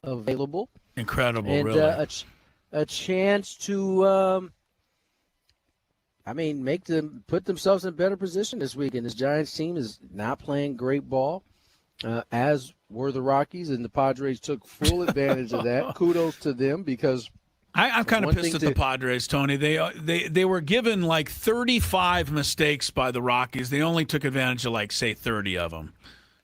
available. Incredible, And really. A chance to, put themselves in a better position this week. And this Giants team is not playing great ball, as were the Rockies, and the Padres took full advantage of that. Kudos to them because I'm kind of pissed at the Padres, Tony. They were given like 35 mistakes by the Rockies. They only took advantage of like, say, 30 of them.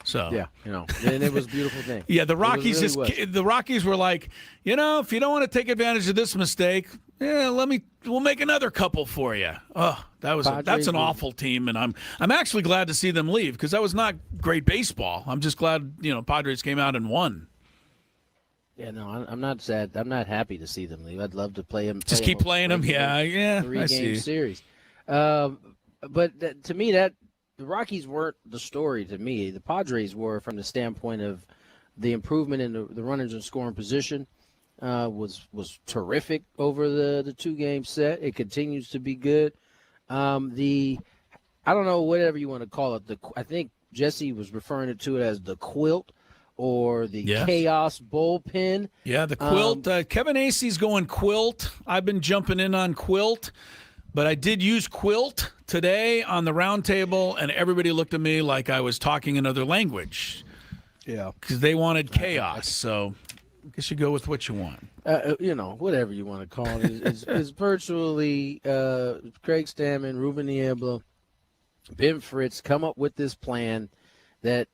So yeah, and it was a beautiful thing. Yeah, the Rockies the Rockies were like, if you don't want to take advantage of this mistake, we'll make another couple for you. Oh, that's an awful team, and I'm actually glad to see them leave because that was not great baseball. I'm just glad Padres came out and won. Yeah, no, I'm not sad. I'm not happy to see them leave. I'd love to play them. Just keep playing them. Yeah. 3-game series. But to me, that the Rockies weren't the story to me. The Padres were, from the standpoint of the improvement in the runners in scoring position, was terrific over the 2-game set. It continues to be good. I don't know, whatever you want to call it. I think Jesse was referring to it as the quilt or the chaos bullpen. Yeah, the quilt. Kevin Acey's going quilt. I've been jumping in on quilt. But I did use quilt today on the round table, and everybody looked at me like I was talking another language. Yeah. Because they wanted chaos. So I guess you go with what you want. Whatever you want to call it. It's virtually Craig Stammen, Ruben Niebla, Ben Fritz come up with this plan that,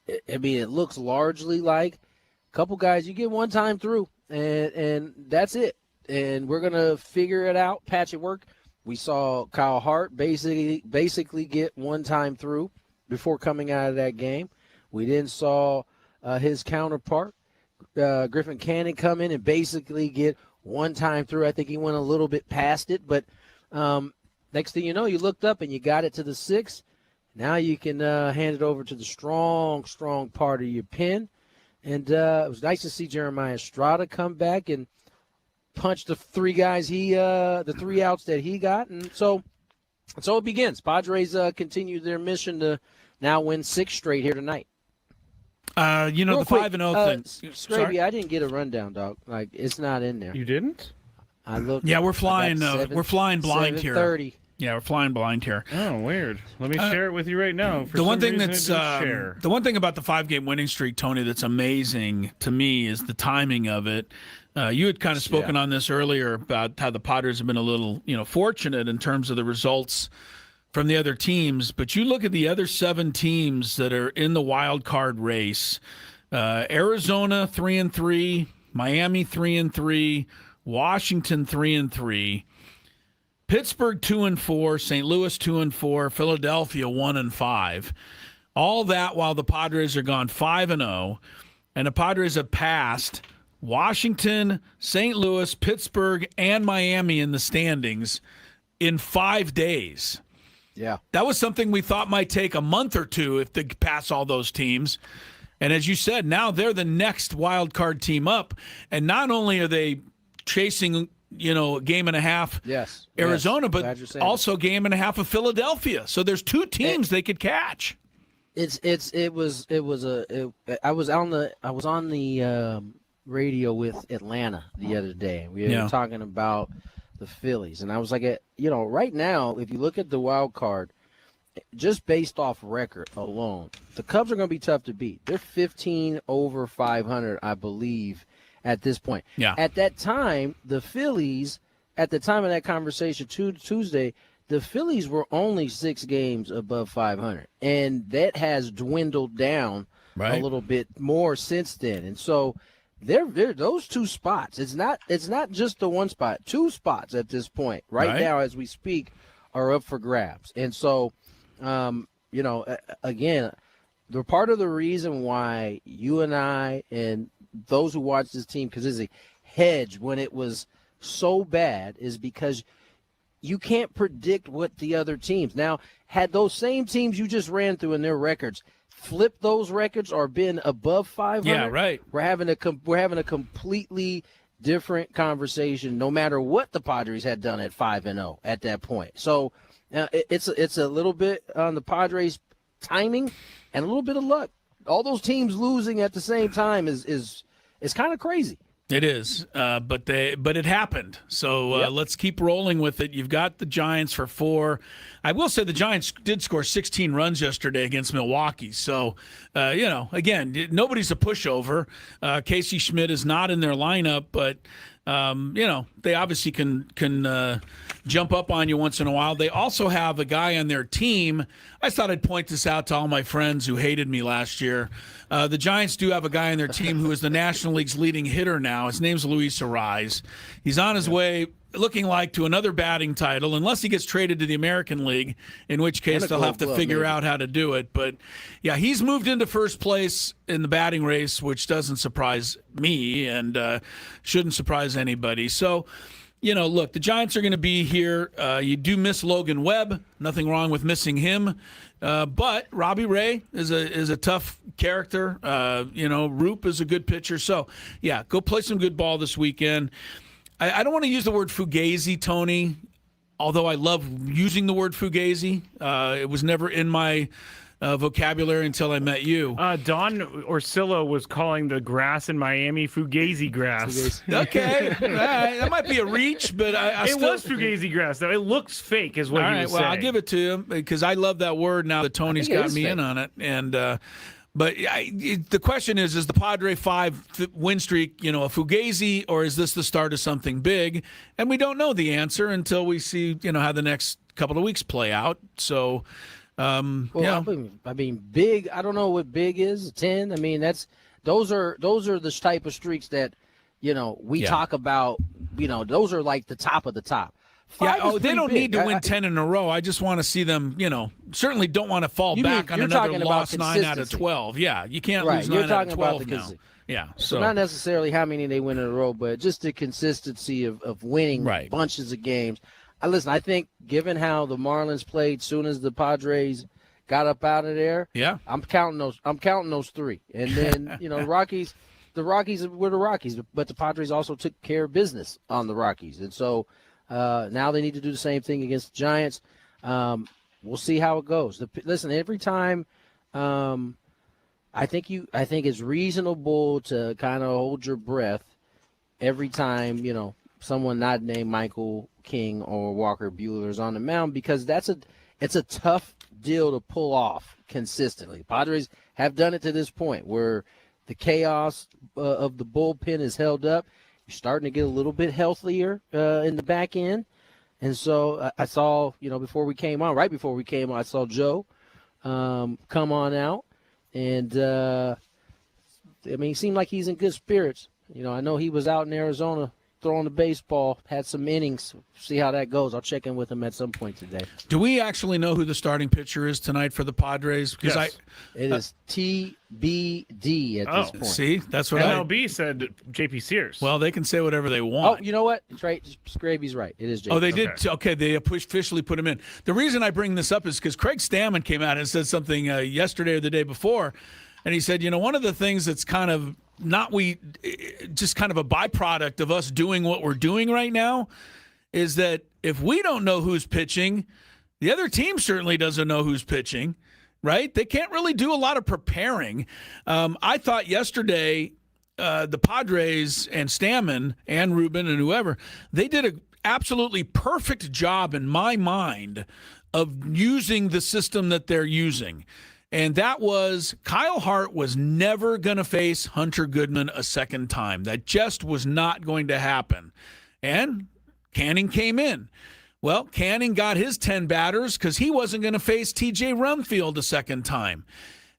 it looks largely like a couple guys you get one time through, and that's it. And we're going to figure it out, patch it work. We saw Kyle Hart basically get one time through before coming out of that game. We then saw his counterpart, Griffin Canning, come in and basically get one time through. I think he went a little bit past it, but next thing you know, you looked up and you got it to the 6th. Now you can hand it over to the strong part of your pen. And it was nice to see Jeremiah Estrada come back and punch the 3 guys the 3 outs that he got. And so it begins. Padres continue their mission to now win 6 straight here tonight. The 5-0 thing. Scraby, I didn't get a rundown, dog. Like, it's not in there. You didn't? I looked. Yeah, we're flying. We're flying blind here. 7:30. Yeah, we're flying blind here. Oh, weird. Let me share it with you right now. The one thing about the 5-game winning streak, Tony, that's amazing to me is the timing of it. You had kind of spoken on this earlier about how the Padres have been a little, fortunate in terms of the results from the other teams. But you look at the other 7 teams that are in the wild card race: Arizona 3-3, Miami 3-3, Washington 3-3. Pittsburgh 2-4, St. Louis 2-4, Philadelphia 1-5. All that while the Padres are gone 5-0, and the Padres have passed Washington, St. Louis, Pittsburgh, and Miami in the standings in 5 days. Yeah, that was something we thought might take a month or two if they pass all those teams. And as you said, now they're the next wild card team up, and not only are they chasing a game and a half Arizona, but also game and a half of Philadelphia. So there's 2 teams they could catch. I was on the radio with Atlanta the other day. We were talking about the Phillies, and I was like, right now, if you look at the wild card, just based off record alone, the Cubs are going to be tough to beat. They're 15 over 500, I believe, at this point. Yeah. At that time, the Phillies, at the time of that conversation Tuesday, the Phillies were only 6 games above 500, and that has dwindled down a little bit more since then. And so they're those 2 spots. It's not just the one spot. 2 spots at this point right now as we speak are up for grabs. And so, again, the part of the reason why you and I and those who watch this team, because it's a hedge when it was so bad, is because you can't predict what the other teams. Now, had those same teams you just ran through in their records flipped those records or been above 500, we're having a completely different conversation no matter what the Padres had done at 5-0 at that point. So it's a little bit on the Padres timing and a little bit of luck. All those teams losing at the same time is It's kind of crazy. It is, but it happened. So let's keep rolling with it. You've got the Giants for 4. I will say the Giants did score 16 runs yesterday against Milwaukee. So, again, nobody's a pushover. Casey Schmidt is not in their lineup, but they obviously can jump up on you once in a while. They also have a guy on their team. I thought I'd point this out to all my friends who hated me last year. The Giants do have a guy on their team who is the National League's leading hitter now. His name's Luis Arraez. He's on his way, looking like, to another batting title, unless he gets traded to the American League, in which case they'll have to figure out how to do it. But, yeah, he's moved into first place in the batting race, which doesn't surprise me and shouldn't surprise anybody. So, look, the Giants are going to be here. You do miss Logan Webb. Nothing wrong with missing him. But Robbie Ray is a tough character. Roop is a good pitcher. So, yeah, go play some good ball this weekend. I don't want to use the word fugazi, Tony, although I love using the word fugazi. It was never in my vocabulary until I met you. Don Orsillo was calling the grass in Miami Fugazi grass. Okay. That might be a reach, but it was Fugazi grass, though. It looks fake, is what he was saying. I'll give it to him because I love that word now that Tony's got me in on it. And but the question is the Padre 5 win streak, a fugazi, or is this the start of something big? And we don't know the answer until we see, how the next couple of weeks play out. So, I mean, big. I don't know what big is. 10. I mean, those are the type of streaks that, we talk about. Those are like the top of the top. They don't need to win 10 in a row. I just want to see them, certainly don't want to fall back on another loss 9 out of 12. Yeah, you can't lose 9 out of 12 now. Yeah, so not necessarily how many they win in a row, but just the consistency of winning bunches of games. Listen, I think given how the Marlins played soon as the Padres got up out of there, I'm counting those 3. And then, the Rockies were the Rockies, but the Padres also took care of business on the Rockies. And so now they need to do the same thing against the Giants. We'll see how it goes. Listen, every time I think it's reasonable to kind of hold your breath every time, someone not named Michael King or Walker Buehler is on the mound, because it's a tough deal to pull off consistently. Padres have done it to this point where the chaos of the bullpen is held up. You're starting to get a little bit healthier in the back end. And so I saw, right before we came on, I saw Joe come on out. And, he seemed like he's in good spirits. I know he was out in Arizona throwing the baseball, had some innings. See how that goes. I'll check in with him at some point today. Do we actually know who the starting pitcher is tonight for the Padres? Because it is TBD at this point. See, that's what MLB said. JP Sears. Well, they can say whatever they want. Oh, you know what? It's right. Scraby's right. It is JP. Oh, they did. Okay, they officially put him in. The reason I bring this up is because Craig Stammen came out and said something yesterday or the day before, and he said, one of the things that's kind of just kind of a byproduct of us doing what we're doing right now is that if we don't know who's pitching, the other team certainly doesn't know who's pitching, right? They can't really do a lot of preparing. I thought yesterday the Padres and Stammen and Ruben and whoever, they did an absolutely perfect job in my mind of using the system that they're using. And that was Kyle Hart was never going to face Hunter Goodman a second time. That just was not going to happen. And Canning came in. Well, Canning got his 10 batters because he wasn't going to face TJ Rumfield a second time.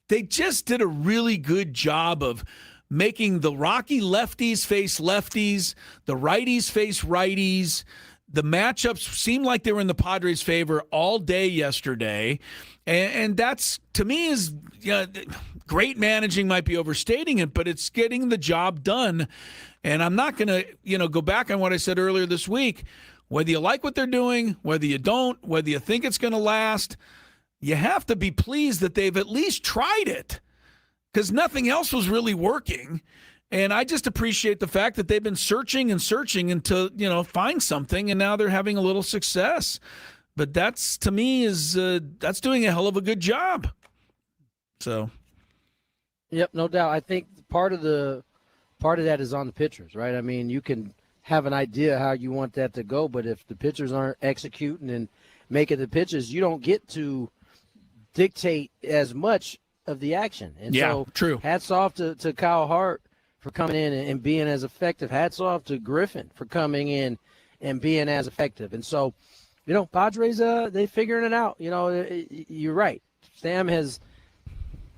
They just did a really good job of making the Rocky lefties face lefties, the righties face righties. The matchups seemed like they were in the Padres' favor all day yesterday. And that's, to me, is great managing might be overstating it, but it's getting the job done. And I'm not going to, go back on what I said earlier this week. Whether you like what they're doing, whether you don't, whether you think it's going to last, you have to be pleased that they've at least tried it, because nothing else was really working. And I just appreciate the fact that they've been searching and searching until, find something, and now they're having a little success. But that's, to me, that's doing a hell of a good job. So. Yep, no doubt. I think part of the part of that is on the pitchers, right? I mean, you can have an idea how you want that to go, but if the pitchers aren't executing and making the pitches, you don't get to dictate as much of the action. And so true. Hats off to Kyle Hart for coming in and being as effective. Hats off to Griffin for coming in and being as effective. And so, Padres, they figuring it out. You're right. Sam has,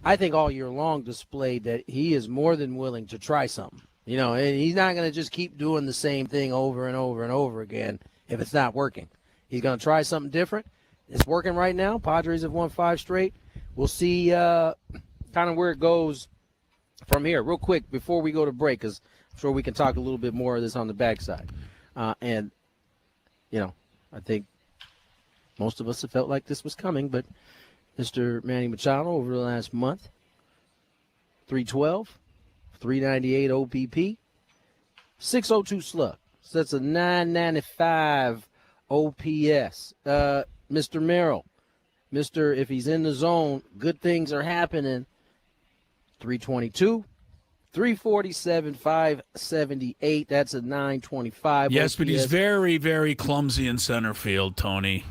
I think, all year long displayed that he is more than willing to try something. And he's not going to just keep doing the same thing over and over and over again if it's not working. He's going to try something different. It's working right now. Padres have won 5 straight. We'll see kind of where it goes from here. Real quick, before we go to break, because I'm sure we can talk a little bit more of this on the backside. And, I think most of us have felt like this was coming, but Mr. Manny Machado over the last month, 312, 398 OPP, 602 slug. So that's a 995 OPS. Mr. Merrill, if he's in the zone, good things are happening. 322, 347, 578. That's a 925. Yes, OPS. but he's very, very clumsy in center field, Tony.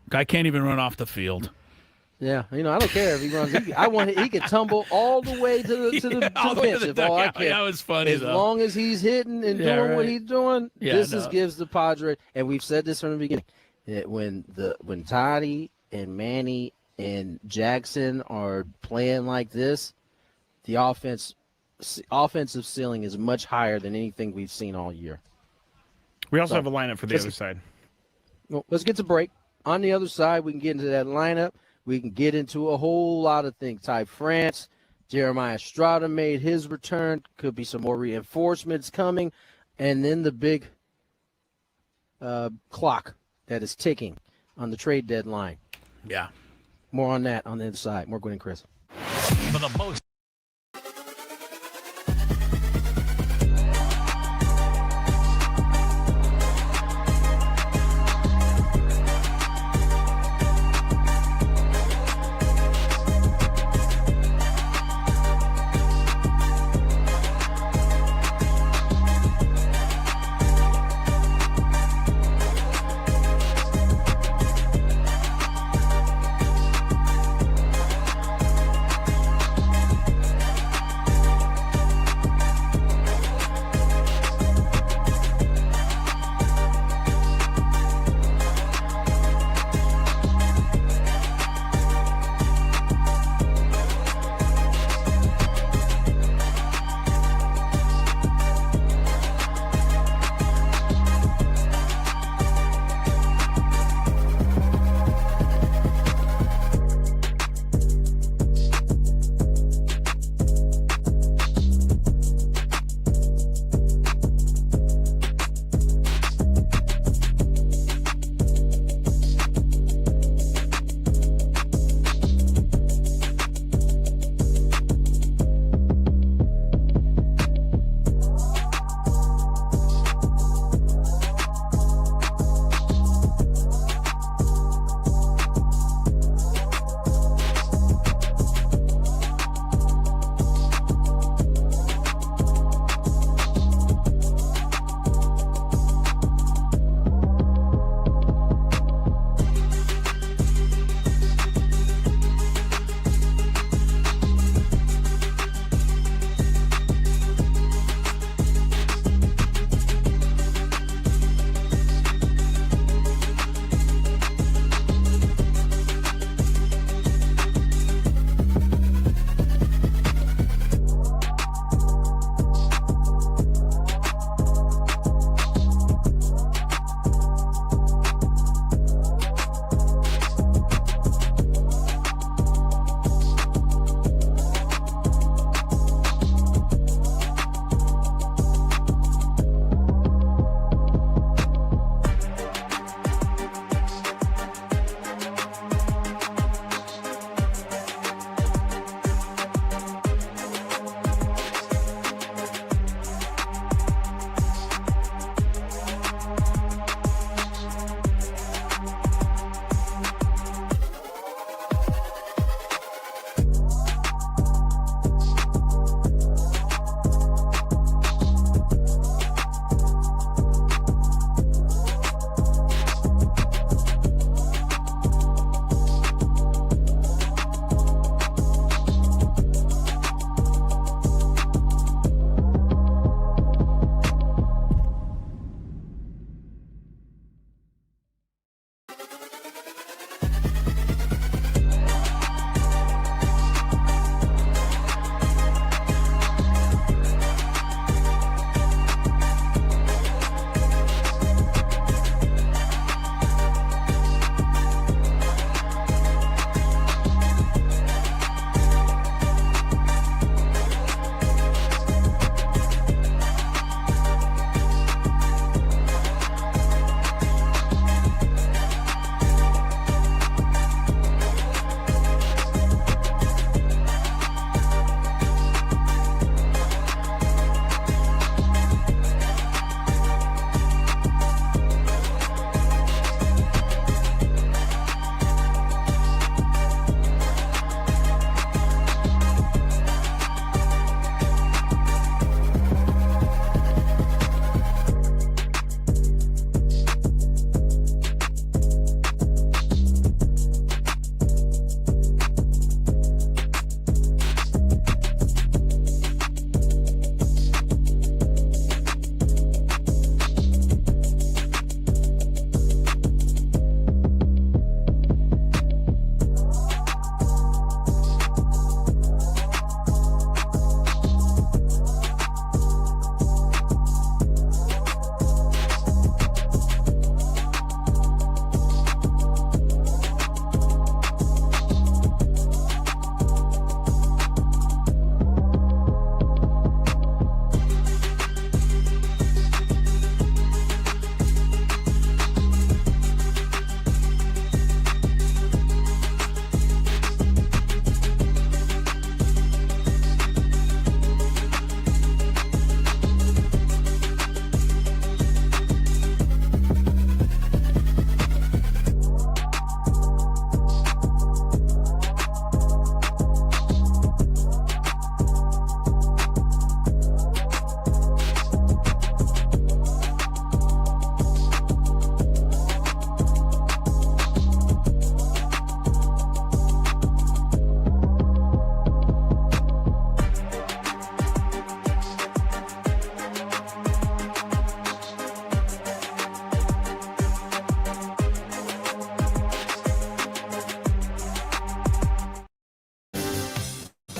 Guy can't even run off the field. Yeah, I don't care if he runs. He can tumble all the way to the bench if all I care. That was funny, as long as he's hitting and doing what he's doing, gives the Padres. And we've said this from the beginning. That when Toddy and Manny and Jackson are playing like this, the offensive ceiling is much higher than anything we've seen all year. We also have a lineup for the other side. Well, let's get to break. On the other side, we can get into that lineup. We can get into a whole lot of things. Ty France, Jeremiah Estrada made his return. Could be some more reinforcements coming. And then the big clock that is ticking on the trade deadline. Yeah. More on that on the other side. More Gwynn Chris. For the most.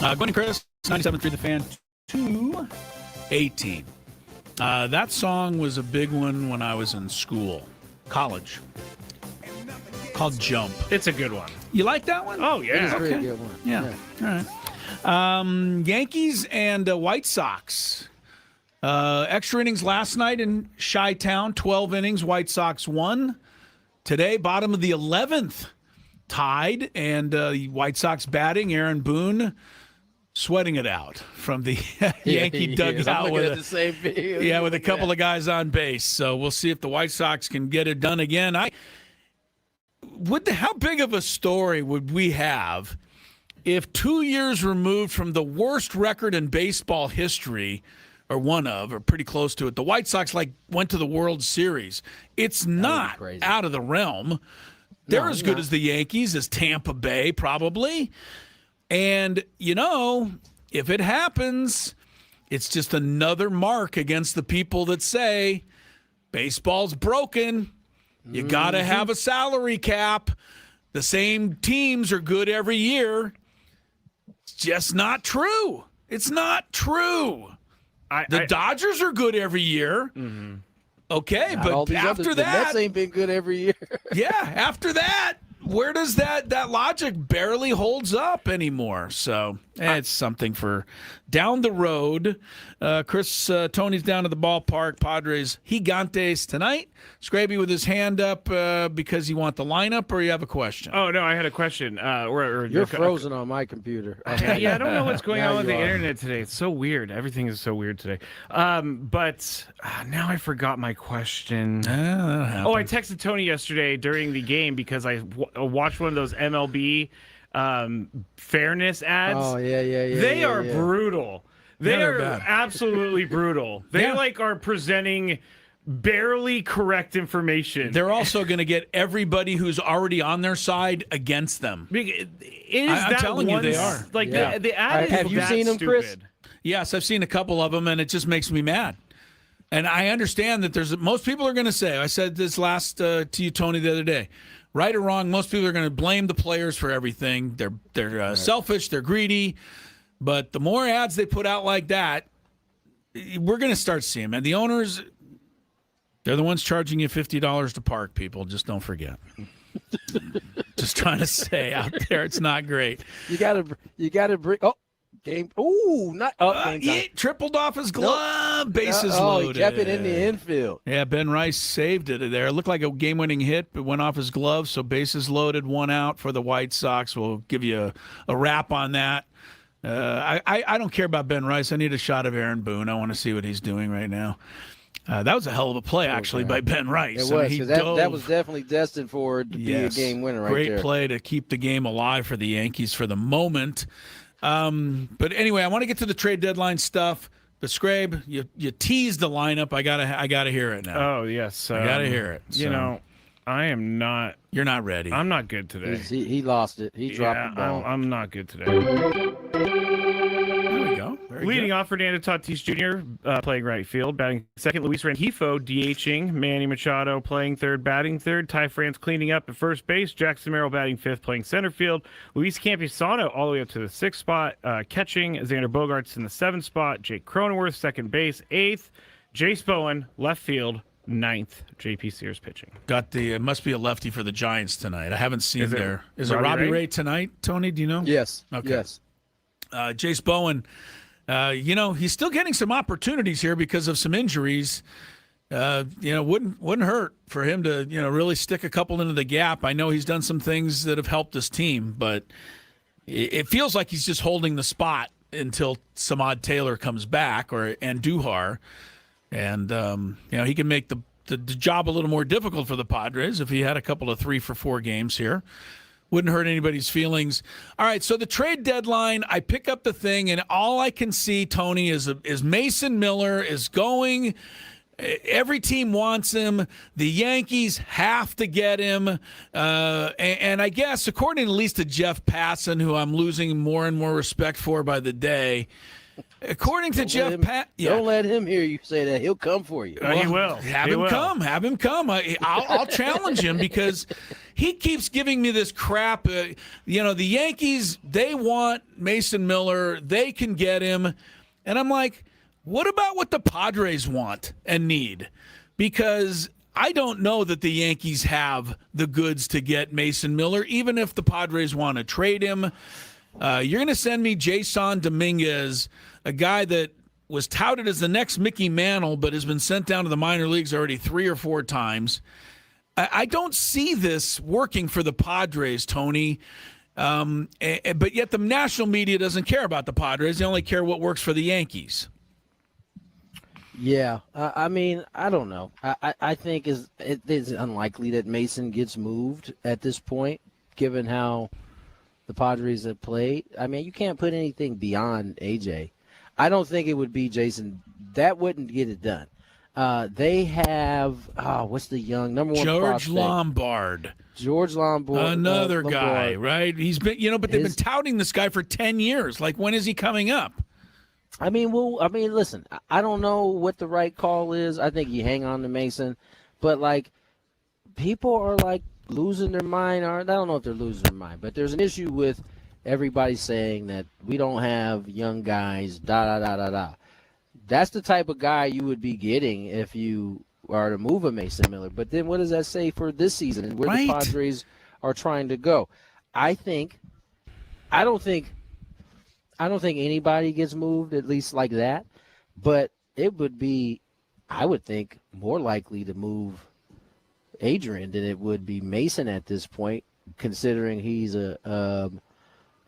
Gwynn Chris, 97.3 The Fan, 218. That song was a big one when I was in college, called Jump. It's a good one. You like that one? Oh, It's yeah. a pretty good one. Yeah. All right. Yankees and White Sox. Extra innings last night in Chi-Town, 12 innings. White Sox won. Today, bottom of the 11th, tied, and the White Sox batting. Aaron Boone sweating it out from the Yankee dugout I'm looking with at the same video. with a couple of guys on base. So we'll see if the White Sox can get it done again. How big of a story would we have if 2 years removed from the worst record in baseball history, or pretty close to it, the White Sox went to the World Series? It's not out of the realm. They're as good as the Yankees, as Tampa Bay probably. And, if it happens, it's just another mark against the people that say baseball's broken. You got to have a salary cap. The same teams are good every year. It's just not true. It's not true. The Dodgers are good every year. Mm-hmm. Okay, but after that, the Mets ain't been good every year. Yeah, after that, where does that logic barely holds up anymore? So it's something for down the road. Tony's down to the ballpark. Padres Gigantes tonight. Scraby with his hand up because you want the lineup, or you have a question? Oh, no, I had a question. You're frozen on my computer. Yeah, I don't know what's going on with the are. internet today. It's so weird. Everything is so weird today. But now I forgot my question. I texted Tony yesterday during the game because I watched one of those MLB fairness ads. Oh, yeah. They are brutal. They are bad. absolutely brutal. They are presenting barely correct information. They're also going to get everybody who's already on their side against them. I'm telling you, they are. The ad is Have you seen them, stupid. Chris? Yes, I've seen a couple of them, and it just makes me mad. And I understand that most people are going to say, I said this to you, Tony, the other day, right or wrong, most people are going to blame the players for everything. They're selfish, they're greedy. But the more ads they put out like that, we're going to start seeing, man. The owners, they're the ones charging you $50 to park, people. Just don't forget. Just trying to say out there, it's not great. You gotta bring. Oh, game. Ooh, not up. He tripled off his glove. Bases loaded. He kept it in the infield. Yeah, Ben Rice saved it there. It looked like a game-winning hit, but went off his glove. So bases loaded, 1 out for the White Sox. We'll give you a wrap on that. I don't care about Ben Rice. I need a shot of Aaron Boone. I want to see what he's doing right now. That was a hell of a play, actually, by Ben Rice. It was. That was definitely destined for it to be a game winner right there. Great play to keep the game alive for the Yankees for the moment. But anyway, I want to get to the trade deadline stuff. But Scrabe, you teased the lineup. I gotta hear it now. Oh yes, I gotta hear it. So. I am not. You're not ready. I'm not good today. He lost it. He dropped the ball. I'm not good today. There we go. Leading off, Fernando Tatis Jr. Playing right field, batting second. Luis Rengifo DHing. Manny Machado playing third, batting third. Ty France cleaning up at first base. Jackson Merrill batting fifth, playing center field. Luis Campusano all the way up to the 6th spot, catching. Xander Bogaerts in the 7th spot. Jake Cronenworth second base, 8th. Jace Bowen left field, 9th. JP Sears pitching. It must be a lefty for the Giants tonight. I haven't seen Is it Robbie Ray tonight, Tony? Do you know? Yes. Okay. Yes. Jace Bowen, he's still getting some opportunities here because of some injuries. Wouldn't hurt for him to, really stick a couple into the gap. I know he's done some things that have helped his team, but it feels like he's just holding the spot until Samad Taylor comes back and Duhar. And, he can make the job a little more difficult for the Padres if he had a couple of 3-for-4 games here. Wouldn't hurt anybody's feelings. All right, so the trade deadline, I pick up the thing, and all I can see, Tony, is Mason Miller is going. Every team wants him. The Yankees have to get him. And I guess, according at least to Jeff Passan, who I'm losing more and more respect for by the day, According to Jeff don't let him hear you say that. He'll come for you. He will. Have him come. I'll challenge him because he keeps giving me this crap. The Yankees, they want Mason Miller. They can get him. And I'm like, what about what the Padres want and need? Because I don't know that the Yankees have the goods to get Mason Miller, even if the Padres want to trade him. You're going to send me Jason Dominguez, a guy that was touted as the next Mickey Mantle, but has been sent down to the minor leagues already 3 or 4 times. I don't see this working for the Padres, Tony. But yet the national media doesn't care about the Padres. They only care what works for the Yankees. Yeah, I mean, I don't know. I think it is unlikely that Mason gets moved at this point, given how the Padres have played. I mean, you can't put anything beyond AJ. I don't think it would be Jason. That wouldn't get it done. They have what's the young number one George prospect? George Lombard, another guy, Lombard. right? He's been, but they've been touting this guy for 10 years. Like, when is he coming up? I mean, listen, I don't know what the right call is. I think you hang on to Mason, but like, people are like losing their mind. I don't know if they're losing their mind, but there's an issue with everybody saying that we don't have young guys. That's the type of guy you would be getting if you are to move a Mason Miller. But then what does that say for this season and where the Padres are trying to go? I don't think anybody gets moved, at least like that. But it would be, I would think, more likely to move Adrian than it would be Mason at this point, considering he's a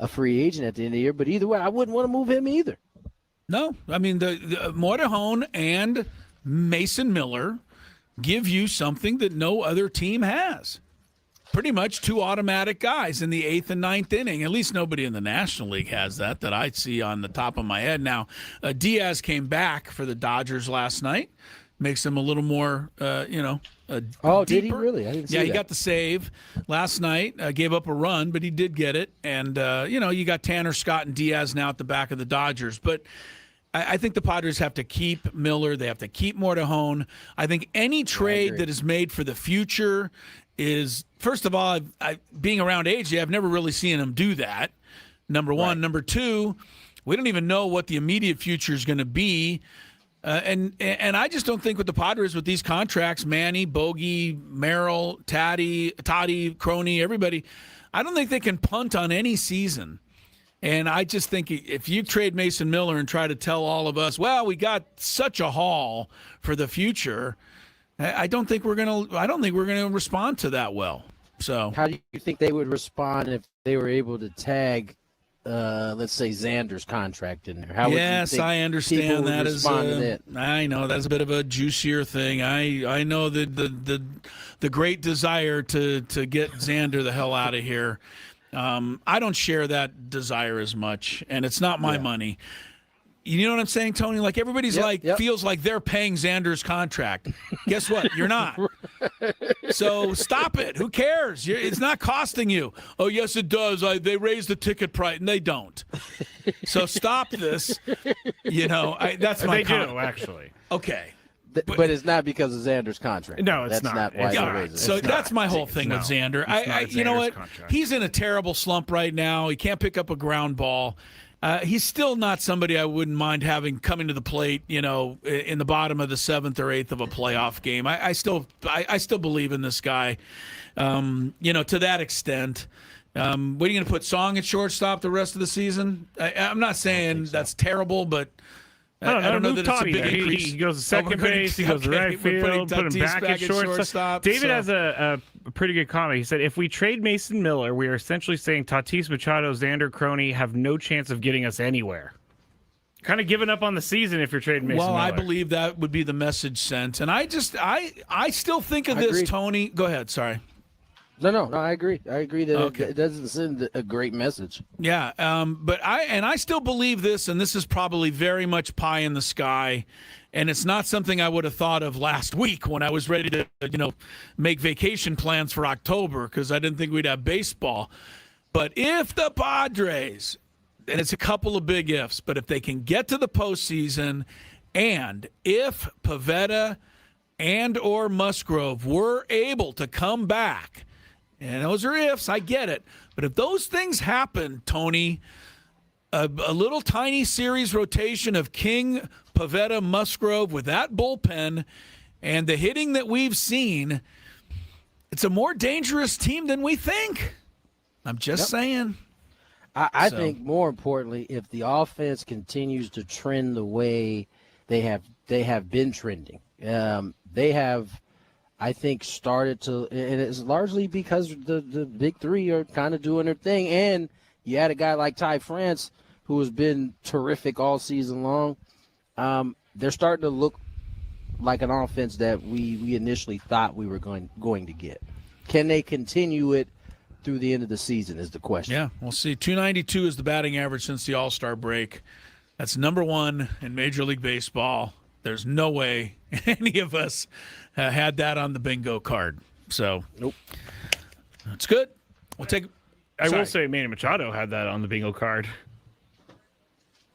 free agent at the end of the year. But either way, I wouldn't want to move him either. No, I mean, the Morejon and Mason Miller give you something that no other team has. Pretty much 2 automatic guys in the 8th and 9th inning. At least nobody in the National League has that I see on the top of my head. Now, Diaz came back for the Dodgers last night. Makes them a little more, deeper. Did he really? I didn't see that. He got the save last night. Gave up a run, but he did get it. And, you got Tanner Scott and Diaz now at the back of the Dodgers. But I think the Padres have to keep Miller. They have to keep Morejon. I think any trade that is made for the future is, first of all, being around AJ, I've never really seen him do that, number one. Right. Number two, we don't even know what the immediate future is going to be. And I just don't think with the Padres, with these contracts, Manny, Bogey, Merrill, Toddy, Crony, everybody, I don't think they can punt on any season. And I just think if you trade Mason Miller and try to tell all of us, well, we got such a haul for the future, I don't think we're gonna respond to that well. So how do you think they would respond if they were able to tag, let's say, Xander's contract in there? Yes, I understand that is. I know that's a bit of a juicier thing. I know the great desire to get Xander the hell out of here. I don't share that desire as much, and it's not my money. You know what I'm saying, Tony? Like, everybody's feels like they're paying Xander's contract. Guess what? You're not. So stop it. Who cares? It's not costing you. Oh, yes, it does. They raise the ticket price, and they don't. So stop this. That's my comment. They do, actually. Okay. But it's not because of Xander's contract. No, it's that's not why they raise it. So that's my whole thing with Xander. You know what? Contract. He's in a terrible slump right now. He can't pick up a ground ball. He's still not somebody I wouldn't mind having coming to the plate, in the bottom of the 7th or 8th of a playoff game. I still believe in this guy, to that extent. What are you going to put Song at shortstop the rest of the season? I'm not saying that's terrible, but I don't know that Toddy it's a big increase. He goes to second base. He goes to right field. Put him back at shortstop. David has a pretty good comment. He said, if we trade Mason Miller, we are essentially saying Tatis, Machado, Xander, Crony have no chance of getting us anywhere. Kind of giving up on the season if you're trading Mason Miller. Well, I believe that would be the message sent. And I still think of this, Tony. Go ahead. Sorry. No, I agree. I agree that it doesn't send a great message. Yeah, but I still believe this, and this is probably very much pie in the sky, and it's not something I would have thought of last week when I was ready to, make vacation plans for October because I didn't think we'd have baseball. But if the Padres and it's a couple of big ifs, but if they can get to the postseason, and if Pivetta and or Musgrove were able to come back, and those are ifs, I get it, but if those things happen, Tony, a little tiny series rotation of King, Pivetta, Musgrove with that bullpen and the hitting that we've seen, it's a more dangerous team than we think. I'm just saying. I think more importantly, if the offense continues to trend the way they have been trending, they have, I think, started to, and it's largely because the big three are kind of doing their thing, and you had a guy like Ty France who has been terrific all season long. They're starting to look like an offense that we initially thought we were going to get. Can they continue it through the end of the season is the question. Yeah, we'll see. 292 is the batting average since the All-Star break. That's number one in Major League Baseball. There's no way any of us had that on the bingo card. So, nope. That's good. We'll take. I will say Manny Machado had that on the bingo card.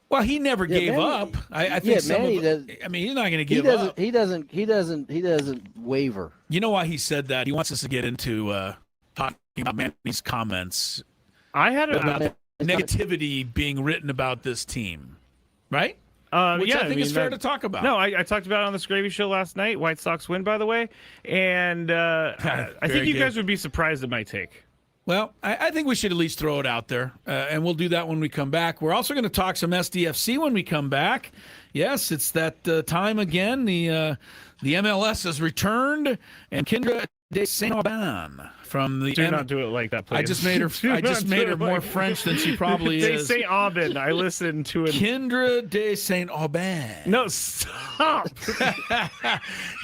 Well, he never gave Manny, up. I think Manny does. I mean, he's not going to give up. He doesn't waver. You know why he said that? He wants us to get into talking about Manny's comments. I had about negativity being written about this team, right? Which yeah, I think is fair to talk about. No, I talked about it on this Gravy Show last night. White Sox win, by the way, and I think you guys would be surprised at my take. Well, I think we should at least throw it out there, and we'll do that when we come back. We're also going to talk some SDFC when we come back. Yes, it's that time again. The MLS has returned, and Kendra de Saint-Aubin from the. Do not do it like that, please. I just made her more French than she probably de is. De Saint-Aubin. I listened to it. Kendra de Saint-Aubin. No, stop.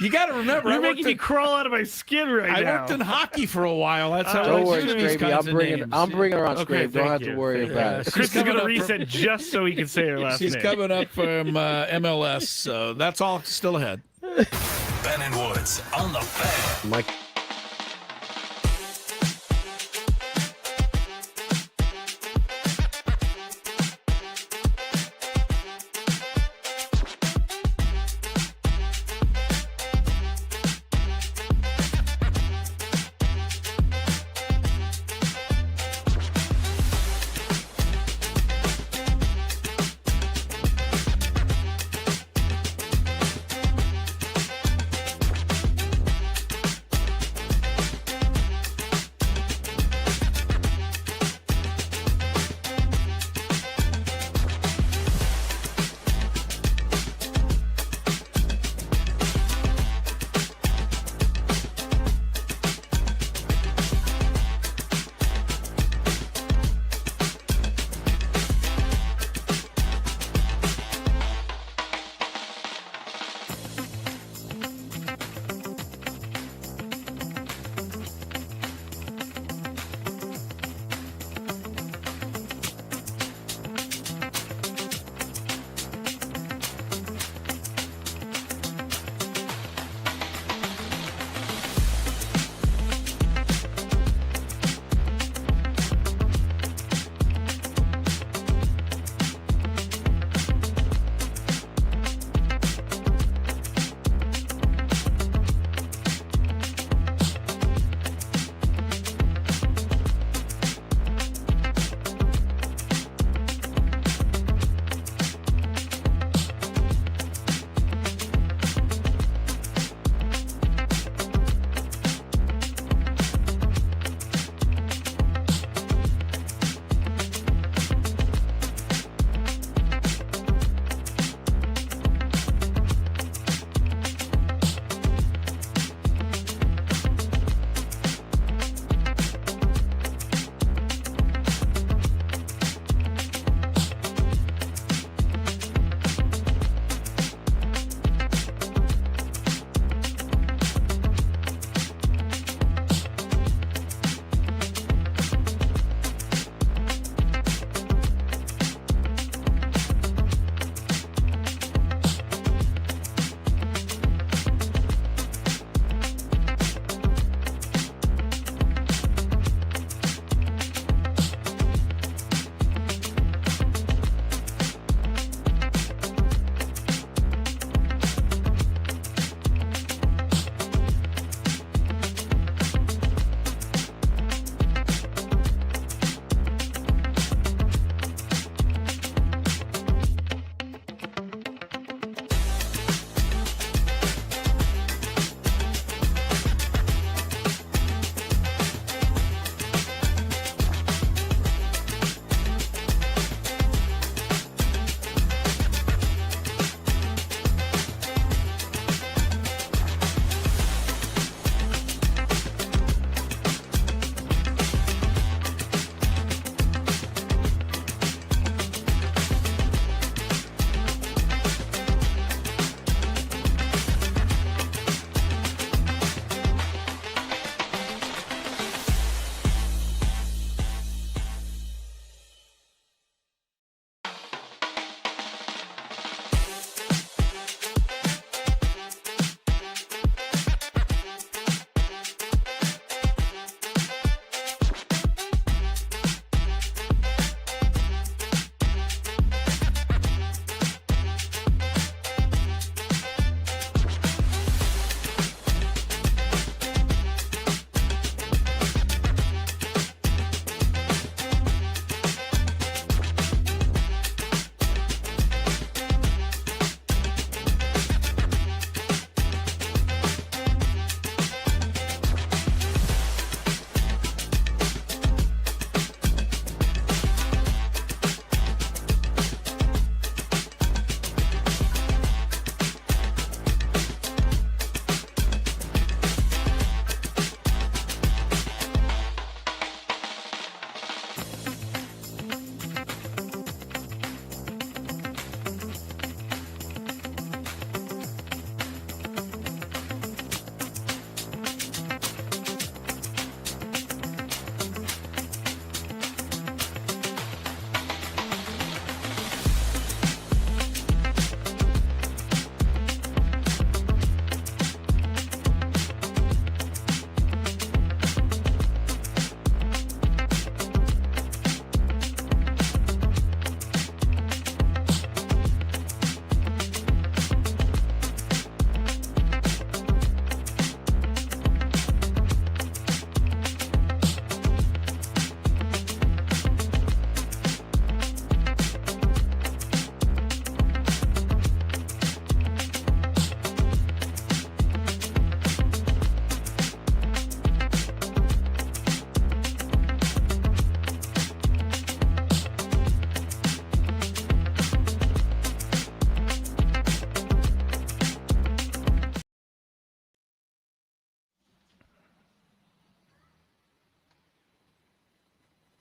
You got to remember, you're making me crawl out of my skin right now. I worked in hockey for a while. That's how don't I worry, do these Scrappy. kinds I'm bringing her on, Scrappy. Don't have you. to worry about it. Chris is going to reset just so he can say her last name. She's coming up from MLS, so that's all still ahead. Ben and Woods on the Fan. Mike.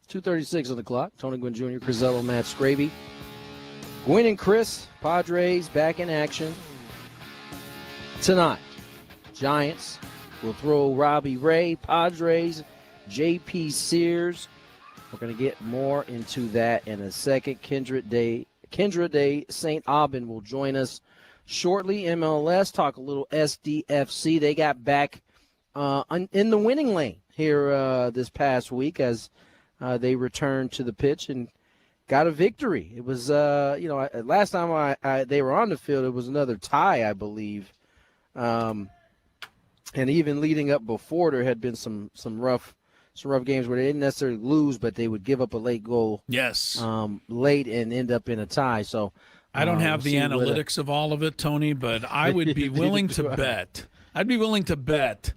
2:36 on the clock. Tony Gwynn Jr., Crisello, Matt Scraby. Gwynn and Chris, Padres back in action tonight. Giants will throw Robbie Ray. Padres, J.P. Sears. We're going to get more into that in a second. Kendra Day St. Aubin will join us shortly. MLS, talk a little SDFC. They got back in the winning lane here this past week as they returned to the pitch and got a victory. It was, last time they were on the field, it was another tie, I believe. And even leading up before, there had been some rough games where they didn't necessarily lose, but they would give up a late goal. Yes. Late and end up in a tie. So I don't have the analytics of all of it, Tony, but I would be willing to bet. I'd be willing to bet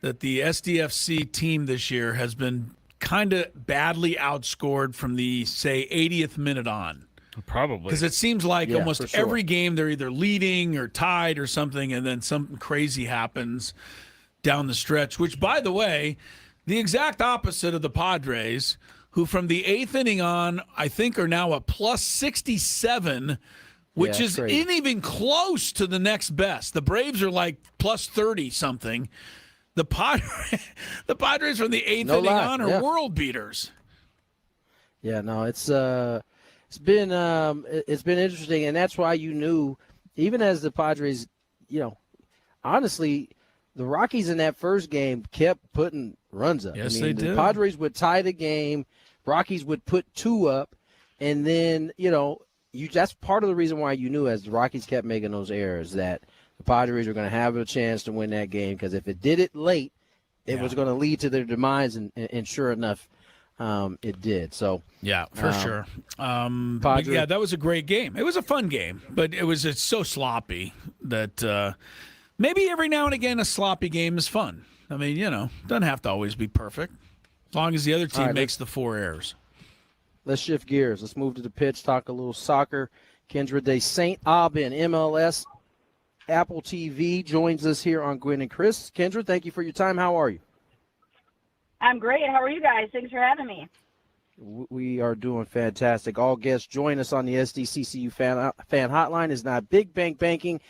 that the SDFC team this year has been kind of badly outscored from the, say, 80th minute on. Probably. Because it seems like almost every game they're either leading or tied or something, and then something crazy happens down the stretch, which, by the way, the exact opposite of the Padres, who from the 8th inning on, I think are now a plus 67, which isn't even close to the next best. The Braves are like plus 30-something. The Padres from the 8th inning on are world beaters. Yeah, no, it's been interesting, and that's why you knew, even as the Padres, honestly, the Rockies in that first game kept putting runs up. Yes, they did. The Padres would tie the game, Rockies would put 2 up, and then that's part of the reason why you knew, as the Rockies kept making those errors, that the Padres were going to have a chance to win that game, because if it did it late, it was going to lead to their demise, and sure enough, it did. So yeah, for sure. That was a great game. It was a fun game, but it's so sloppy that maybe every now and again a sloppy game is fun. I mean, doesn't have to always be perfect, as long as the other team makes the 4 errors. Let's shift gears. Let's move to the pitch, talk a little soccer. Kendra Day St. Aubin, MLS, Apple TV joins us here on Gwynn and Chris. Kendra, thank you for your time. How are you? I'm great. How are you guys? Thanks for having me. We are doing fantastic. All guests join us on the SDCCU fan hotline. It's not big bank banking.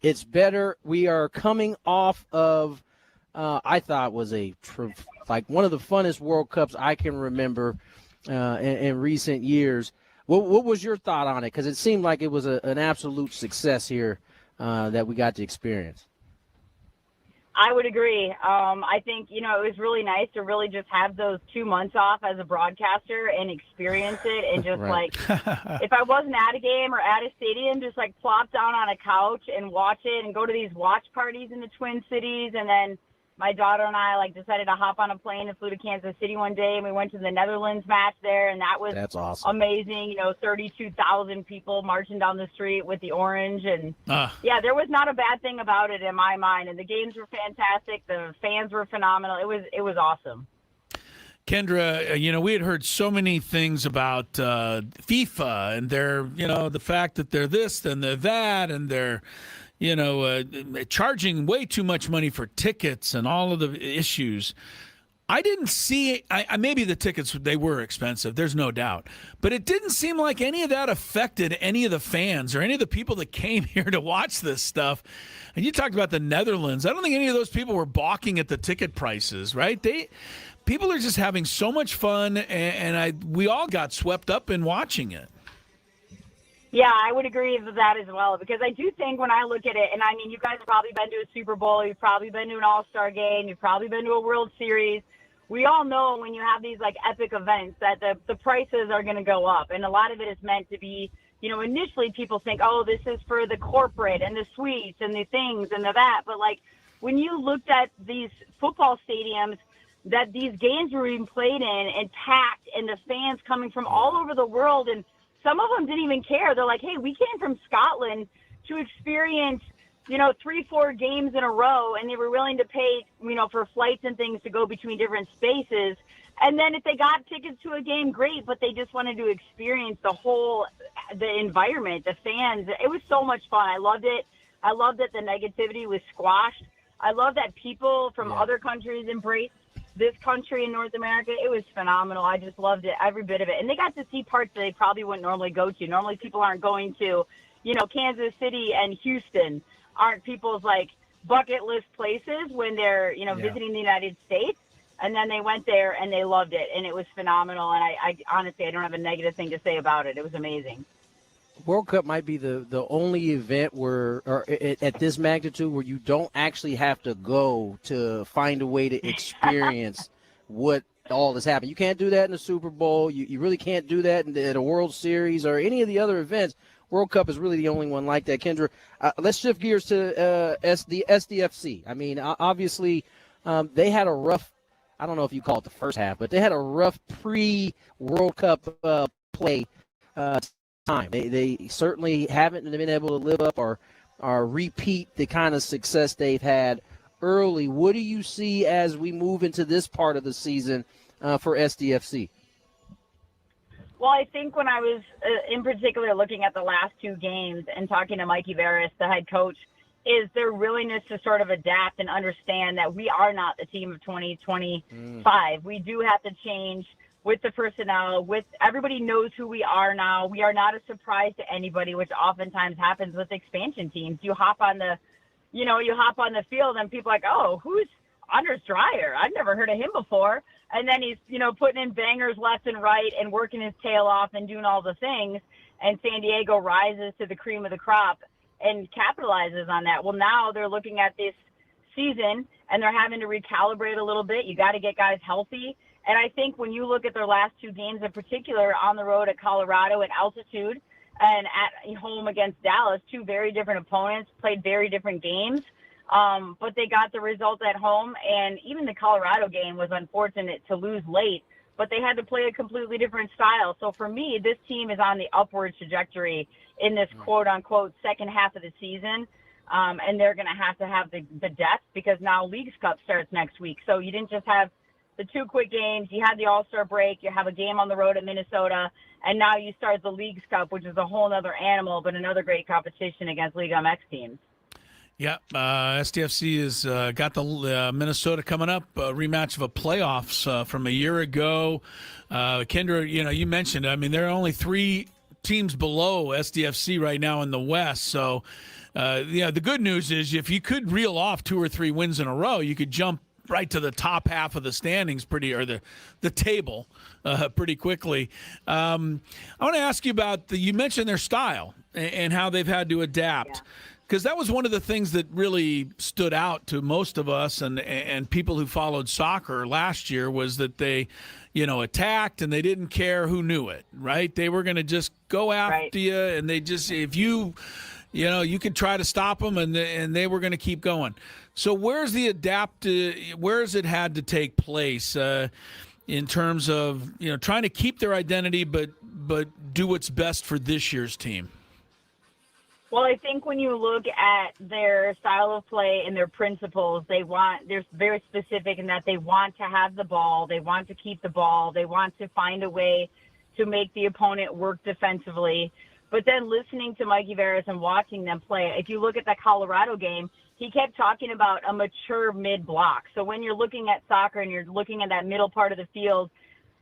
It's better. We are coming off of, I thought was one of the funnest World Cups I can remember in recent years. What was your thought on it? Because it seemed like it was an absolute success here that we got to experience. I would agree. I think, it was really nice to really just have those 2 months off as a broadcaster and experience it, and just if I wasn't at a game or at a stadium, just plop down on a couch and watch it, and go to these watch parties in the Twin Cities. And then my daughter and I decided to hop on a plane and flew to Kansas City one day, and we went to the Netherlands match there, and that's awesome. Amazing. 32,000 people marching down the street with the orange, and there was not a bad thing about it in my mind. And the games were fantastic. The fans were phenomenal. It was awesome. Kendra, we had heard so many things about FIFA and their, the fact that they're this and they're that, and they're charging way too much money for tickets and all of the issues. I didn't see maybe the tickets, they were expensive, there's no doubt. But it didn't seem like any of that affected any of the fans or any of the people that came here to watch this stuff. And you talked about the Netherlands. I don't think any of those people were balking at the ticket prices, right? People are just having so much fun, and we all got swept up in watching it. Yeah, I would agree with that as well, because I do think when I look at it, and I mean, you guys have probably been to a Super Bowl, you've probably been to an All-Star game, you've probably been to a World Series. We all know when you have these epic events that the prices are going to go up, and a lot of it is meant to be, initially people think, oh, this is for the corporate and the suites and the things and the that, but when you looked at these football stadiums that these games were being played in and packed, and the fans coming from all over the world, and some of them didn't even care. They're like, hey, we came from Scotland to experience, 3-4 games in a row, and they were willing to pay, for flights and things to go between different spaces. And then if they got tickets to a game, great, but they just wanted to experience the environment, the fans. It was so much fun. I loved it. I loved that the negativity was squashed. I love that people from other countries embraced this country in North America, it was phenomenal. I just loved it, every bit of it. And they got to see parts that they probably wouldn't normally go to. Normally people aren't going to, Kansas City and Houston aren't people's like bucket list places when they're, visiting the United States. And then they went there and they loved it, and it was phenomenal. And I honestly, I don't have a negative thing to say about it. It was amazing. World Cup might be the only event or at this magnitude where you don't actually have to go to find a way to experience what all has happened. You can't do that in the Super Bowl. You really can't do that in a World Series or any of the other events. World Cup is really the only one like that. Kendra, let's shift gears to the SDFC. I mean, obviously, they had a rough, I don't know if you call it the first half, but they had a rough pre-World Cup play time. They certainly haven't been able to live up or repeat the kind of success they've had early. What do you see as we move into this part of the season for SDFC? Well, I think when I was in particular looking at the last two games and talking to Mikey Veras, the head coach, is their willingness to sort of adapt and understand that we are not the team of 2025. We do have to change with the personnel, with everybody knows who we are now. We are not a surprise to anybody, which oftentimes happens with expansion teams. You hop on the field and people are like, oh, who's Anders Dreyer? I've never heard of him before. And then he's, putting in bangers left and right and working his tail off and doing all the things. And San Diego rises to the cream of the crop and capitalizes on that. Well, now they're looking at this season and they're having to recalibrate a little bit. You got to get guys healthy. And I think when you look at their last two games in particular, on the road at Colorado at altitude and at home against Dallas, two very different opponents, played very different games. But they got the result at home. And even the Colorado game was unfortunate to lose late, but they had to play a completely different style. So for me, this team is on the upward trajectory in this quote unquote second half of the season. And they're going to have the depth because now Leagues Cup starts next week. So you didn't just have the two quick games. You had the All-Star break. You have a game on the road at Minnesota. And now you start the Leagues Cup, which is a whole other animal, but another great competition against League MX teams. Yeah, SDFC has got the Minnesota coming up, a rematch of a playoffs from a year ago. Kendra, you mentioned, I mean, there are only 3 teams below SDFC right now in the West. So, the good news is if you could reel off 2 or 3 wins in a row, you could jump right to the top half of the standings the table pretty quickly. I want to ask you about you mentioned their style and how they've had to adapt. Because that was one of the things that really stood out to most of us and people who followed soccer last year was that they, attacked and they didn't care who knew it, right? They were going to just go after you, and they just, if you could try to stop them, and they were going to keep going. So where's it had to take place in terms of, trying to keep their identity but do what's best for this year's team? Well, I think when you look at their style of play and their principles, they're very specific in that they want to have the ball, they want to keep the ball, they want to find a way to make the opponent work defensively. But then listening to Mikey Veras and watching them play, if you look at that Colorado game, he kept talking about a mature mid-block. So when you're looking at soccer and you're looking at that middle part of the field,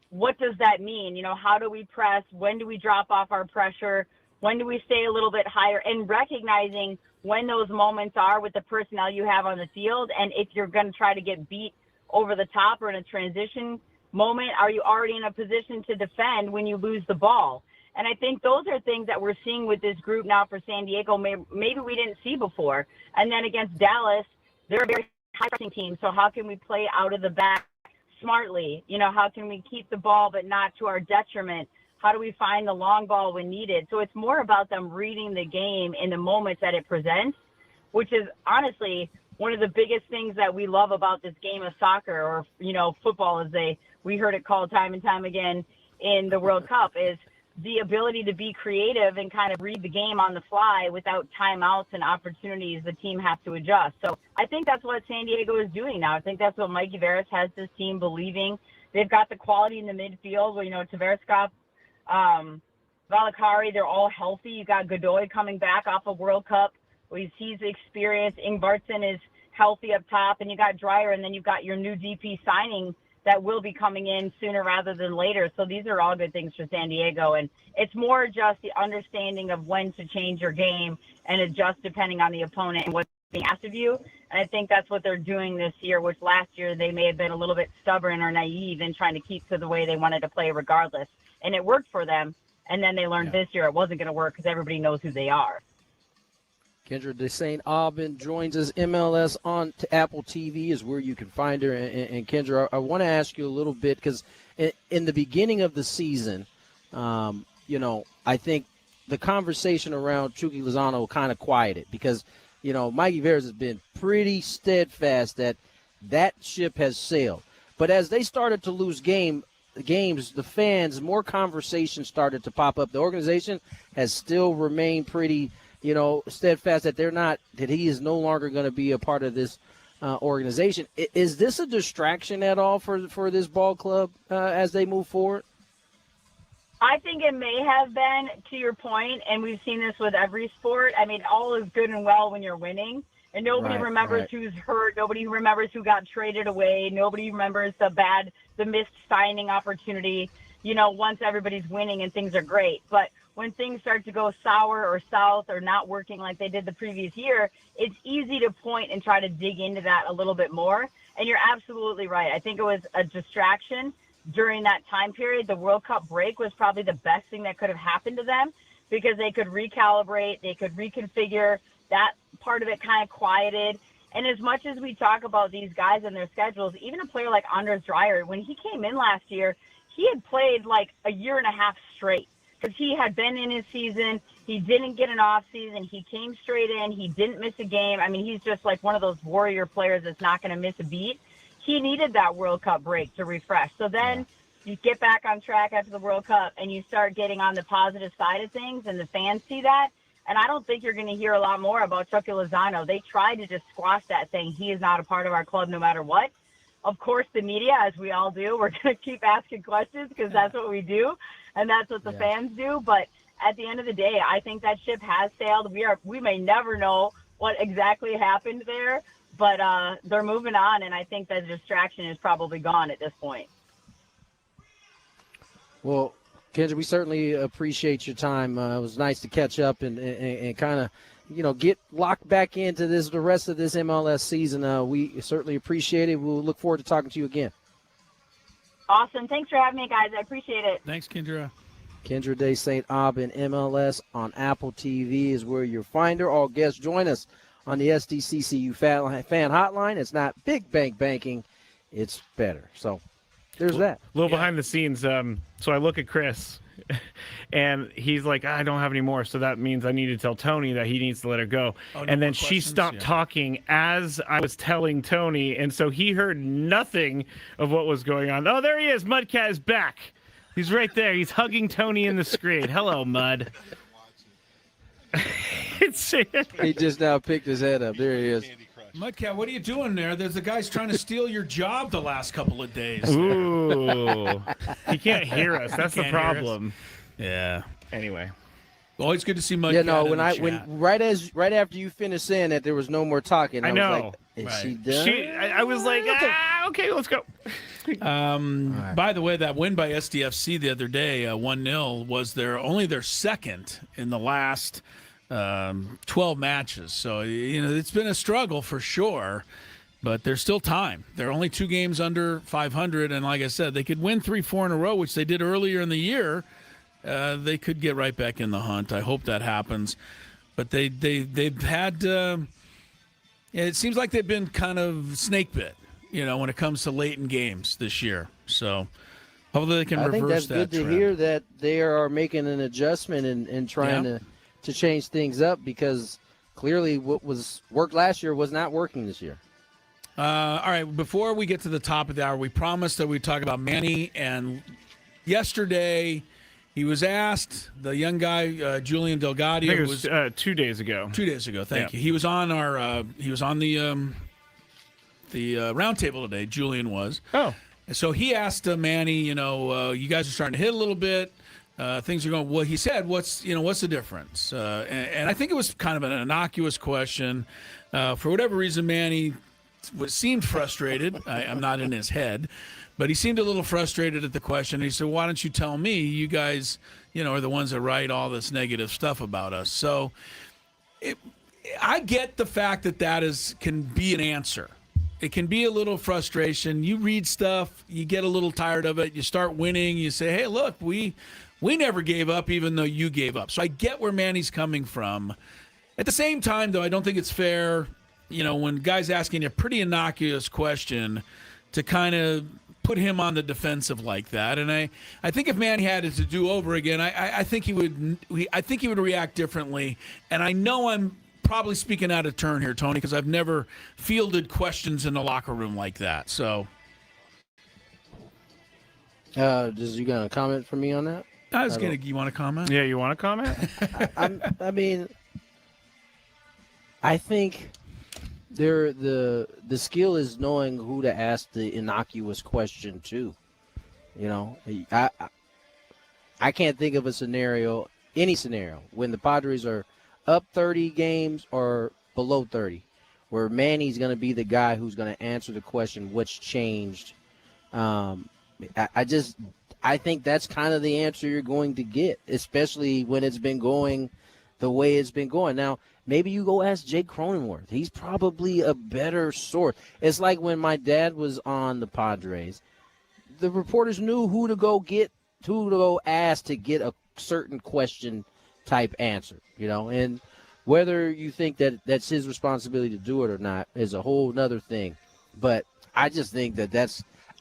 what does that mean? How do we press? When do we drop off our pressure? When do we stay a little bit higher? And recognizing when those moments are with the personnel you have on the field. And if you're going to try to get beat over the top or in a transition moment, are you already in a position to defend when you lose the ball? And I think those are things that we're seeing with this group now for San Diego, maybe we didn't see before. And then against Dallas, they're a very high-pressing team. So how can we play out of the back smartly? How can we keep the ball but not to our detriment? How do we find the long ball when needed? So it's more about them reading the game in the moments that it presents, which is honestly one of the biggest things that we love about this game of soccer, or, football, as we heard it called time and time again in the World Cup, is the ability to be creative and kind of read the game on the fly without timeouts and opportunities the team has to adjust. So I think that's what San Diego is doing now. I think that's what Mikey Veras has this team believing. They've got the quality in the midfield where, Tverskov, Valakari, they're all healthy. You got Godoy coming back off a World Cup. He's experienced. Ingvartsen is healthy up top, and you got Dreyer, and then you've got your new DP signing that will be coming in sooner rather than later. So these are all good things for San Diego. And it's more just the understanding of when to change your game and adjust depending on the opponent and what's being asked of you. And I think that's what they're doing this year, which last year they may have been a little bit stubborn or naive in trying to keep to the way they wanted to play regardless. And it worked for them. And then they learned this year it wasn't going to work because everybody knows who they are. Kendra de St. Aubin joins us. MLS on to Apple TV is where you can find her. And Kendra, I want to ask you a little bit because in the beginning of the season, I think the conversation around Chucky Lozano kind of quieted because, Mikey Veras has been pretty steadfast that ship has sailed. But as they started to lose games, the fans, more conversation started to pop up. The organization has still remained pretty steadfast that he is no longer going to be a part of this organization. Is this a distraction at all for this ball club as they move forward? I think it may have been, to your point, and we've seen this with every sport. I mean, all is good and well when you're winning, and nobody remembers who's hurt. Nobody remembers who got traded away. Nobody remembers the missed signing opportunity, once everybody's winning and things are great. But when things start to go sour or south or not working like they did the previous year, it's easy to point and try to dig into that a little bit more. And you're absolutely right. I think it was a distraction during that time period. The World Cup break was probably the best thing that could have happened to them because they could recalibrate, they could reconfigure. That part of it kind of quieted. And as much as we talk about these guys and their schedules, even a player like Anders Dreyer, when he came in last year, he had played like a year and a half straight because he had been in his season. He didn't get an off season. He came straight in. He didn't miss a game. I mean, he's just like one of those warrior players that's not going to miss a beat. He needed that World Cup break to refresh. So then you get back on track after the World Cup and you start getting on the positive side of things and the fans see that. And I don't think you're going to hear a lot more about Chucky Lozano. They tried to just squash that, saying he is not a part of our club no matter what. Of course, the media, as we all do, we're going to keep asking questions because that's what we do, and that's what the fans do. But at the end of the day, I think that ship has sailed. We may never know what exactly happened there, but they're moving on, and I think that distraction is probably gone at this point. Well, Kendra, we certainly appreciate your time. It was nice to catch up and kind of, get locked back into the rest of this MLS season. We certainly appreciate it. We'll look forward to talking to you again. Awesome. Thanks for having me, guys. I appreciate it. Thanks, Kendra. Kendra de St. Aubin, MLS on Apple TV is where you'll find her. All guests join us on the SDCCU fan hotline. It's not big bank banking. It's better. So there's that. A little behind the scenes. So I look at Chris, and he's like, I don't have any more. So that means I need to tell Tony that he needs to let her go. Oh, and then she stopped talking as I was telling Tony. And so he heard nothing of what was going on. Oh, there he is. Mudcat is back. He's right there. He's hugging Tony in the screen. Hello, Mud. He just now picked his head up. There he is. Mudcat, what are you doing there? There's the guys trying to steal your job the last couple of days. Ooh. He can't hear us. That's the problem. Yeah. Anyway. Always good to see Mudcat. Right after you finished saying that there was no more talking, I know. was like, is she done? I was like, okay, let's go. By the way, that win by SDFC the other day, 1-0, was only their second in the last 12 matches. So, it's been a struggle for sure, but there's still time. They're only 2 games under 500, and like I said, they could win 3-4 in a row, which they did earlier in the year. They could get right back in the hunt. I hope that happens. But they've had it seems like they've been kind of snake bit, when it comes to late in games this year. So hopefully they can reverse that. I think that's good trend. to hear that they are making an adjustment and trying to change things up, because clearly what worked last year was not working this year. All right, before we get to the top of the hour, we promised that we'd talk about Manny, and yesterday he was asked, the young guy, Julian Delgado. I think it was 2 days ago. 2 days ago, thank you. He was on the roundtable today, Julian was. Oh. So he asked Manny, you guys are starting to hit a little bit. things are going well. He said, "What's the difference?" And I think it was kind of an innocuous question. For whatever reason, Manny seemed frustrated. I'm not in his head, but he seemed a little frustrated at the question. He said, "Why don't you tell me? You guys, are the ones that write all this negative stuff about us." So, I get the fact that can be an answer. It can be a little frustration. You read stuff, you get a little tired of it. You start winning, you say, "Hey, look, we never gave up, even though you gave up." So I get where Manny's coming from. At the same time, though, I don't think it's fair, when guys asking a pretty innocuous question, to kind of put him on the defensive like that. And I think if Manny had it to do over again, I think he would react differently. And I know I'm probably speaking out of turn here, Tony, because I've never fielded questions in the locker room like that. So, you got a comment for me on that? You want to comment? Yeah, you want to comment? I think the skill is knowing who to ask the innocuous question to. I can't think of any scenario when the Padres are up 30 games or below 30, where Manny's going to be the guy who's going to answer the question, what's changed. I think that's kind of the answer you're going to get, especially when it's been going the way it's been going. Now, maybe you go ask Jake Cronenworth. He's probably a better source. It's like when my dad was on the Padres, the reporters knew who to go ask to get a certain question type answer, and whether you think that that's his responsibility to do it or not is a whole nother thing. But I just think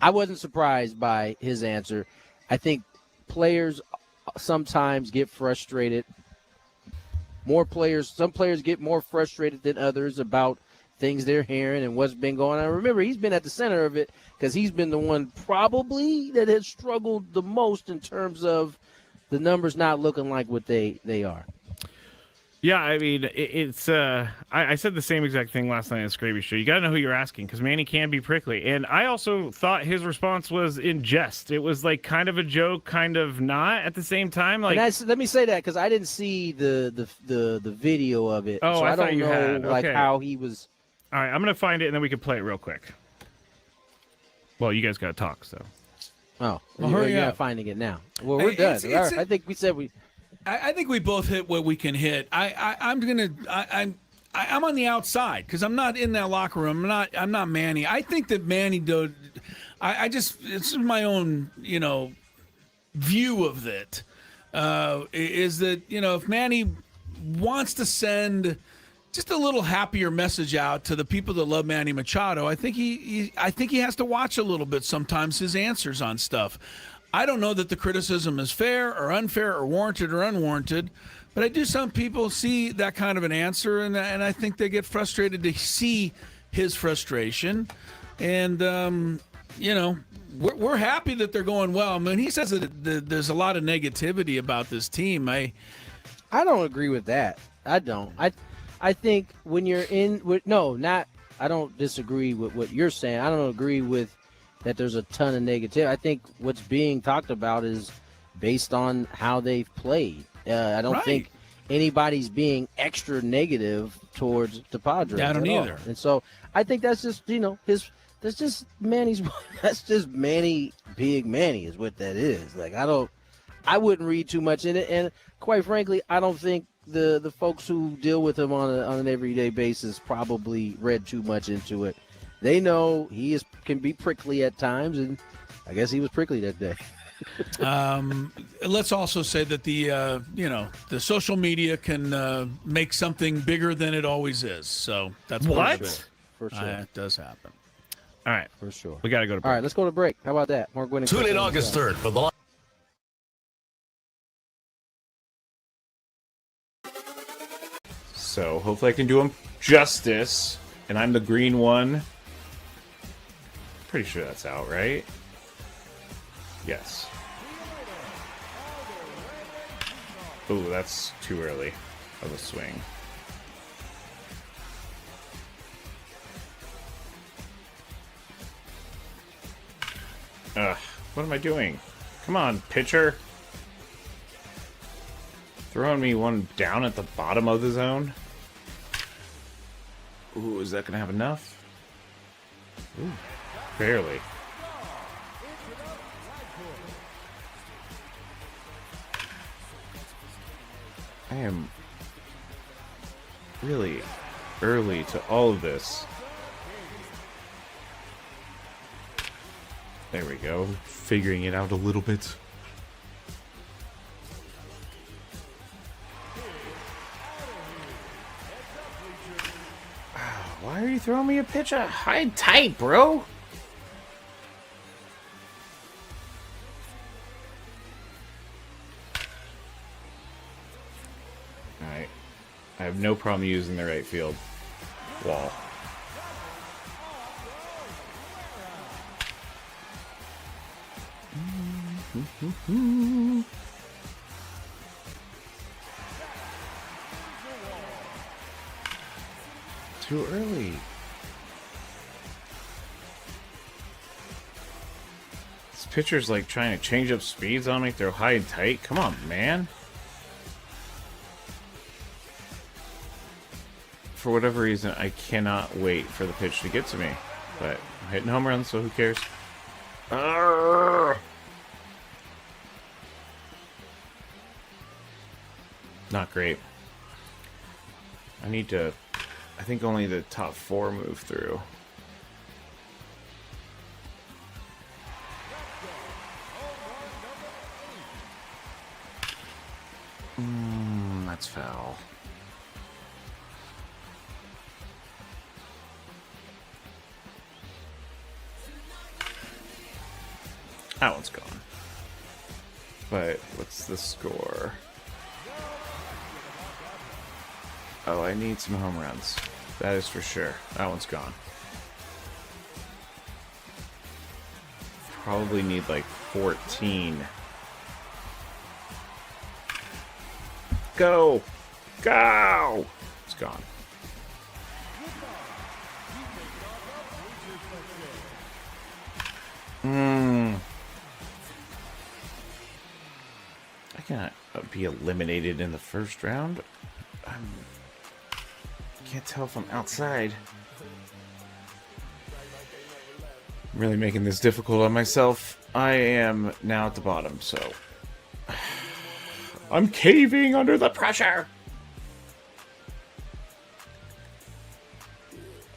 I wasn't surprised by his answer. I think players sometimes get frustrated. Some players get more frustrated than others about things they're hearing and what's been going on. Remember, he's been at the center of it because he's been the one probably that has struggled the most in terms of the numbers not looking like what they are. Yeah, I mean, it's I said the same exact thing last night at the Scraby Show. You got to know who you're asking, because Manny can be prickly. And I also thought his response was in jest. It was like kind of a joke, kind of not at the same time. Like, let me say that because I didn't see the video of it. Oh, so I I thought don't you know had. like Okay. how he was. All right, I'm going to find it, and then we can play it real quick. Well, you guys got to talk, so. Oh, Well, you're hurry not up. finding it now. Well, we're done. It's- All right, I think we said we. I think we both hit what we can hit. I'm on the outside because I'm not in that locker room. I'm not Manny. I think that Manny it's my own view of it. Is that if Manny wants to send just a little happier message out to the people that love Manny Machado, I think he has to watch a little bit sometimes his answers on stuff. I don't know that the criticism is fair or unfair or warranted or unwarranted, but I do. Some people see that kind of an answer, and I think they get frustrated to see his frustration. And, we're happy that they're going well. I mean, he says that there's a lot of negativity about this team. I don't agree with that. I don't. I think when you're I don't disagree with what you're saying. I don't agree with that there's a ton of negativity. I think what's being talked about is based on how they've played. I don't think anybody's being extra negative towards the Padres. Yeah, I don't either. And so I think that's just, that's just Manny's, that's just Manny being Manny is what that is. Like, I wouldn't read too much in it. And quite frankly, I don't think the folks who deal with him on an everyday basis probably read too much into it. They know he can be prickly at times, and I guess he was prickly that day. Let's also say that the social media can make something bigger than it always is. So that's what? For sure. It does happen. All right. For sure. We got to go to break. All right, let's go to break. How about that? More Gwynn Tune in August 3rd for the So hopefully I can do him justice, and I'm the green one. Pretty sure that's out, right? Yes. Ooh, that's too early of a swing. Ugh, what am I doing? Come on, pitcher. throwing me one down at the bottom of the zone. Ooh, is that going to have enough? Ooh, barely. I am really early to all of this. There we go. Figuring it out a little bit. Why are you throwing me a pitch high tight, bro? Alright. I have no problem using the right field wall. Too early. This pitcher's like trying to change up speeds on me, throw high and tight. Come on, man. For whatever reason, I cannot wait for the pitch to get to me. But I'm hitting home runs, so who cares? Arrgh! Not great. I think only the top 4 move through. That's foul. That one's gone. But what's the score? Oh, I need some home runs. That is for sure. That one's gone. Probably need like 14. Go! Go! It's gone. I cannot be eliminated in the first round. Can't tell if I'm outside. I'm really making this difficult on myself. I am now at the bottom, so I'm caving under the pressure.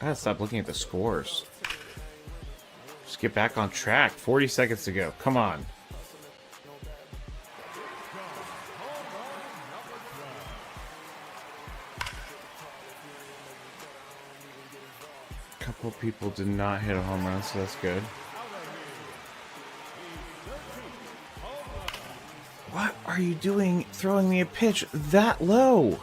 I gotta stop looking at the scores. Just get back on track. 40 seconds to go. Come on. Couple people did not hit a home run, so that's good. What are you doing throwing me a pitch that low?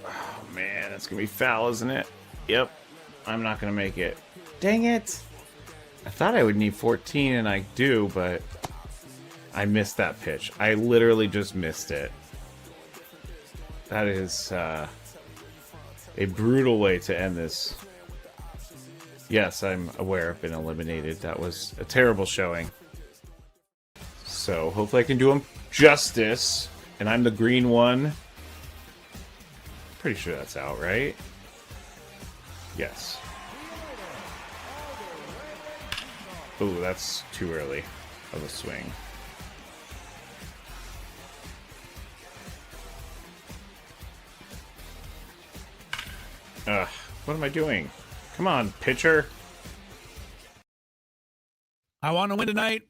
Oh man, that's gonna be foul, isn't it? Yep. I'm not gonna make it. Dang it! I thought I would need 14 and I do, but I missed that pitch. I literally just missed it. That is a brutal way to end this. Yes, I'm aware I've been eliminated. That was a terrible showing. So, hopefully I can do him justice. And I'm the green one. Pretty sure that's out, right? Yes. Ooh, that's too early of a swing. Ugh, what am I doing? Come on, pitcher. I want to win tonight,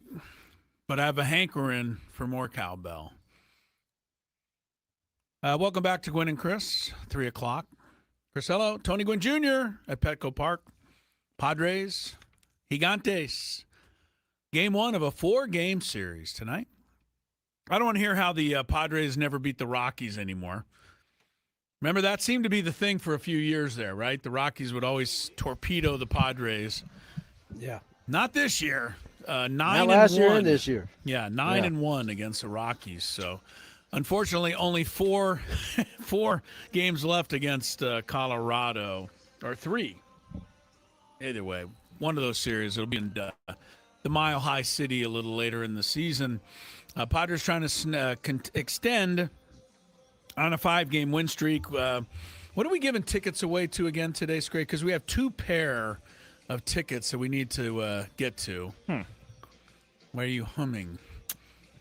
but I have a hankering for more cowbell. Welcome back to Gwynn and Chris, 3 o'clock. Crisello, Tony Gwynn Jr. at Petco Park. Padres, Gigantes. Game 1 of a 4-game series tonight. I don't want to hear how the Padres never beat the Rockies anymore. Remember, that seemed to be the thing for a few years there, right? The Rockies would always torpedo the Padres. Yeah. Not this year. 9-1. Not last year and this year. Yeah, 9-1 against the Rockies. So, unfortunately, only four games left against Colorado, or 3. Either way, one of those series, it'll be in the the Mile High City a little later in the season. Padres trying to extend on a 5-game win streak. What are we giving tickets away to again today, Scrape? Because we have 2 pair of tickets that we need to get to. Why are you humming?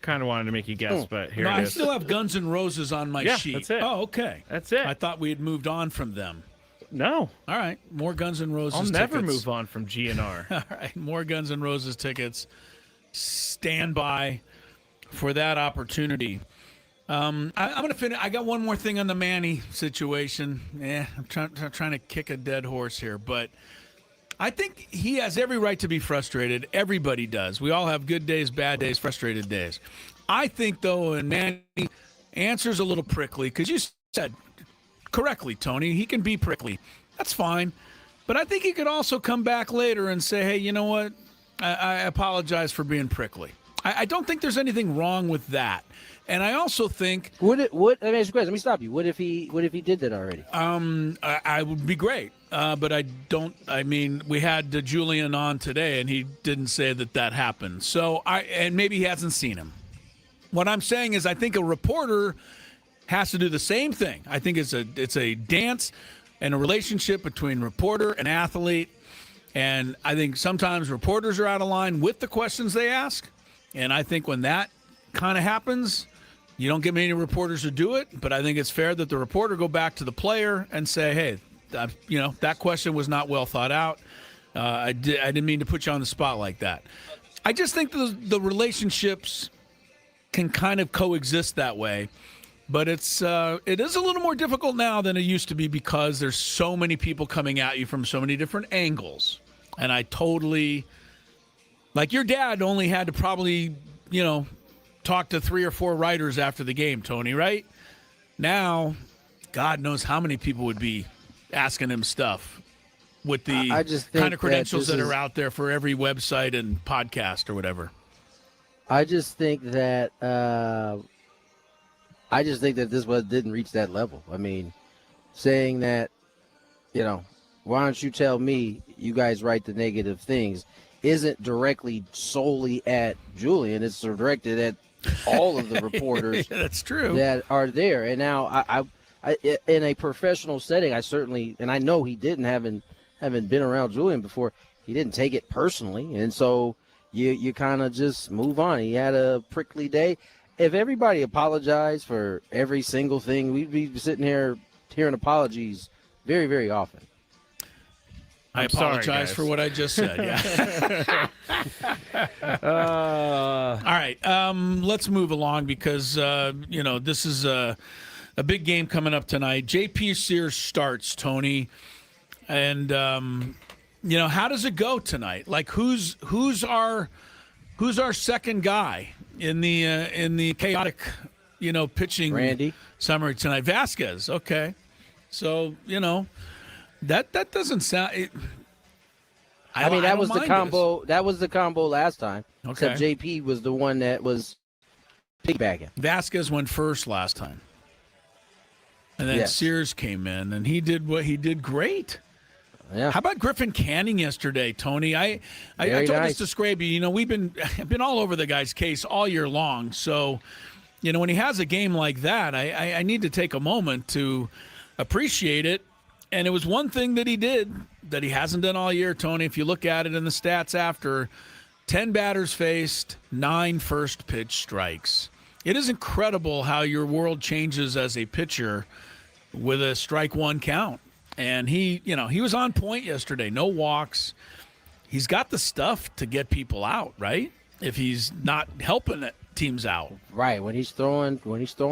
Kind of wanted to make you guess, but here it I is. still have Guns N' Roses on my sheet. That's it. Oh, okay. That's it. I thought we had moved on from them. No. All right, more Guns N' Roses I'll tickets. never move on from GNR. All right, more Guns N' Roses tickets. Stand by for that opportunity. I'm going to finish. I got one more thing on the Manny situation. I'm trying to kick a dead horse here, but I think he has every right to be frustrated. Everybody does. We all have good days, bad days, frustrated days. I think, though, and Manny answers a little prickly, because you said correctly, Tony, he can be prickly. That's fine. But I think he could also come back later and say, hey, you know what? I apologize for being prickly. I don't think there's anything wrong with that. And I also think Let me ask you a question. Let me stop you. What if he did that already? I would be great. But I don't. I mean, we had Julian on today, and he didn't say that happened. So and maybe he hasn't seen him. What I'm saying is, I think a reporter has to do the same thing. I think it's a dance and a relationship between reporter and athlete. And I think sometimes reporters are out of line with the questions they ask. And I think when that kind of happens, you don't get many reporters to do it. But I think it's fair that the reporter go back to the player and say, hey, that question was not well thought out. I didn't mean to put you on the spot like that. I just think the relationships can kind of coexist that way. But it is a little more difficult now than it used to be because there's so many people coming at you from so many different angles. And I totally, like your dad only had to probably, talk to 3 or 4 writers after the game, Tony, right? Now, God knows how many people would be asking him stuff with the kind of credentials that are out there for every website and podcast or whatever. I just think that this didn't reach that level. I mean, saying that, why don't you tell me you guys write the negative things isn't directly solely at Julian. It's directed at all of the reporters that's true that are there. And now I in a professional setting, I certainly, and I know he didn't, having been around Julian before, he didn't take it personally. And so you kind of just move on. He had a prickly day. If everybody apologized for every single thing, we'd be sitting here hearing apologies very, very often. I apologize for what I just said. Yeah. All right. Let's move along because, this is a big game coming up tonight. JP Sears starts, Tony. And, how does it go tonight? Like, who's our second guy in the chaotic, pitching Randy summary tonight? Vasquez. Okay. So, that doesn't sound. That was the combo. That was the combo last time. Okay. Except JP was the one that was piggybacking. Vasquez went first last time, and then Sears came in, and he did what he did great. Yeah. How about Griffin Canning yesterday, Tony? I told this to Scraby. We've been all over the guy's case all year long. So, when he has a game like that, I need to take a moment to appreciate it. And it was one thing that he did that he hasn't done all year, Tony. If you look at it in the stats after, 10 batters faced, 9 first pitch strikes. It is incredible how your world changes as a pitcher with a strike one count. And he was on point yesterday. No walks. He's got the stuff to get people out, right? If he's not helping teams out. Right, when he's throwing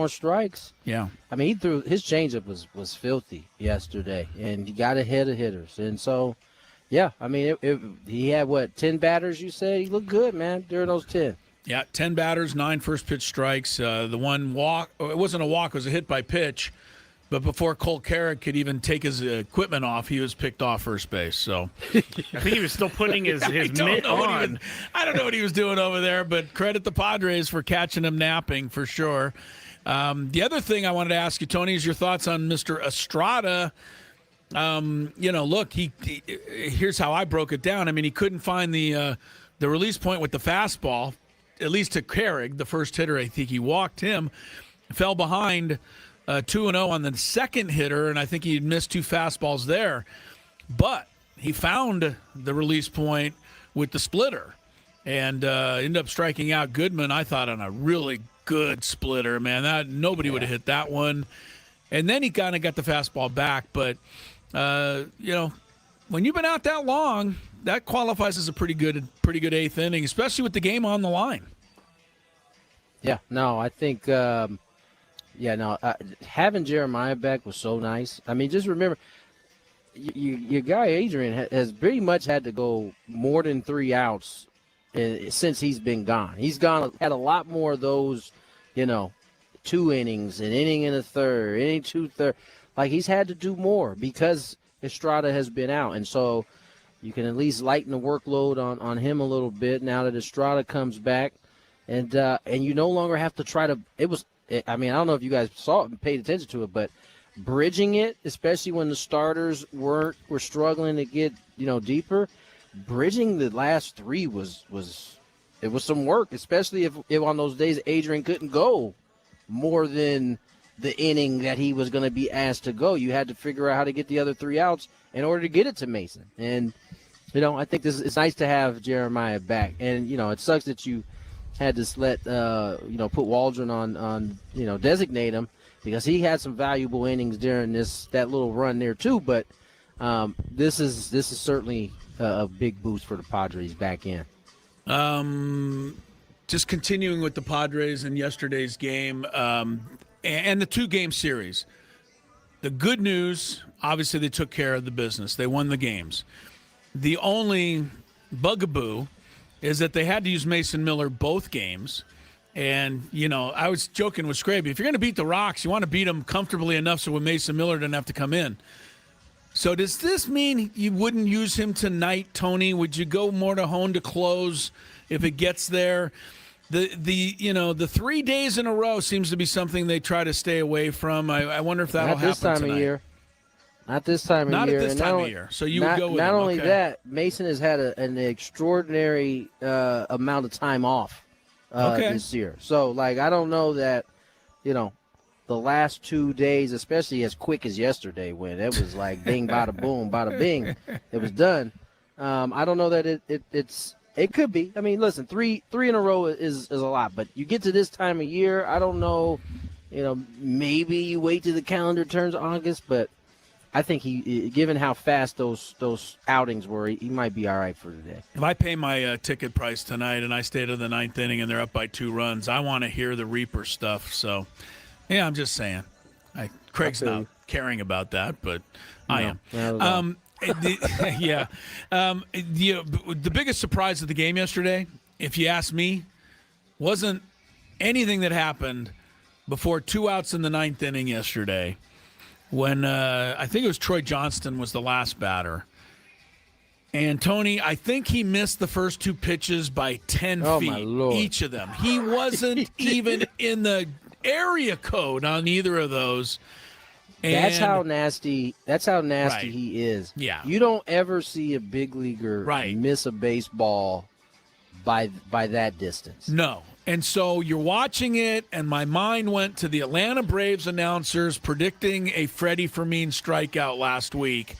strikes. Yeah. I mean, he threw his changeup was filthy yesterday, and he got ahead of hitters. And so, yeah, I mean, he had 10 batters? You said he looked good, man, during those 10. Yeah, 10 batters, 9 first pitch strikes. The one walk, it wasn't a walk, it was a hit by pitch. But before Cole Carrick could even take his equipment off, he was picked off first base. So I think he was still putting his mitt on. I don't know what he was doing over there, but credit the Padres for catching him napping for sure. The other thing I wanted to ask you, Tony, is your thoughts on Mr. Estrada. Look, he here's how I broke it down. I mean, he couldn't find the the release point with the fastball, at least to Carrick, the first hitter. I think he walked him, fell behind 2-0 on the second hitter, and I think he missed 2 fastballs there. But he found the release point with the splitter and ended up striking out Goodman, I thought, on a really good splitter, man. That nobody would have hit that one. And then he kind of got the fastball back. But, when you've been out that long, that qualifies as a pretty good 8th inning, especially with the game on the line. Yeah, no, I think having Jeremiah back was so nice. I mean, just remember, your guy Adrian has pretty much had to go more than 3 outs since he's been gone. He's had a lot more of those, 2 innings, an inning and a third, inning 2/3. Like, he's had to do more because Estrada has been out, and so you can at least lighten the workload on him a little bit now that Estrada comes back, and you no longer have to try to. I don't know if you guys saw it and paid attention to it, but bridging it, especially when the starters were struggling to get deeper, bridging the last 3 was some work, especially if on those days Adrian couldn't go more than the inning that he was going to be asked to go. You had to figure out how to get the other 3 outs in order to get it to Mason. And I think it's nice to have Jeremiah back. And it sucks that you had to let put Waldron on designate him, because he had some valuable innings during that little run there too. But this is certainly a big boost for the Padres back in. Just continuing with the Padres in yesterday's game and the 2-game series. The good news, obviously, they took care of the business. They won the games. The only bugaboo is that they had to use Mason Miller both games. And, I was joking with Scraby, if you're going to beat the Rocks, you want to beat them comfortably enough so when Mason Miller doesn't have to come in. So does this mean you wouldn't use him tonight, Tony? Would you go more to hone to close if it gets there? The 3 days in a row seems to be something they try to stay away from. I wonder if that'll happen tonight. Not this time of year. Not at this time of year. So you would go with him. Not only that, Mason has had an extraordinary amount of time off this year. So, I don't know that, the last 2 days, especially as quick as yesterday when it was like bing, bada boom, bada bing, it was done. I don't know that it could be. I mean, listen, three in a row is a lot, but you get to this time of year, I don't know, maybe you wait till the calendar turns August, but I think given how fast those outings were, he might be all right for today. If I pay my ticket price tonight and I stay to the 9th inning and they're up by 2 runs, I want to hear the Reaper stuff. So, yeah, I'm just saying. Craig's not caring about that, but I am. The biggest surprise of the game yesterday, if you ask me, wasn't anything that happened before 2 outs in the 9th inning yesterday, when I think it was Troy Johnston was the last batter. And Tony, I think he missed the first 2 pitches by 10 feet, my Lord. Each of them. He wasn't even in the area code on either of those. And that's how nasty Right. he is. Yeah. You don't ever see a big leaguer miss a baseball by that distance. No. And so you're watching it, and my mind went to the Atlanta Braves announcers predicting a Freddie Fermin strikeout last week.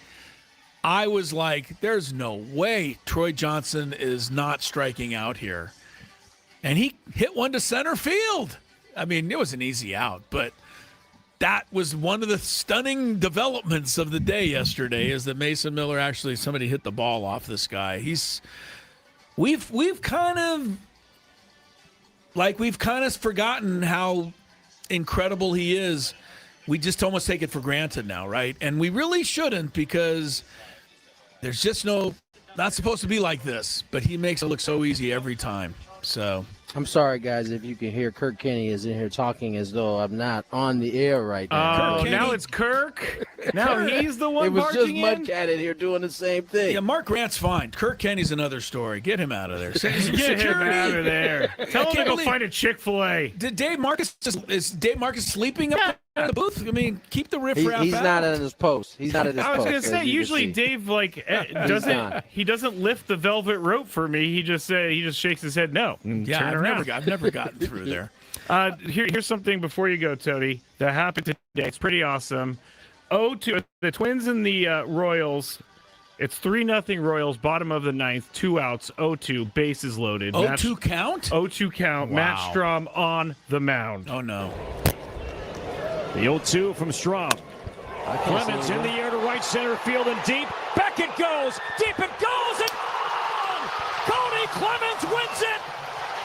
I was like, there's no way Troy Johnson is not striking out here. And he hit one to center field. I mean, it was an easy out, but that was one of the stunning developments of the day yesterday, is that Mason Miller somebody hit the ball off this guy. We've kind of forgotten how incredible he is. We just almost take it for granted now, right? And we really shouldn't, because there's just not supposed to be like this, but he makes it look so easy every time. So I'm sorry, guys, if you can hear Kirk Kenny is in here talking as though I'm not on the air right now. Oh, now it's Kirk. Now he's the one It was just barging in. Mudcat in here doing the same thing. yeah, Mark Grant's fine. Kirk Kenny's another story. Get him out of there. Get him out of there. Tell him to go find a Chick-fil-A. Is Dave Marcus sleeping up in the booth. I mean, keep the riffraff He's out. not in his post. He's not in his I was post. gonna say, as you can usually see. Dave doesn't lift the velvet rope for me. He just shakes his head no. And Yeah, turn around. I've never gotten through there. Here's something before you go, Tony, that happened today. It's pretty awesome. 0-2, the Twins and the Royals. It's 3-0 Royals, bottom of the ninth, 2 outs, 0-2, bases loaded. 0-2 count? 0-2 count. Wow. Matt Strom on the mound. Oh, no. The 0-2 from Strom. Clemens in the air to right center field and deep. Back it goes. Deep it goes. And Cody Clemens wins it.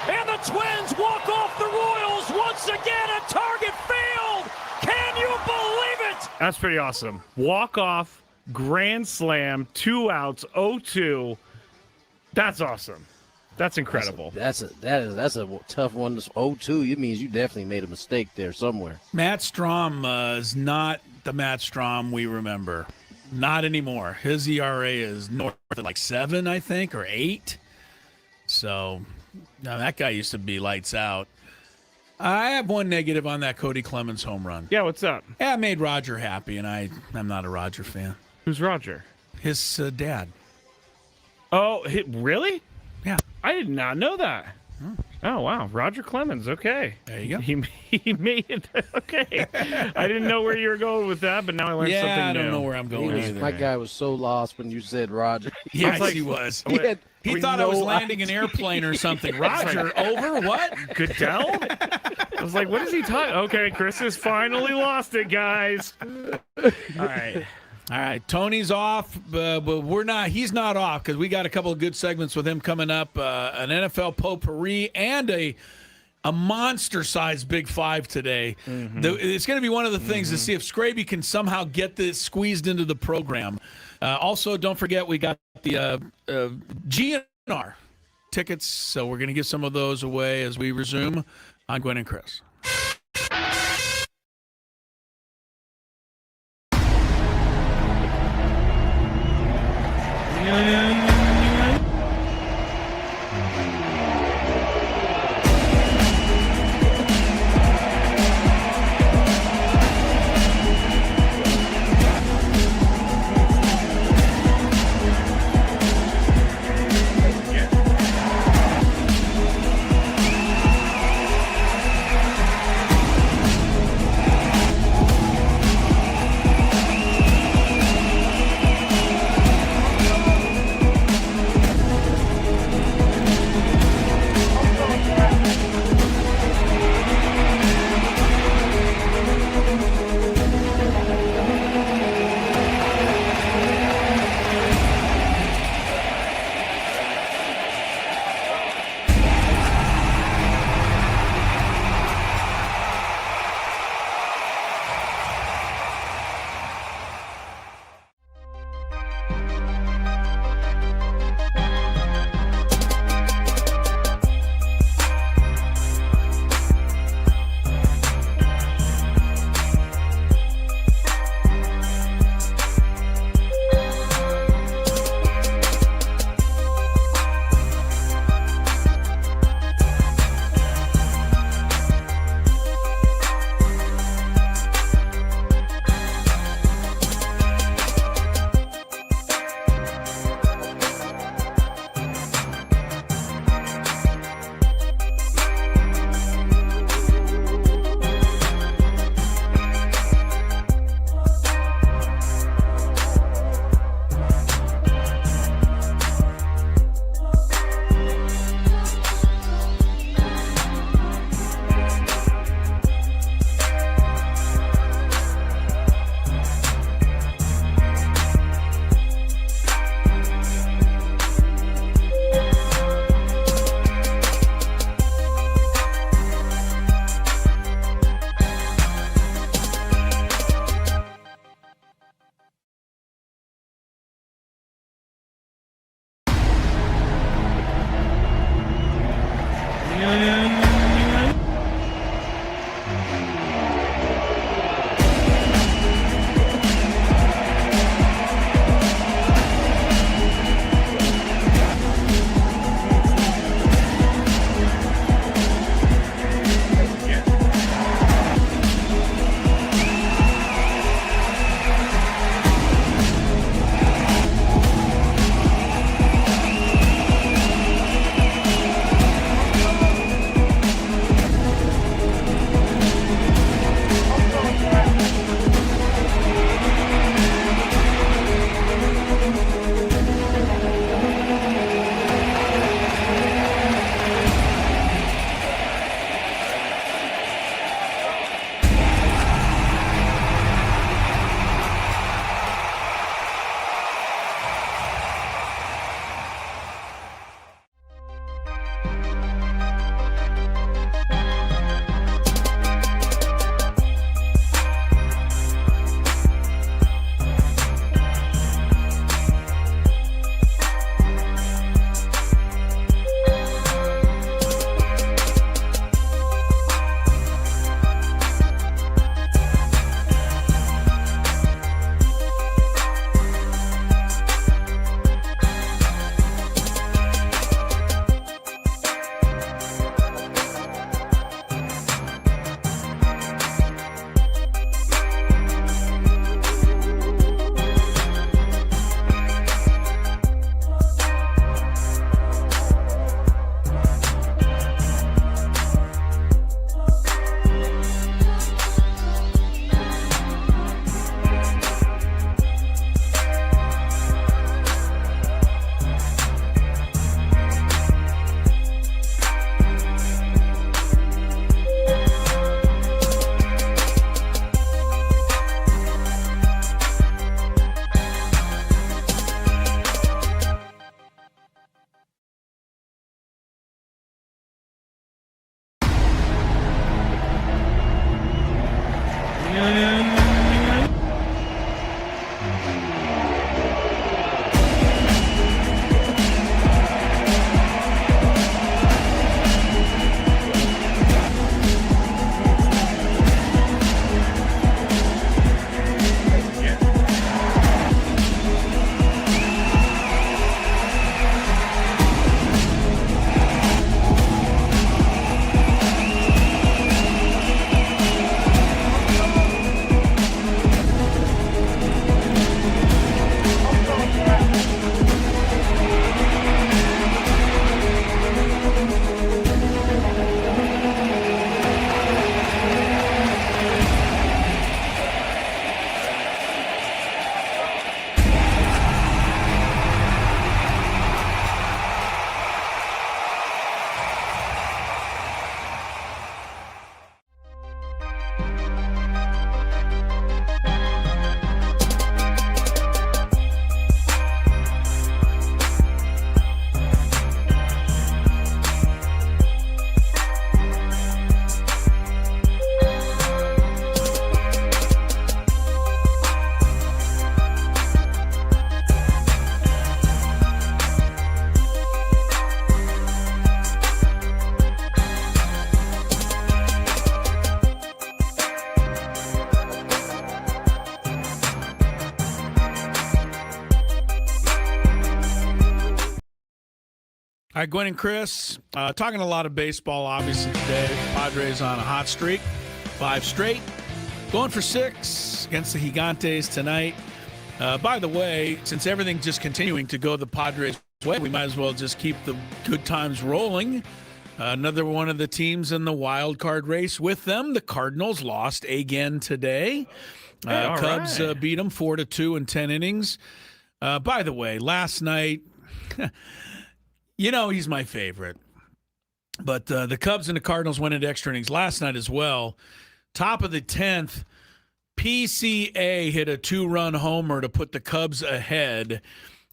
And the Twins walk off the Royals once again at Target Field. Can you believe it? That's pretty awesome. Walk off, grand slam, 2 outs, 0-2. That's awesome. That's incredible. That's a tough one. 0-2. It means you definitely made a mistake there somewhere. Matt Strom is not the Matt Strom we remember. Not anymore. His ERA is north of like 7, I think, or 8. So, now that guy used to be lights out. I have one negative on that Cody Clemens home run. Yeah, what's up? Yeah, it made Roger happy, and I'm not a Roger fan. Who's Roger? His dad. Oh, really? Yeah. I did not know that. Oh, wow. Roger Clemens. Okay. There you go. He made it. Okay. I didn't know where you were going with that, but now I learned something new. Yeah, I don't know where I'm going either. My guy was so lost when you said Roger. Yes, he was. He thought I was landing an airplane or something. Roger, over, what? Goodell? I was like, what is he talking? Okay, Chris has finally lost it, guys. All right. Tony's off, but we're not. He's not off because we got a couple of good segments with him coming up. An NFL potpourri and a monster-sized Big Five today. It's going to be one of the things to see if Scraby can somehow get this squeezed into the program. Also, don't forget we got the GNR tickets, so we're going to give some of those away as we resume on Gwynn and Chris. All right, Gwynn and Chris, talking a lot of baseball, obviously, today. Padres on a hot streak, 5 straight. Going for 6 against the Gigantes tonight. By the way, since everything's just continuing to go the Padres' way, we might as well just keep the good times rolling. Another one of the teams in the wild card race with them. The Cardinals lost again today. Cubs beat them 4-2 in 10 innings. By the way, last night... he's my favorite. But the Cubs and the Cardinals went into extra innings last night as well. Top of the 10th, PCA hit a 2-run homer to put the Cubs ahead.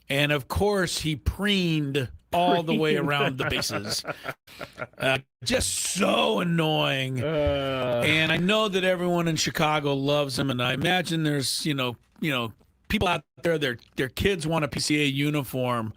And, of course, he preened all the way around the bases. Just so annoying. And I know that everyone in Chicago loves him, and I imagine there's, people out there, their kids want a PCA uniform.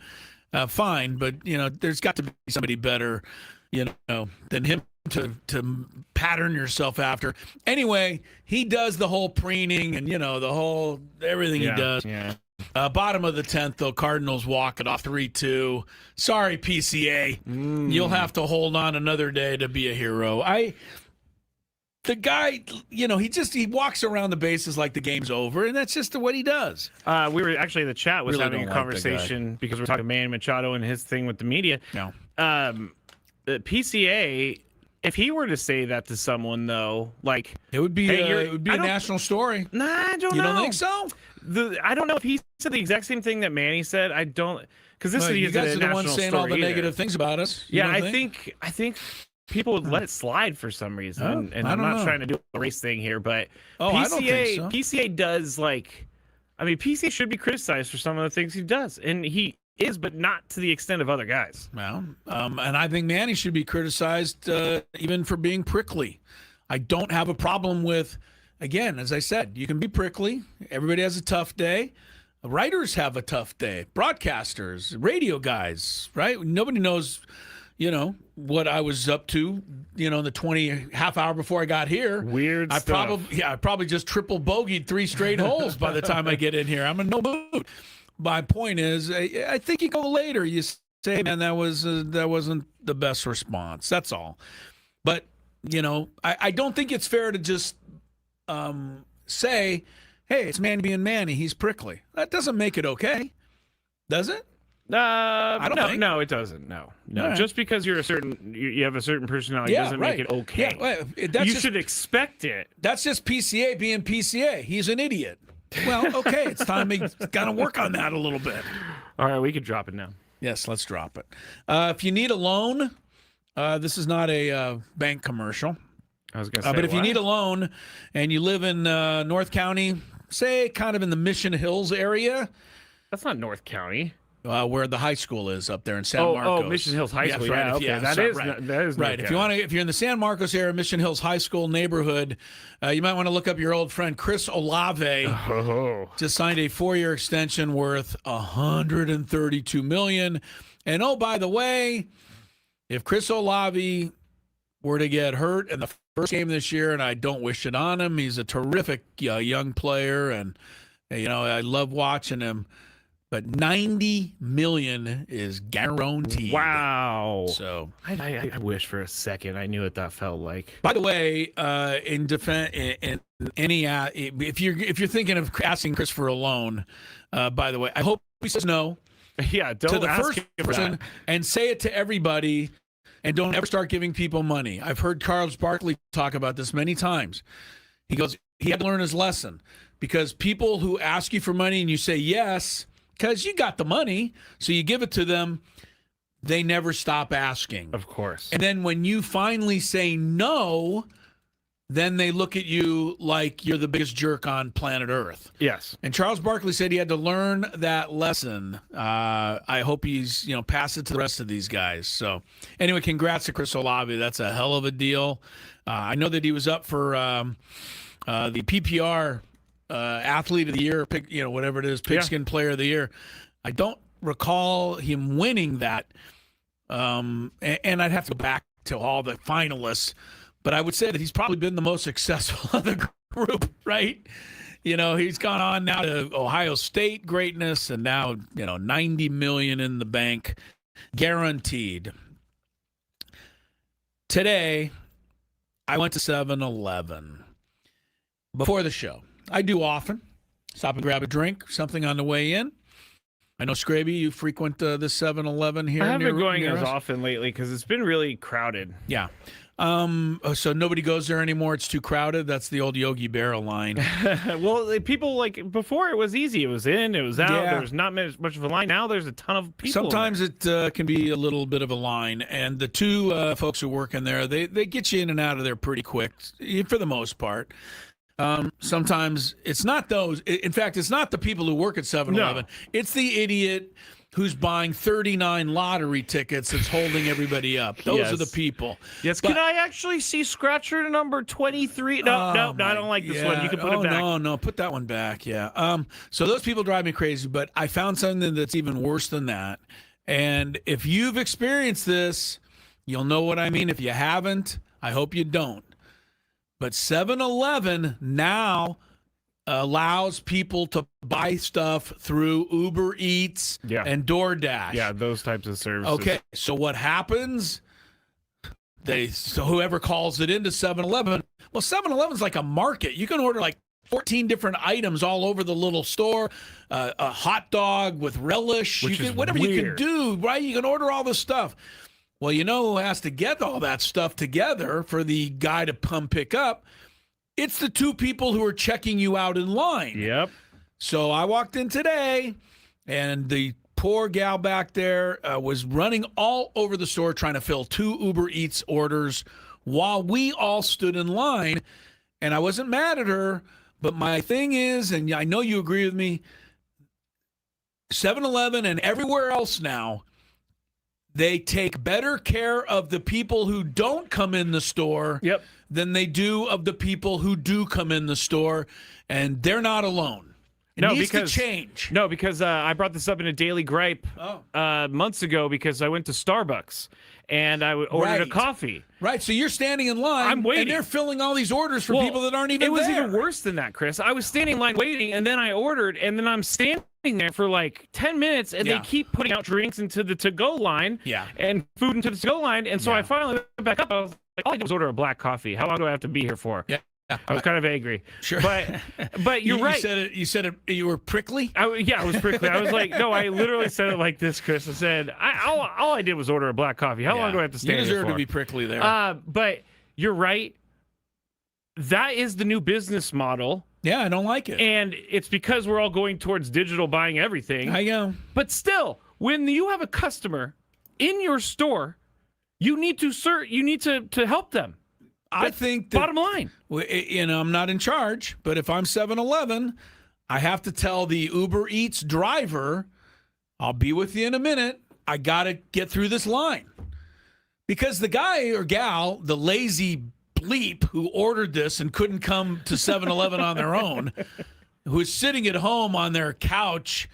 Fine, but there's got to be somebody better, than him to pattern yourself after. Anyway, he does the whole preening and the whole everything he does. Yeah. Bottom of the 10th, though, Cardinals walk it off 3-2. Sorry, PCA, you'll have to hold on another day to be a hero. The guy, he walks around the bases like the game's over, and that's just what he does. We were actually, the chat was Really having a don't like conversation because we're talking Manny Machado and his thing with the media. No. The PCA, if he were to say that to someone, though, like... It would be, hey, a national story. Nah, I don't know. You don't think so? I don't know if he said the exact same thing that Manny said. I don't... Because this is you guys a are the national ones saying story all the either. negative things about us. Yeah, I think people would let it slide for some reason. And I'm not trying to do a race thing here, but PCA, I don't think so. PCA does PCA should be criticized for some of the things he does. And he is, but not to the extent of other guys. Well, and I think Manny should be criticized even for being prickly. I don't have a problem with, again, as I said, you can be prickly. Everybody has a tough day. Writers have a tough day. Broadcasters, radio guys, right? Nobody knows, what I was up to, in the half hour before I got here. Weird stuff. I probably just triple bogeyed 3 straight holes by the time I get in here. I'm in no mood. My point is, I think you go later. You say, hey, man, that wasn't the best response. That's all. But, I don't think it's fair to just say, hey, it's Manny being Manny. He's prickly. That doesn't make it okay, does it? I don't think. No, it doesn't. No. Right. Just because you have a certain personality doesn't make it okay. Yeah, well, you should expect it. That's just PCA being PCA. He's an idiot. Well, okay, it's time we got to work on that a little bit. All right, we could drop it now. Yes, let's drop it. If you need a loan, this is not a bank commercial. I was going to say, but if you need a loan and you live in North County, say kind of in the Mission Hills area. That's not North County. Where the high school is up there in San Marcos. Oh, Mission Hills High School. Right. Yeah, okay. That is right. If you're in the San Marcos area, Mission Hills High School neighborhood, you might want to look up your old friend Chris Olave. Just signed a 4-year extension worth $132 million. And by the way, if Chris Olave were to get hurt in the first game this year, and I don't wish it on him, he's a terrific young player, and I love watching him. But $90 million is guaranteed. Wow! So I wish for a second I knew what that felt like. By the way, in defense, in any if you're thinking of asking Chris for a loan, by the way, I hope he says no. Yeah, don't to the ask first him for person that. And say it to everybody, and don't ever start giving people money. I've heard Charles Barkley talk about this many times. He goes, he had to learn his lesson because people who ask you for money and you say yes. Because you got the money, so you give it to them, they never stop asking. Of course. And then when you finally say no, then they look at you like you're the biggest jerk on planet Earth. Yes. And Charles Barkley said he had to learn that lesson. I hope he's, pass it to the rest of these guys. So anyway, congrats to Chris Olave. That's a hell of a deal. I know that he was up for the PPR Athlete of the Year, whatever it is, Pigskin Player of the Year. I don't recall him winning that. And I'd have to go back to all the finalists, but I would say that he's probably been the most successful of the group, right? He's gone on now to Ohio State greatness and now, $90 million in the bank. Guaranteed. Today, I went to 7-Eleven before the show. I do often. Stop and grab a drink, something on the way in. I know, Scraby, you frequent the 7-Eleven here. I haven't been going near as us. often lately because it's been really crowded. Yeah. So nobody goes there anymore. It's too crowded. That's the old Yogi Berra line. Well, people like before it was easy. It was in, it was out. Yeah. There was not much of a line. Now there's a ton of people. Sometimes it can be a little bit of a line, and the two folks who work in there, they get you in and out of there pretty quick, for the most part. Sometimes it's not those. In fact, it's not the people who work at 7-Eleven. No. It's the idiot who's buying 39 lottery tickets that's holding everybody up. Those Yes. are the people. Yes. But- Can I actually see scratcher number 23? No, I don't like this one. You can put it back. No, put that one back. Yeah. So those people drive me crazy, but I found something that's even worse than that. And if you've experienced this, you'll know what I mean. If you haven't, I hope you don't. But 7-Eleven now allows people to buy stuff through Uber Eats and DoorDash. Yeah, those types of services. Okay, so what happens? So whoever calls it into 7-Eleven, well, 7-Eleven's like a market. You can order like 14 different items all over the little store. A hot dog with relish, Which is whatever you can weird. do, right? You can order all this stuff. Well, you know who has to get all that stuff together for the guy to come pick up? It's the two people who are checking you out in line. Yep. So I walked in today, and the poor gal back there was running all over the store trying to fill 2 Uber Eats orders while we all stood in line. And I wasn't mad at her, but my thing is, and I know you agree with me, 7-Eleven and everywhere else now, they take better care of the people who don't come in the store than they do of the people who do come in the store, and they're not alone. It needs to change. No, because I brought this up in a Daily Gripe months ago because I went to Starbucks and I ordered a coffee. Right, so you're standing in line, I'm waiting. and they're filling all these orders for people that aren't even It was there. even worse than that, Chris. I was standing in line waiting, and then I ordered, and then I'm standing there for like 10 minutes, and they keep putting out drinks into the to-go line and food into the to-go line, and so I finally went back up. I was like, all I did was order a black coffee. How long do I have to be here for? Yeah. I was kind of angry. Sure. But you're right. You said it. You were prickly? I was prickly. I was like, no, I literally said it like this, Chris. I said, all I did was order a black coffee. How long do I have to stand here for? You deserve to be prickly there. But you're right. That is the new business model. Yeah, I don't like it. And it's because we're all going towards digital buying everything. I know. But still, when you have a customer in your store, you need to help them. I think that, bottom line. I'm not in charge, but if I'm 7-Eleven, I have to tell the Uber Eats driver, I'll be with you in a minute. I got to get through this line. Because the guy or gal, the lazy bleep who ordered this and couldn't come to 7-Eleven on their own, who's sitting at home on their couch,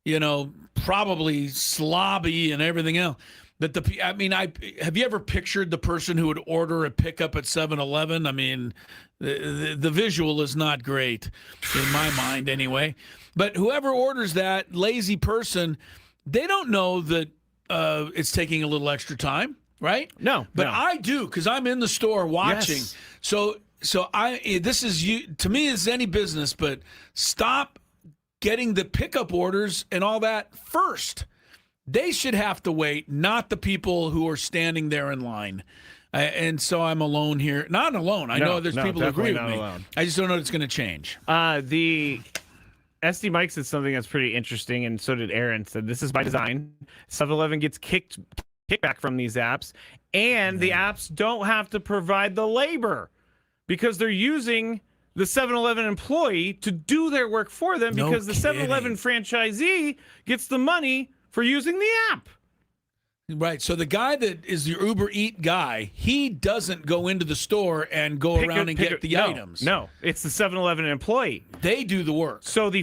probably slobby and everything else. Have you ever pictured the person who would order a pickup at 7-Eleven? I mean, the visual is not great in my mind anyway. But whoever orders that lazy person, they don't know that it's taking a little extra time, right? No. But I do because I'm in the store watching. Yes. So this is you to me it's any business, but stop getting the pickup orders and all that first. They should have to wait, not the people who are standing there in line. And so I'm alone here. Not alone. I know there's people who agree with me. Alone. I just don't know it's going to change. The SD Mike said something that's pretty interesting, and so did Aaron. Said this is by design. 7-Eleven gets kickback from these apps, and the apps don't have to provide the labor because they're using the 7-Eleven employee to do their work for them because the 7-Eleven franchisee gets the money for using the app. Right. So the guy that is the Uber Eat guy, he doesn't go into the store and go around and get the items. No, it's the 7-Eleven employee. They do the work. So the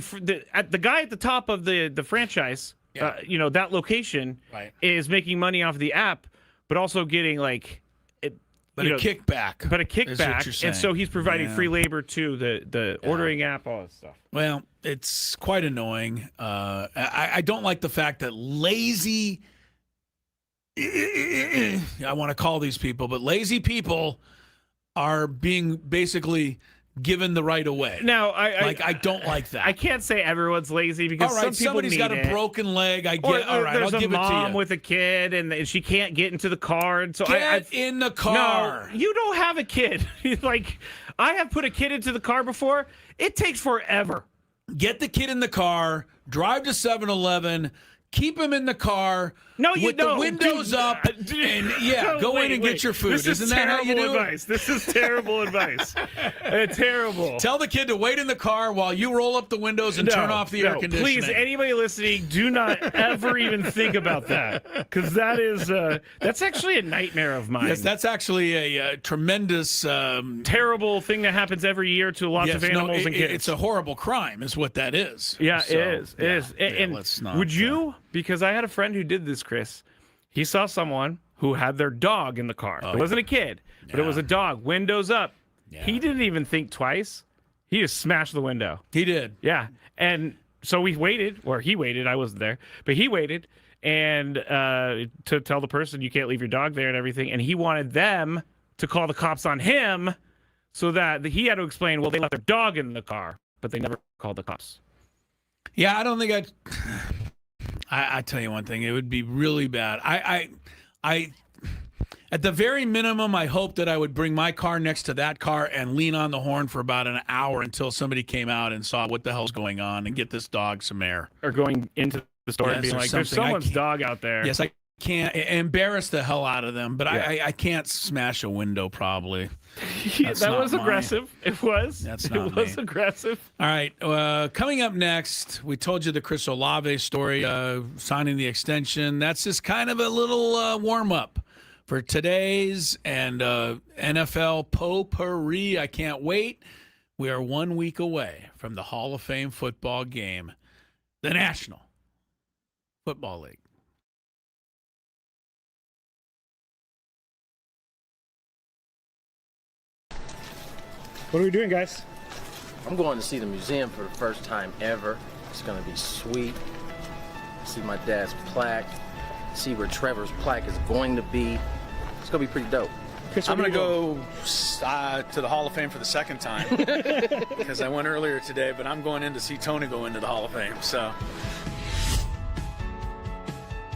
guy at the top of the franchise, that location is making money off the app, but also getting a kickback. But a kickback, and so he's providing free labor to the ordering app, all that stuff. Well, it's quite annoying. I don't like the fact that lazy I want to call these people, but lazy people are being basically given the right away. Now, I don't like that. I can't say everyone's lazy because all right, some people somebody's need got a broken leg. I get. All right, there's I'll give it to you. a mom with a kid and she can't get into the car, and so Get in the car. No, you don't have a kid. Like, I have put a kid into the car before. It takes forever. Get the kid in the car. Drive to 7-Eleven. Keep him in the car. With the windows up, and go in and get your food. Isn't that how you do it? This is terrible advice. Terrible. Tell the kid to wait in the car while you roll up the windows and turn off the air conditioning. Please, anybody listening, do not ever even think about that, because that's actually a nightmare of mine. Yes, that's actually a tremendous, terrible thing that happens every year to lots of animals and kids. It's a horrible crime, is what that is. Yeah, so, it is. It is. And let's not, would you? Because I had a friend who did this, Chris. He saw someone who had their dog in the car. It wasn't a kid, but it was a dog, windows up. Yeah. He didn't even think twice. He just smashed the window. He did. Yeah. And so we waited, or he waited. I wasn't there, but he waited and to tell the person you can't leave your dog there and everything. And he wanted them to call the cops on him so that he had to explain, well, they left their dog in the car, but they never called the cops. Yeah, I don't think I tell you one thing, it would be really bad. I at the very minimum, I hope that I would bring my car next to that car and lean on the horn for about an hour until somebody came out and saw what the hell's going on and get this dog some air. Or going into the store and being like, there's someone's dog out there. Yes, I can't embarrass the hell out of them, but I can't smash a window probably. That was aggressive. It was. That's not It was aggressive. All right. Coming up next, we told you the Chris Olave story, signing the extension. That's just kind of a little warm-up for today's and NFL potpourri. I can't wait. We are 1 week away from the Hall of Fame football game, the National Football League. What are we doing, guys? I'm going to see the museum for the first time ever. It's going to be sweet. See my dad's plaque. See where Trevor's plaque is going to be. It's going to be pretty dope. Chris, I'm going to go to the Hall of Fame for the second time because I went earlier today, but I'm going in to see Tony go into the Hall of Fame. So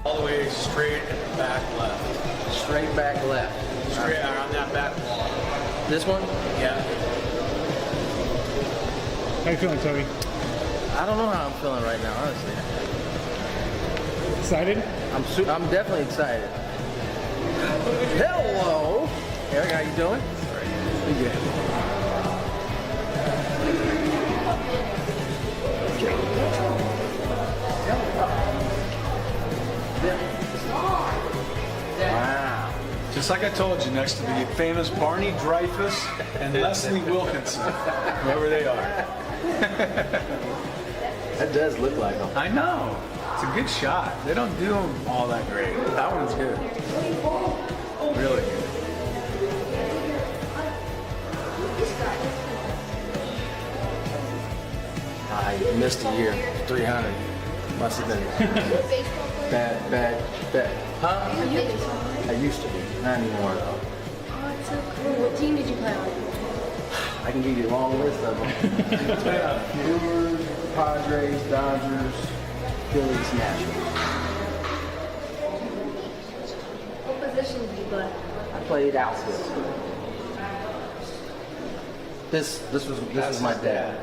all the way straight at the back left. Straight back left. Straight around that back wall. This one? Yeah. How you feeling, Tony? I don't know how I'm feeling right now, honestly. Excited? I'm definitely excited. Hello! Eric, how you doing? Pretty good. Wow. Just like I told you, next to the famous Barney Dreyfus and Leslie Wilkinson, whoever they are. That does look like them. I know. It's a good shot. They don't do them all that great. That one's good. Really good. I missed a year. 300. Must have been bad. Huh? I used to be. Not anymore, though. Oh, it's so cool. What team did you play on? I can give you a long list of them. Brewers, Padres, Dodgers, Phillies, Nationals. What position did you play? I played outfield. This was my dad.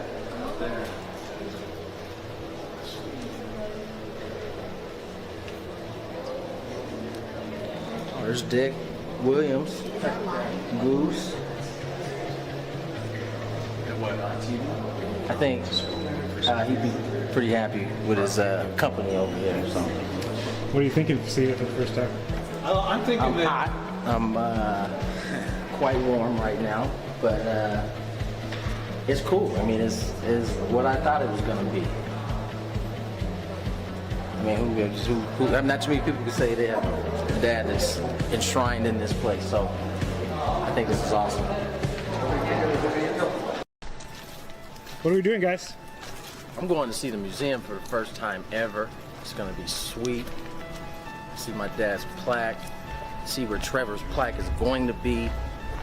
Oh, there's Dick Williams, Goose. I think he'd be pretty happy with his company over here or something. What are you thinking of seeing it for the first time? I'm thinking I'm hot. I'm quite warm right now, but it's cool. I mean, it's what I thought it was going to be. I mean, who not too many people can say they have a dad that's enshrined in this place, so I think this is awesome. What are we doing, guys? I'm going to see the museum for the first time ever. It's going to be sweet. see my dad's plaque, see where Trevor's plaque is going to be.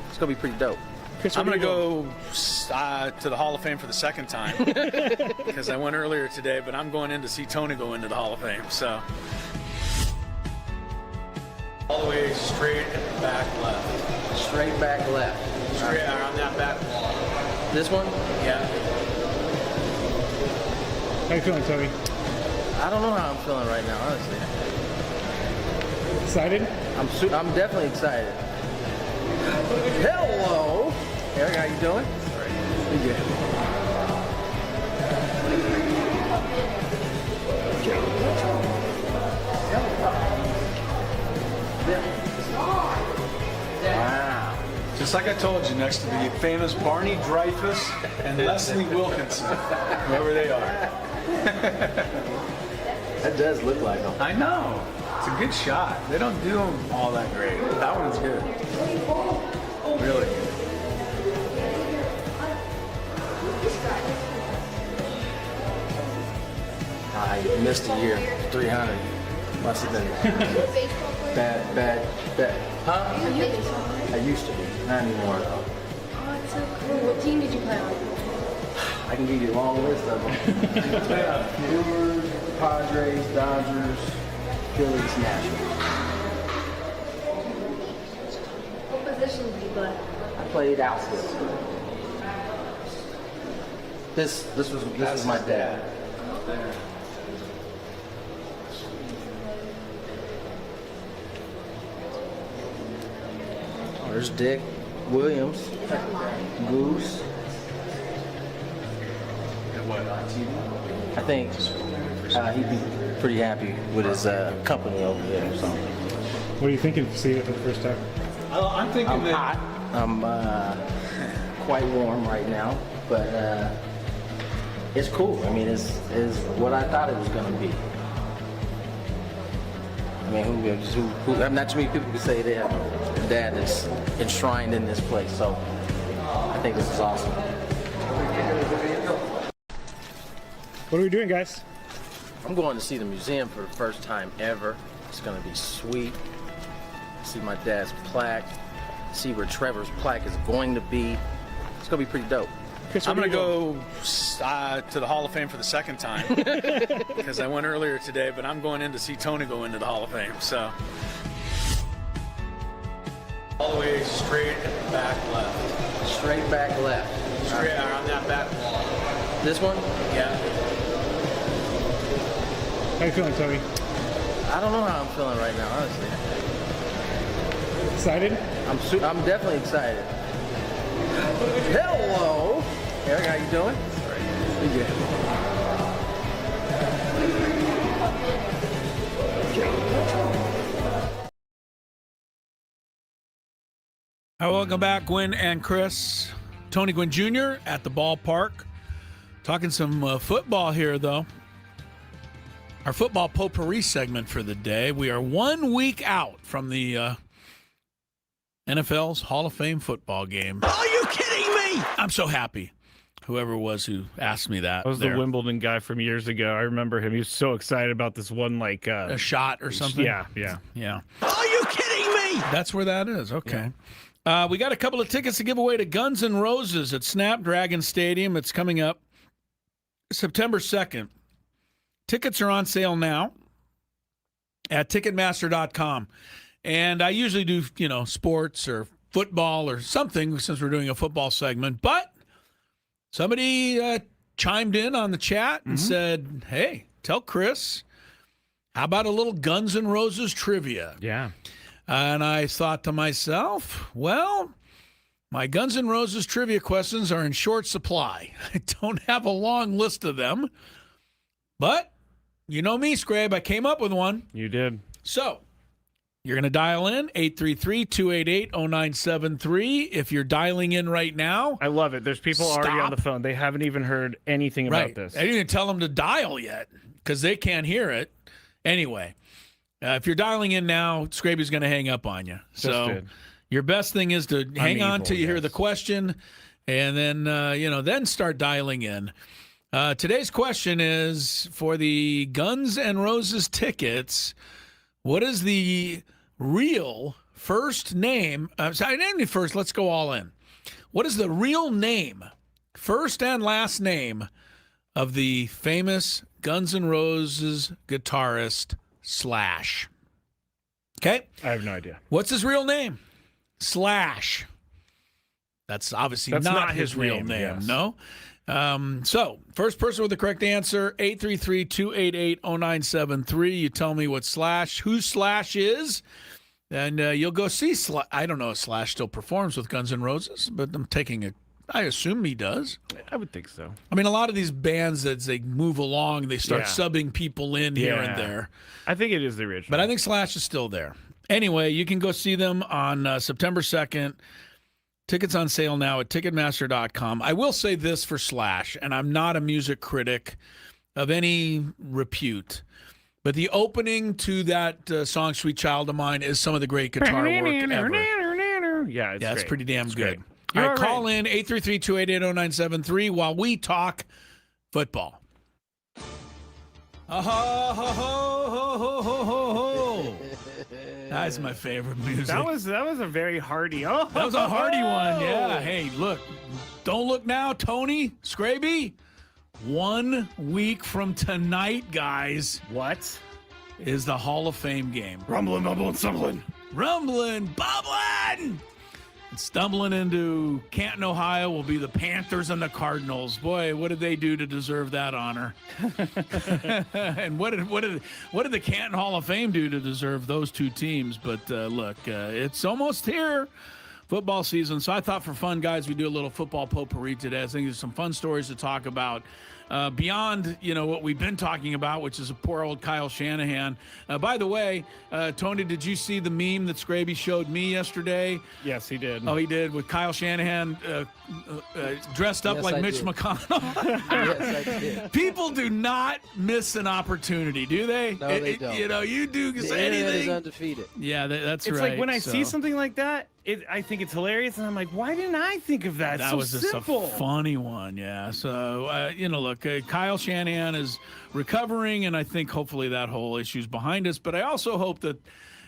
It's going to be pretty dope. Chris, I'm going to go to the Hall of Fame for the second time because I went earlier today, but I'm going in to see Tony go into the Hall of Fame. So all the way straight at the back left. Straight back left. Straight around that back wall. This one? Yeah. How you feeling, Tony? I don't know how I'm feeling right now, honestly. Excited? I'm definitely excited. Hello! Eric, how you doing? Pretty good. Wow. Just like I told you, next to the famous Barney Dreyfus and Leslie Wilkinson, whoever they are. That does look like them. I know. It's a good shot. They don't do them all that great. That one's good. Really good. I missed a year. 300. Must have been bad. Huh? I used to be. Not anymore, though. Oh, it's so cool. What team did you play on? I can give you a long list of them. Brewers, Padres, Dodgers, Phillies, Nationals. What position did you play? I played outfield. This was my dad. Oh, there's Dick Williams, Goose. I think he'd be pretty happy with his company over there. So. What are you thinking of seeing it for the first time? I'm thinking I'm hot. I'm quite warm right now, but it's cool. I mean, it's what I thought it was going to be. I mean, who not too many people can say they have a dad that's enshrined in this place. So I think this is awesome. What are we doing, guys? I'm going to see the museum for the first time ever. It's going to be sweet. See my dad's plaque. See where Trevor's plaque is going to be. It's going to be pretty dope. Chris, I'm going to go to the Hall of Fame for the second time because I went earlier today, but I'm going in to see Tony go into the Hall of Fame. So all the way straight at the back left. Straight back left. Straight around that back wall. This one? Yeah. How you feeling, Tony? I don't know how I'm feeling right now, honestly. Excited? I'm definitely excited. Hello! Eric, how you doing? Pretty good. Welcome back, Gwynn and Chris. Tony Gwynn Jr. at the ballpark. Talking some football here, though. Our football potpourri segment for the day. We are 1 week out from the NFL's Hall of Fame football game. Are you kidding me? I'm so happy. Whoever it was who asked me that. That was the Wimbledon guy from years ago. I remember him. He was so excited about this one, like... a shot or something? Yeah. Are you kidding me? That's where that is. Okay. Yeah. We got a couple of tickets to give away to Guns N' Roses at Snapdragon Stadium. It's coming up September 2nd. Tickets are on sale now at Ticketmaster.com. And I usually do, sports or football or something since we're doing a football segment. But somebody chimed in on the chat and said, hey, tell Chris, how about a little Guns N' Roses trivia? Yeah. And I thought to myself, well, my Guns N' Roses trivia questions are in short supply. I don't have a long list of them. But you know me, Scrabe. I came up with one. You did. So you're going to dial in, 833-288-0973. If you're dialing in right now. I love it. There's people already on the phone. They haven't even heard anything about this. I didn't even tell them to dial yet because they can't hear it. Anyway, if you're dialing in now, Scraby's going to hang up on you. So your best thing is to hang on till you hear the question and then, then start dialing in. Today's question is for the Guns N' Roses tickets. What is the real first name? First, let's go all in. What is the real name, first and last name, of the famous Guns N' Roses guitarist Slash? Okay? I have no idea. What's his real name? Slash. That's obviously not his real name. Yes. No? So, first person with the correct answer, 833-288-0973. You tell me who Slash is, and you'll go see Slash. I don't know if Slash still performs with Guns N' Roses, but I assume he does. I would think so. I mean, a lot of these bands, as they move along, they start subbing people in here and there. I think it is the original. But I think Slash is still there. Anyway, you can go see them on September 2nd. Tickets on sale now at Ticketmaster.com. I will say this for Slash, and I'm not a music critic of any repute, but the opening to that song, Sweet Child of Mine, is some of the great guitar work ever. Yeah, it's pretty damn good. Great. All right, call in 833-288-0973 while we talk football. That's my favorite music. That was a very hearty. Oh, that was a hearty one. Yeah. Hey, look, don't look now, Tony Scraby. 1 week from tonight, guys. What? Is the Hall of Fame game. Rumbling, bumbling, stumbling. Rumbling, bubbling. And stumbling into Canton, Ohio will be the Panthers and the Cardinals. Boy, what did they do to deserve that honor? And what did the Canton Hall of Fame do to deserve those two teams? But look, it's almost here, football season. So I thought for fun, guys, we do a little football potpourri today. I think there's some fun stories to talk about. Beyond, what we've been talking about, which is a poor old Kyle Shanahan. By the way, Tony, did you see the meme that Scraby showed me yesterday? Yes, he did. Oh, he did, with Kyle Shanahan dressed up like Mitch McConnell. Yes, I did. People do not miss an opportunity, do they? No, they don't. You do The anything. internet is undefeated. Yeah, that's it's right. Like when I see something like that, I think it's hilarious, and I'm like, why didn't I think of that? That so was just simple. a funny one, yeah. So, look, Kyle Shanahan is recovering, and I think hopefully that whole issue's behind us. But I also hope that,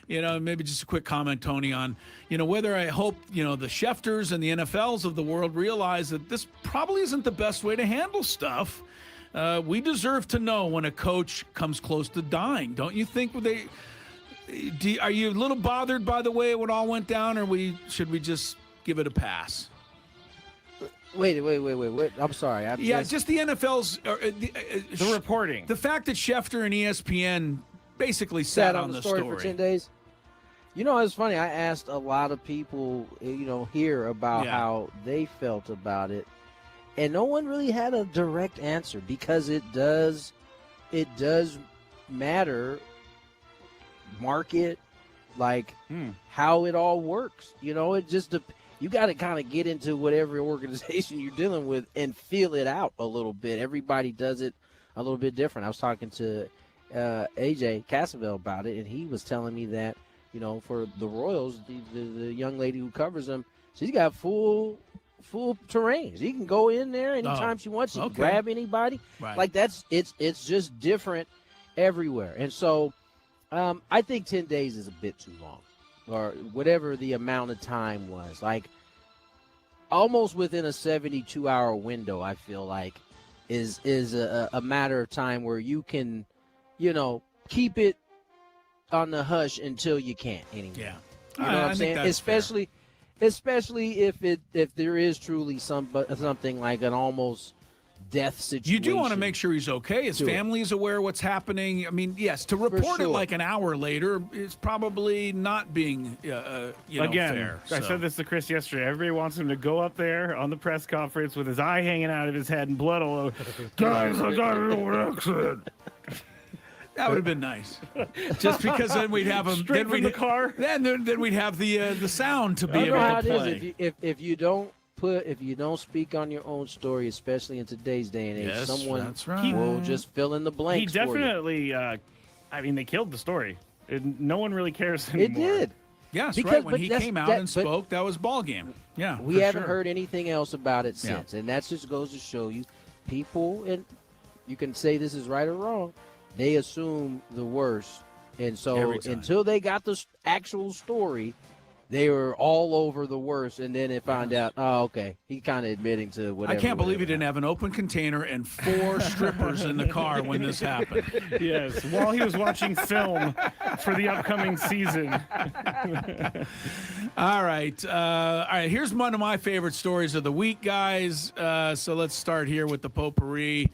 maybe just a quick comment, Tony, on, whether I hope, the Schefters and the NFLs of the world realize that this probably isn't the best way to handle stuff. We deserve to know when a coach comes close to dying. Don't you think are you a little bothered by the way it all went down, or should we just give it a pass? Wait. I'm sorry. Just the NFL's the reporting. The fact that Schefter and ESPN basically sat on the story for 10 days. It's funny. I asked a lot of people, here about how they felt about it, and no one really had a direct answer, because it does matter. Market, how it all works. It just you got to kind of get into whatever organization you're dealing with and feel it out a little bit. Everybody does it a little bit different. I was talking to AJ Cassavell about it, and he was telling me that for the Royals, the young lady who covers them, she's got full terrain. She can go in there anytime she wants. She can grab anybody. Right. It's just different everywhere, and so. I think 10 days is a bit too long, or whatever the amount of time was. Almost within a 72-hour window, I feel like is a matter of time where you can, keep it on the hush until you can't anymore. Yeah, you know what I'm saying? Especially if there is truly something like an almost death situation. You do want to make sure he's okay. His family is aware of what's happening. I mean, yes, to report it like an hour later is probably not being, fair. I said this to Chris yesterday. Everybody wants him to go up there on the press conference with his eye hanging out of his head and blood all over. Guys, I got an old accident. That would have been nice. Just because then we'd have him straight from the car. Then we'd have the sound to be able to play. If you don't speak on your own story, especially in today's day and age, someone will just fill in the blanks. He definitely, they killed the story. No one really cares anymore. It did. Yes, right. When he came out and spoke, that was ball game. Yeah, we haven't heard anything else about it since, and that just goes to show you, people, and you can say this is right or wrong, they assume the worst And so until they got the actual story, they were all over the worst, and then they found out, okay, he kind of admitting to whatever. I can't believe he didn't have an open container and 4 strippers in the car when this happened. Yes, while he was watching film for the upcoming season. All right. Here's one of my favorite stories of the week, guys. So let's start here with the potpourri.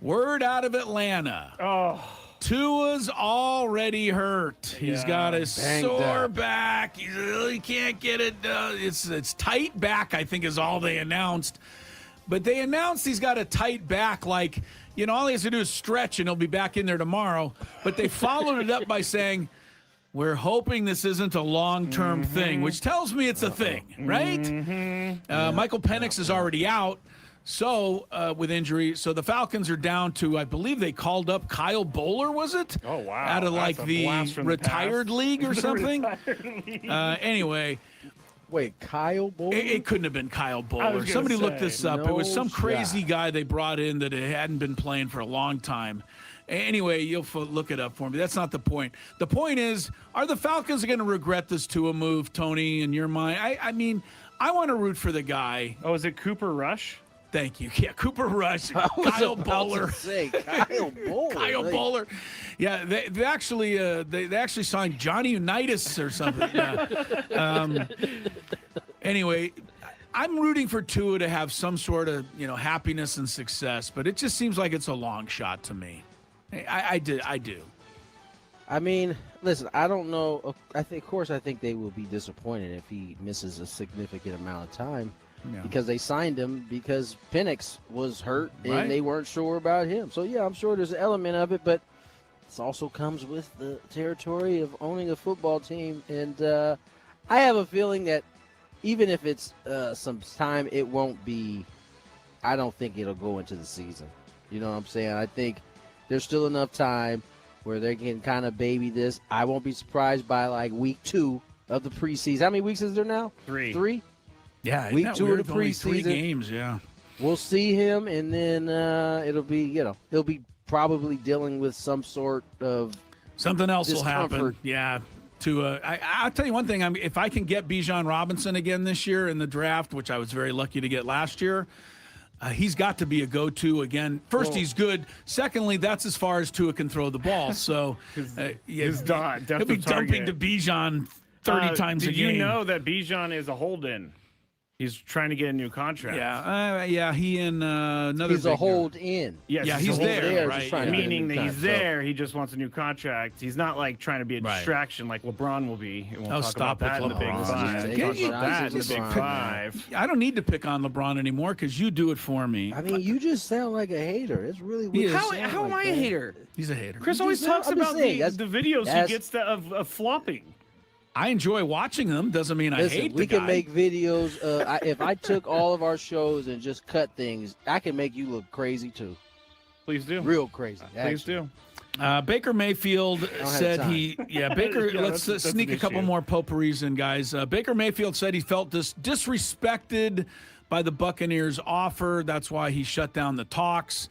Word out of Atlanta. Oh. Tua's already hurt. He's got a sore back. He can't get it. It's tight back, I think, is all they announced. But they announced he's got a tight back, like, all he has to do is stretch and he'll be back in there tomorrow. But they followed it up by saying, we're hoping this isn't a long-term thing, which tells me it's a thing, right? Michael Penix is already out. So, with injury, so the Falcons are down to, I believe they called up Kyle Bowler, was it? Oh, wow. Out of the retired league or something? Anyway. Wait, Kyle Bowler? It couldn't have been Kyle Bowler. Somebody looked this up. It was some crazy guy they brought in that hadn't been playing for a long time. Anyway, you'll look it up for me. That's not the point. The point is, are the Falcons going to regret this Tua move, Tony, in your mind? I mean, I want to root for the guy. Oh, is it Cooper Rush? Thank you. Yeah, Cooper Rush, Kyle Bowler. Kyle Bowler. Kyle Bowler. Yeah, they actually signed Johnny Unitas or something. Yeah. Anyway, I'm rooting for Tua to have some sort of happiness and success, but it just seems like it's a long shot to me. I do. I mean, listen, I don't know. I think they will be disappointed if he misses a significant amount of time. Yeah. Because they signed him because Penix was hurt and they weren't sure about him. So, yeah, I'm sure there's an element of it, but this also comes with the territory of owning a football team. And I have a feeling that even if it's some time, it won't be – I don't think it'll go into the season. You know what I'm saying? I think there's still enough time where they can kind of baby this. I won't be surprised by, like, week 2 of the preseason. How many weeks is there now? 3. 3? Yeah, week 2 of the only preseason. 3 games, yeah. We'll see him, and then it'll be, he'll be probably dealing with some sort of something else discomfort. Will happen. Yeah. I'll tell you one thing. If I can get Bijan Robinson again this year in the draft, which I was very lucky to get last year, he's got to be a go-to again. First, he's good. Secondly, that's as far as Tua can throw the ball. So he'll be dumping to Bijan 30 times a game. Did you know that Bijan is a hold-in? He's trying to get a new contract. Yeah. He and another. He's a hold-in. Yes, yeah, he's there, right? Meaning that he's there. He just wants a new contract. He's not like trying to be a distraction like LeBron will be. We won't talk stop about that in the Big Five. I don't need to pick on LeBron anymore because you do it for me. I mean, you just sound like a hater. It's really weird. How am I a hater? He's a hater. Chris always talks about the videos he gets of flopping. I enjoy watching them. Doesn't mean I hate the guy. We can make videos. If I took all of our shows and just cut things, I can make you look crazy too. Please do. Real crazy. Please do. Baker Mayfield said Baker, let's sneak a couple more potpourris in, guys. Baker Mayfield said he felt disrespected by the Buccaneers' offer. That's why he shut down the talks.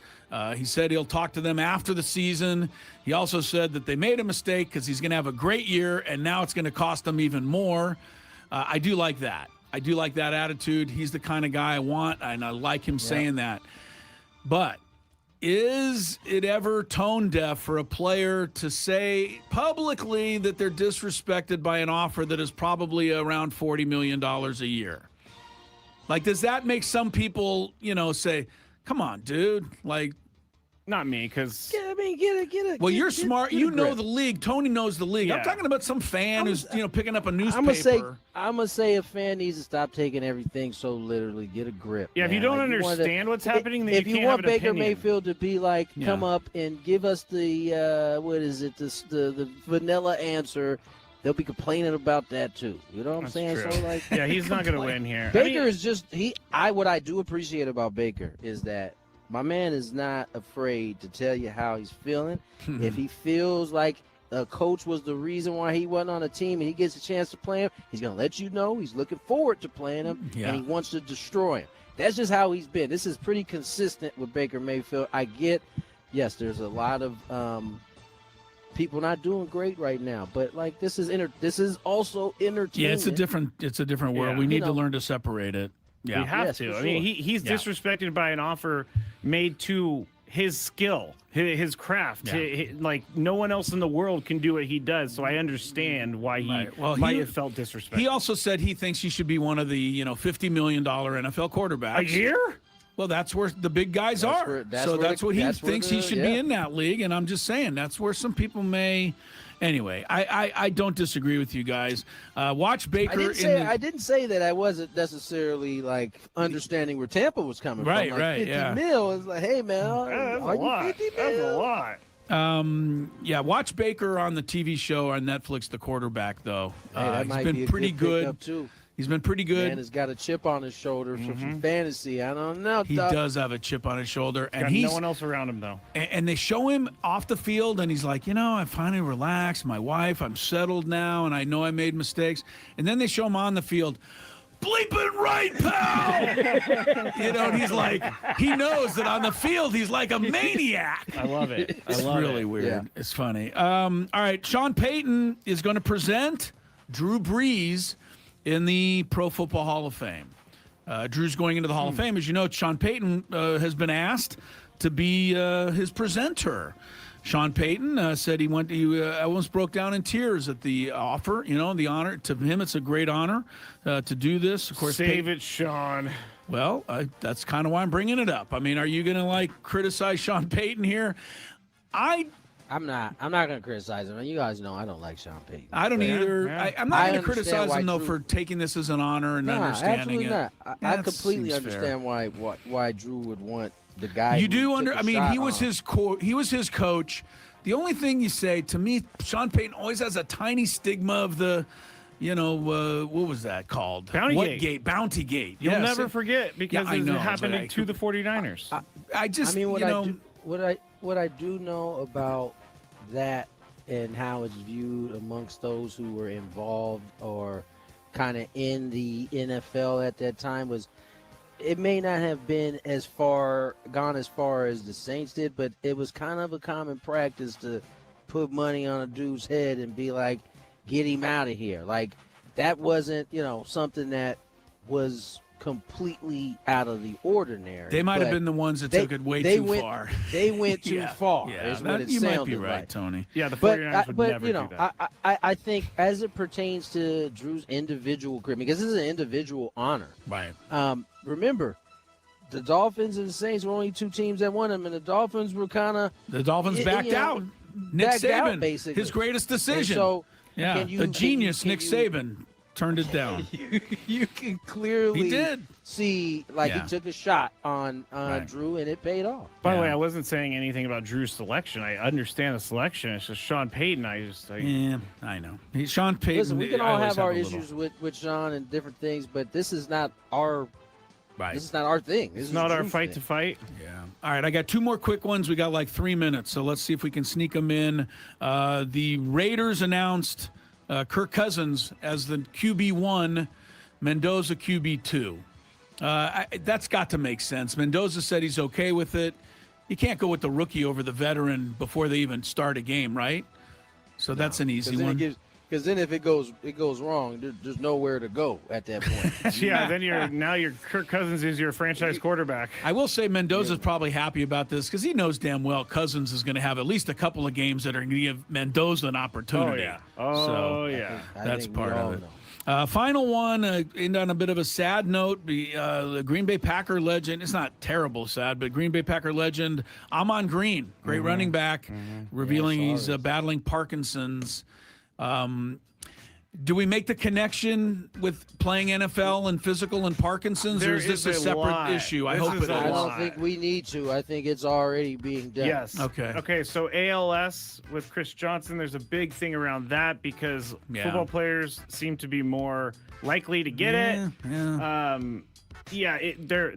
He said he'll talk to them after the season. He also said that they made a mistake because he's going to have a great year, and now it's going to cost them even more. I do like that. I do like that attitude. He's the kind of guy I want, and I like him saying that. But is it ever tone deaf for a player to say publicly that they're disrespected by an offer that is probably around $40 million a year? Like, does that make some people, say, come on, dude, like, not me, because get it. Well, you're smart. You know the league. Tony knows the league. I'm talking about some fan who's picking up a newspaper. I'm gonna say a fan needs to stop taking everything so literally. Get a grip. Yeah, man. if you don't understand what's happening, then if you can't want have an Baker opinion. Mayfield to be like, come up and give us the the vanilla answer. They'll be complaining about that too. You know what I'm saying? True. So like, yeah, he's not going to win here. Baker is just what I do appreciate about Baker is that my man is not afraid to tell you how he's feeling. If he feels like a coach was the reason why he wasn't on a team and he gets a chance to play him, he's going to let you know he's looking forward to playing him and he wants to destroy him. That's just how he's been. This is pretty consistent with Baker Mayfield. I get, yes, there's a lot of people not doing great right now. But like this is also entertainment. Yeah, it's a different world. Yeah. We need to learn to separate it. Yeah. We have Yes, to. for I mean, sure. he's disrespected by an offer made to his skill, his craft. Like no one else in the world can do what he does. So I understand why he might have felt disrespected. He also said he thinks he should be one of the $50 million NFL quarterbacks. A year? Well, that's where the big guys are. That's what he thinks he should be in that league. And I'm just saying that's where some people may. Anyway, I don't disagree with you guys. Watch Baker. I didn't say that I wasn't necessarily like understanding where Tampa was coming from. Like 50 mil is like, hey man, are you 50 mil? That's a lot. Watch Baker on the TV show on Netflix, The Quarterback, though. That might he's been be a pretty good. Too. He's been pretty good. Man has got a chip on his shoulder from fantasy. I don't know. He does have a chip on his shoulder, and he's no one else around him though. And they show him off the field, and he's like, I finally relaxed. My wife, I'm settled now, and I know I made mistakes. And then they show him on the field. Bleeping right, pal! And he's like, he knows that on the field he's like a maniac. I love it. It's really weird. Yeah. It's funny. All right, Sean Payton is going to present Drew Brees in the Pro Football Hall of Fame. Drew's going into the Hall of Fame. As you know, Sean Payton has been asked to be his presenter. Sean Payton said he almost broke down in tears at the offer, the honor. To him, it's a great honor to do this. Of course, Save it, Sean. Well, that's kind of why I'm bringing it up. I mean, are you going to criticize Sean Payton here? I'm not going to criticize him. You guys know I don't like Sean Payton. I don't either. Yeah. I'm not going to criticize him, though, for taking this as an honor and understanding it. Not. I completely understand why Drew would want the guy. You do he was his coach. The only thing you say to me, Sean Payton always has a tiny stigma of the, what was that called? Bounty Gate. Bounty Gate. You'll never forget because it happened to the 49ers. What I do know about that and how it's viewed amongst those who were involved or kind of in the NFL at that time was it may not have been gone as far as the Saints did, but it was kind of a common practice to put money on a dude's head and be like, get him out of here. Like that wasn't, something that was completely out of the ordinary. They might have been the ones that took it way too far. They went too far. Yeah, is what it you sounded might be right, like. Tony. Yeah, the 49ers would never do that. I think as it pertains to Drew's individual career, because this is an individual honor. Right. Remember, the Dolphins and the Saints were only two teams that won them, and the Dolphins were the Dolphins backed out. Nick Saban, basically. His greatest decision. And so, a genius, Nick Saban. Turned it down. You can clearly see he took a shot on Drew and it paid off. By the way, I wasn't saying anything about Drew's selection. I understand the selection. It's just Sean Payton. I know. Sean Payton. Listen, we can all have our issues with Sean and different things, but this is not our This is not our thing. It's not our fight to fight. Yeah. All right, I got two more quick ones. We got like 3 minutes, so let's see if we can sneak them in. The Raiders announced Kirk Cousins as the QB1, Mendoza QB2. That's got to make sense. Mendoza said he's okay with it. You can't go with the rookie over the veteran before they even start a game, right? So that's an easy one. Because then if it goes wrong, there's nowhere to go at that point. Then you're Kirk Cousins is your franchise quarterback. I will say Mendoza's probably happy about this because he knows damn well Cousins is going to have at least a couple of games that are going to give Mendoza an opportunity. That's part of it. Final one, end on a bit of a sad note. The Green Bay Packer legend, it's not terrible sad, but Green Bay Packer legend, Amon Green, great running back, revealing he's battling Parkinson's. Do we make the connection with playing NFL and physical and Parkinson's, or is this a separate issue? I hope it is. I don't think we need to. I think it's already being done. Yes. Okay, so ALS with Chris Johnson, there's a big thing around that because football players seem to be more likely to get it.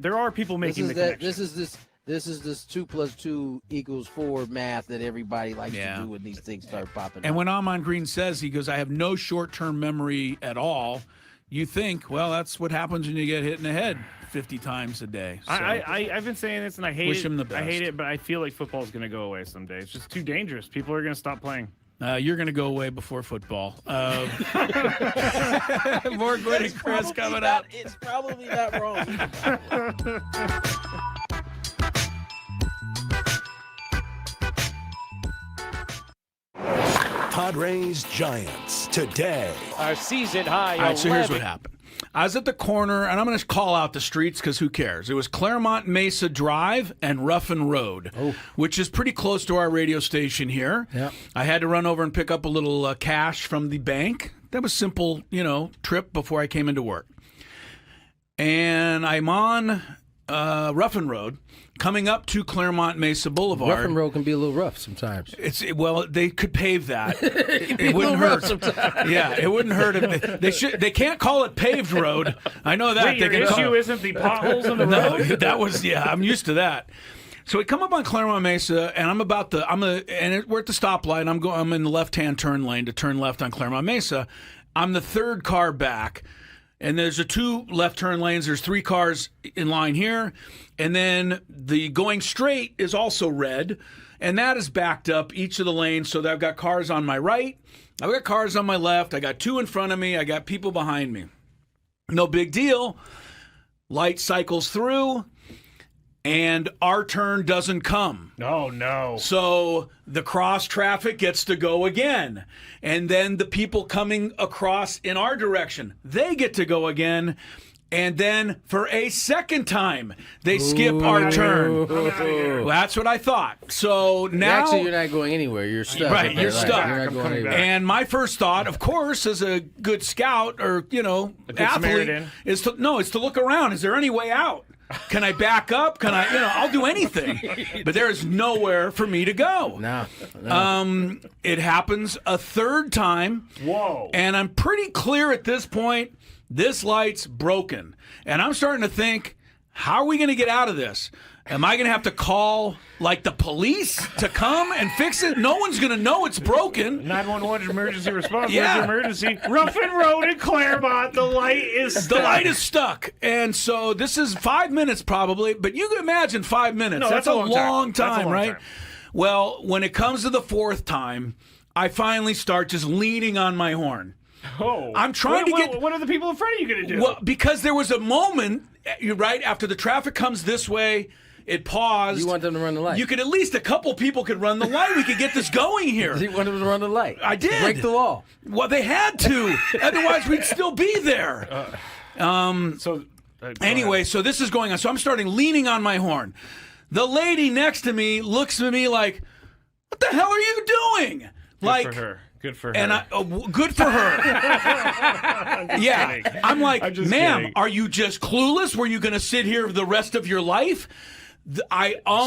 There are people making the connection. This is this 2 + 2 = 4 math that everybody likes to do when these things start popping And up. when Amon Green says, he goes, I have no short-term memory at all, you think, well, that's what happens when you get hit in the head 50 times a day. So, I've been saying this, and I hate wish it. him the best. I hate it, but I feel like football is going to go away someday. It's just too dangerous. People are going to stop playing. You're going to go away before football. More Gwynn and Chris coming up. It's probably not wrong. Padres Giants today. Our season high. All right, so here's what happened. I was at the corner, and I'm going to call out the streets because who cares? It was Claremont Mesa Drive and Ruffin Road, which is pretty close to our radio station here. Yep. I had to run over and pick up a little cash from the bank. That was simple, trip before I came into work. And I'm on Ruffin Road, coming up to Claremont Mesa Boulevard. Ruffin Road can be a little rough sometimes. Well, they could pave that. It wouldn't hurt. Yeah, it wouldn't hurt. They can't call it paved road. I know that. Wait, your issue isn't the potholes in the road? No, that was I'm used to that. So we come up on Claremont Mesa, and we're at the stoplight. I'm in the left-hand turn lane to turn left on Claremont Mesa. I'm the third car back. And there's two left turn lanes. There's 3 cars in line here. And then the going straight is also red. And that is backed up each of the lanes. So that I've got cars on my right. I've got cars on my left. I got 2 in front of me. I got people behind me. No big deal. Light cycles through. And our turn doesn't come. Oh, no. So the cross traffic gets to go again. And then the people coming across in our direction, they get to go again. And then for a second time, they skip our turn. Well, that's what I thought. So now... Actually, you're not going anywhere. You're stuck. Right, you're stuck. You're not going anywhere. And my first thought, of course, as a good scout or, athlete, is to look around. Is there any way out? Can I back up? Can I, I'll do anything. But there is nowhere for me to go. No. It happens a third time. Whoa. And I'm pretty clear at this point, this light's broken. And I'm starting to think, how are we going to get out of this? Am I going to have to call, the police to come and fix it? No one's going to know it's broken. 911 emergency response. Yeah. Emergency. Ruffin Road in Claremont. The light is stuck. The light is stuck. And so this is 5 minutes probably, but you can imagine 5 minutes. No, that's a long time. time, right? Well, when it comes to the 4th time, I finally start just leaning on my horn. Oh. I'm trying to get... What are the people in front of you going to do? Well, because there was a moment, right, after the traffic comes this way, it paused. You want them to run the light. You could at least a couple people could run the light. We could get this going here. You want them to run the light. I did. Break the law. Well, they had to. Otherwise, we'd still be there. Anyway, so this is going on. So I'm starting leaning on my horn. The lady next to me looks at me like, what the hell are you doing? Good for her. Good for her. And good for her. Yeah. Kidding. I'm like, ma'am, kidding. are you just clueless? Were you going to sit here the rest of your life?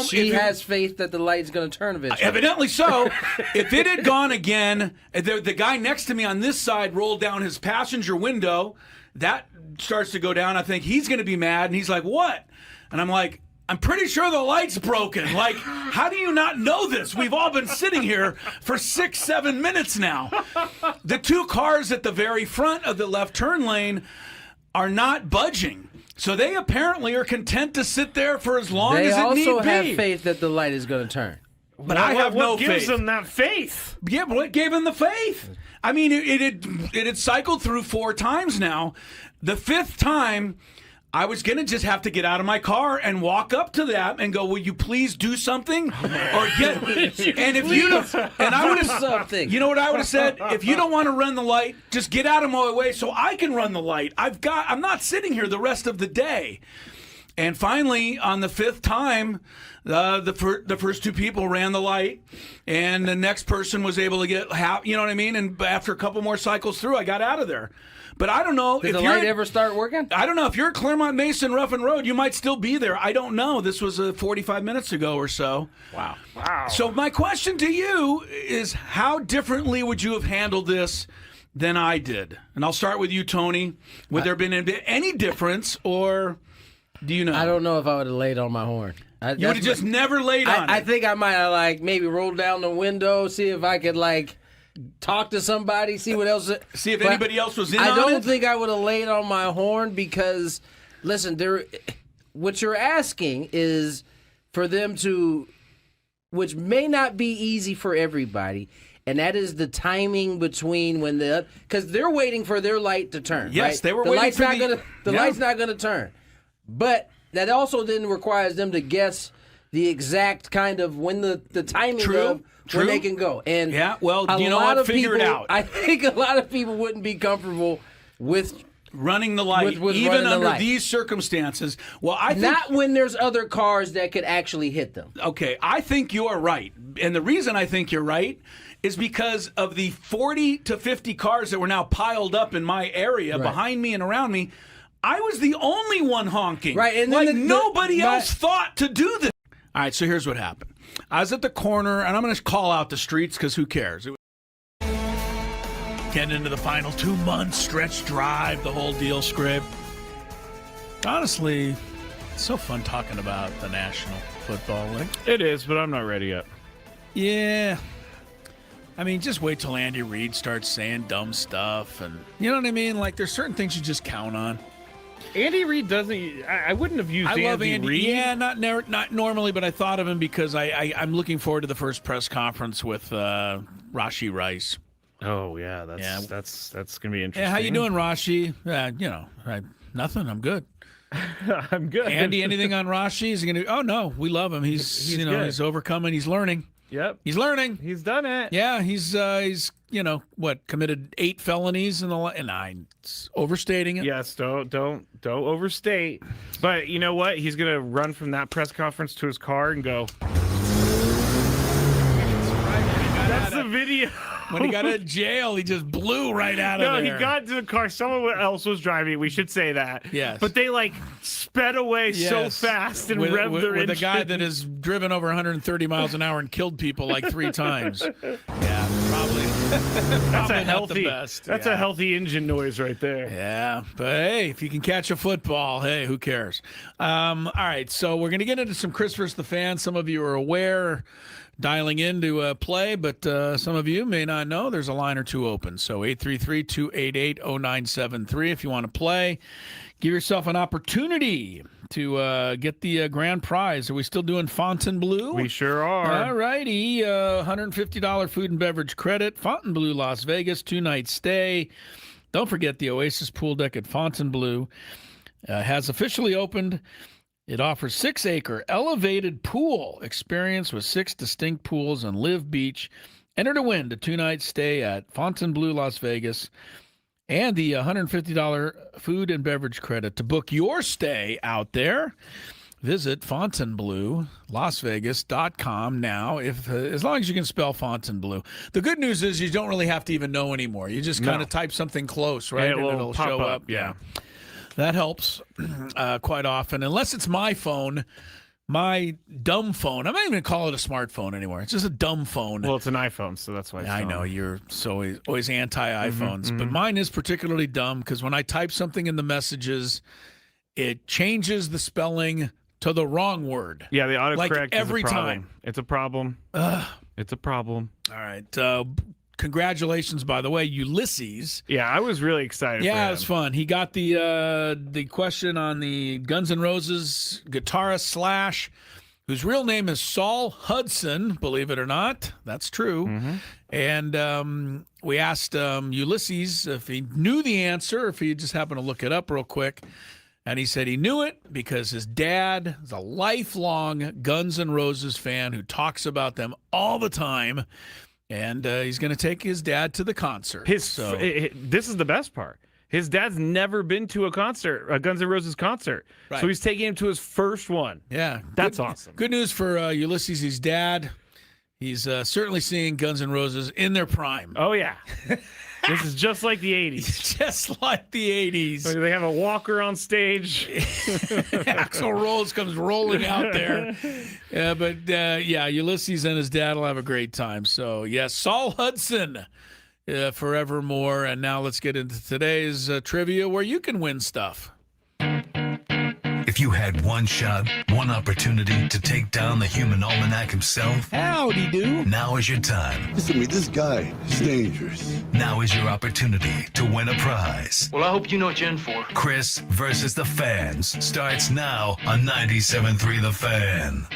She has faith that the light's going to turn eventually. Evidently so. If it had gone again, the guy next to me on this side rolled down his passenger window. That starts to go down. I think he's going to be mad. And he's like, what? And I'm like, I'm pretty sure the light's broken. Like, how do you not know this? We've all been sitting here for 6-7 minutes now. The 2 cars at the very front of the left turn lane are not budging. So they apparently are content to sit there for as long as it need be. They also have faith that the light is going to turn. But I have no faith. What gives them that faith? Yeah, but what gave them the faith? I mean, it had cycled through 4 times now. The 5th time, I was going to just have to get out of my car and walk up to that and go, will you please do something? Or get, and if you don't, and I would have, something. You know what I would have said? If you don't want to run the light, just get out of my way so I can run the light. I'm not sitting here the rest of the day. And finally, on the 5th time, the first 2 people ran the light, and the next person was able to get you know what I mean? And after a couple more cycles through, I got out of there. But I don't know. Did the light ever start working? I don't know. If you're at Claremont Mesa and Ruffin Road, you might still be there. I don't know. This was 45 minutes ago or so. Wow. So my question to you is, how differently would you have handled this than I did? And I'll start with you, Tony. Would there have been any difference, or do you know? I don't know if I would have laid on my horn. You would have just never laid on it. I think I might have maybe rolled down the window, see if I could talk to somebody, see what else. See if anybody else was in on it? I don't think I would have laid on my horn because, listen, what you're asking is for them to, which may not be easy for everybody, and that is the timing between when because they're waiting for their light to turn. Yes, right? they were the waiting light's for not the light's not going to turn, but that also then requires them to guess the exact kind of when the timing of when they can go. And you know what? Figure it out. I think a lot of people wouldn't be comfortable with running the light, even under these circumstances. Well, I think not when there's other cars that could actually hit them. Okay, I think you're right, and the reason I think you're right is because of the 40 to 50 cars that were now piled up in my area behind me and around me. I was the only one honking. Right, and then nobody else thought to do this. All right, so here's what happened. I was at the corner, and I'm going to call out the streets because who cares? Getting into the final 2 months, stretch drive, the whole deal script. Honestly, it's so fun talking about the National Football League. It is, but I'm not ready yet. Yeah. I mean, just wait till Andy Reid starts saying dumb stuff. And you know what I mean? Like, there's certain things you just count on. Andy Reid doesn't. I wouldn't have used I love Andy Reid. Yeah, not normally, but I thought of him because I'm looking forward to the first press conference with Rashee Rice. Oh yeah, that's gonna be interesting. Yeah, how you doing, Rashee? Nothing. I'm good. I'm good. Andy, anything on Rashee? Is he gonna? Oh no, we love him. He's he's overcoming. He's learning. Yep, he's learning. He's done it. Yeah, he's committed 8 felonies and I'm overstating it. Yes, don't overstate. But you know what? He's gonna run from that press conference to his car and go. That's the video. When he got out of jail, he just blew right out of there. No, he got into the car. Someone else was driving. We should say that. Yes. But they sped away so fast and revved their engine. With a guy that has driven over 130 miles an hour and killed people like 3 times. Yeah, probably. That's a not healthy. the best. That's a healthy engine noise right there. Yeah, but hey, if you can catch a football, hey, who cares? All right, so we're gonna get into some Chris versus the Fan. Some of you are aware. Dialing in to play, but some of you may not know there's a line or two open. So 833-288-0973 if you want to play. Give yourself an opportunity to get the grand prize. Are we still doing Fontainebleau? We sure are. All righty. $150 food and beverage credit. Fontainebleau, Las Vegas, 2-night stay. Don't forget the Oasis pool deck at Fontainebleau has officially opened. It offers 6-acre elevated pool experience with 6 distinct pools on Live Beach. Enter to win a 2-night stay at Fontainebleau, Las Vegas, and the $150 food and beverage credit. To book your stay out there, visit FontainebleauLasVegas.com now, as long as you can spell Fontainebleau. The good news is you don't really have to even know anymore. You just kind of type something close, right? And it'll show up. Yeah. That helps quite often, unless it's my phone, my dumb phone. I'm not even going to call it a smartphone anymore. It's just a dumb phone. Well, it's an iPhone, so that's why it's I dumb. know, you're always anti-iPhones, but mine is particularly dumb because when I type something in the messages, it changes the spelling to the wrong word. Yeah, the autocorrect every is a problem. time. It's a problem. It's a problem. All right. Congratulations, by the way, Ulysses. Yeah, I was really excited. Yeah, for him. it was fun. He got the question on the Guns N' Roses guitarist Slash, whose real name is Saul Hudson, believe it or not. That's true. And we asked Ulysses if he knew the answer, if he just happened to look it up real quick. And he said he knew it because his dad is a lifelong Guns N' Roses fan who talks about them all the time. And he's going to take his dad to the concert. This is the best part. His dad's never been to a concert, a Guns N' Roses concert. Right. So he's taking him to his first one. Yeah. That's awesome. Good news for Ulysses' his dad. He's certainly seeing Guns N' Roses in their prime. Oh, yeah. This is just like the 80s. Just like the 80s. They have a walker on stage. Axl Rose comes rolling out there. Ulysses and his dad will have a great time. So, yes, Saul Hudson forevermore. And now let's get into today's trivia where you can win stuff. If you had one shot, one opportunity to take down the human almanac himself, howdy do. Now is your time. Listen to me, this guy is dangerous. Now is your opportunity to win a prize. Well, I hope you know what you're in for. Chris versus the Fans starts now on 97.3 The Fan.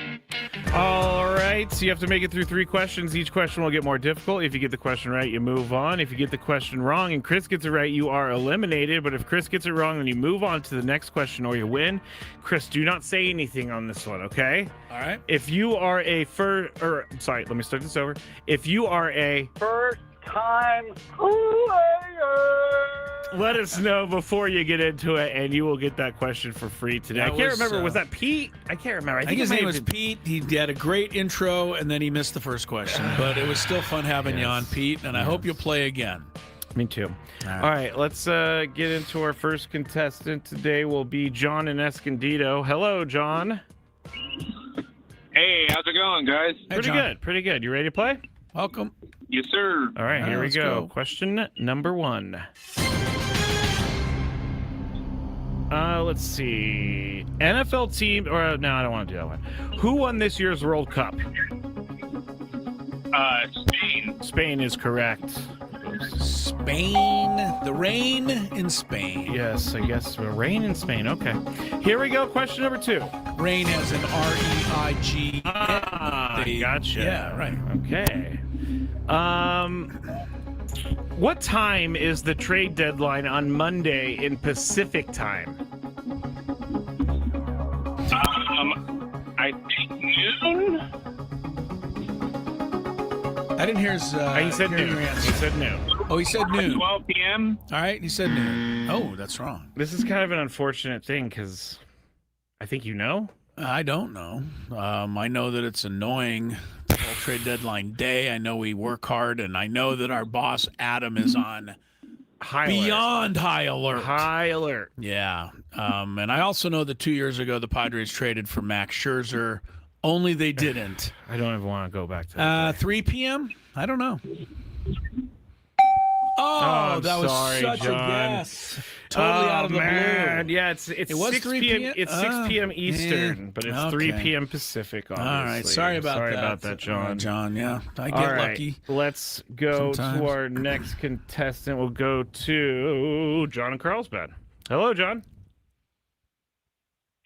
All right, so you have to make it through 3 questions. Each question will get more difficult. If you get the question right, you move on. If you get the question wrong and Chris gets it right, you are eliminated. But if Chris gets it wrong, then you move on to the next question or you win. Chris, do not say anything on this one, okay? All right. If you are a let me start this over. If you are a first-time player, let us know before you get into it, and you will get that question for free today. I can't remember. Was that Pete? I can't remember. I think his name was Pete. He had a great intro, and then he missed the first question. But it was still fun having you on, Pete, and I hope you'll play again. Me too. All right, let's get into our first contestant. Today will be John in Escondido. Hello, John. Hey, how's it going, guys? Pretty good. Pretty good. You ready to play? Welcome. Yes, sir. All right, here we go. Question number 1. Let's see. NFL team, no, I don't want to do that one. Who won this year's World Cup? Spain. Spain is correct. Spain. The rain in Spain. Yes, I guess rain in Spain. Okay. Here we go. Question number 2. Rain has an R-E-I-G. Gotcha. Yeah, right. Okay. What time is the trade deadline on Monday in Pacific time? I think noon. I didn't hear his. He said noon. He said noon. Oh, he said noon. 12 p.m. All right, he said noon. Oh, that's wrong. This is kind of an unfortunate thing because I think you know. I don't know. I know that it's annoying. All trade deadline day. I know we work hard, and I know that our boss Adam is on beyond high alert. High alert. Yeah. And I also know that 2 years ago the Padres traded for Max Scherzer. Only they didn't. I don't even want to go back to that. 3 p.m. I don't know. Oh, that was sorry, such John. a guess. Totally out of the blue. Yeah, it's It was 6 3 p.m. It's 6 p.m. Eastern, but it's 3 Okay. p.m. Pacific. Obviously. All right, sorry about that, John. John, yeah, I get All right, lucky. let's go sometimes. to our next contestant. We'll go to John in Carlsbad. Hello, John.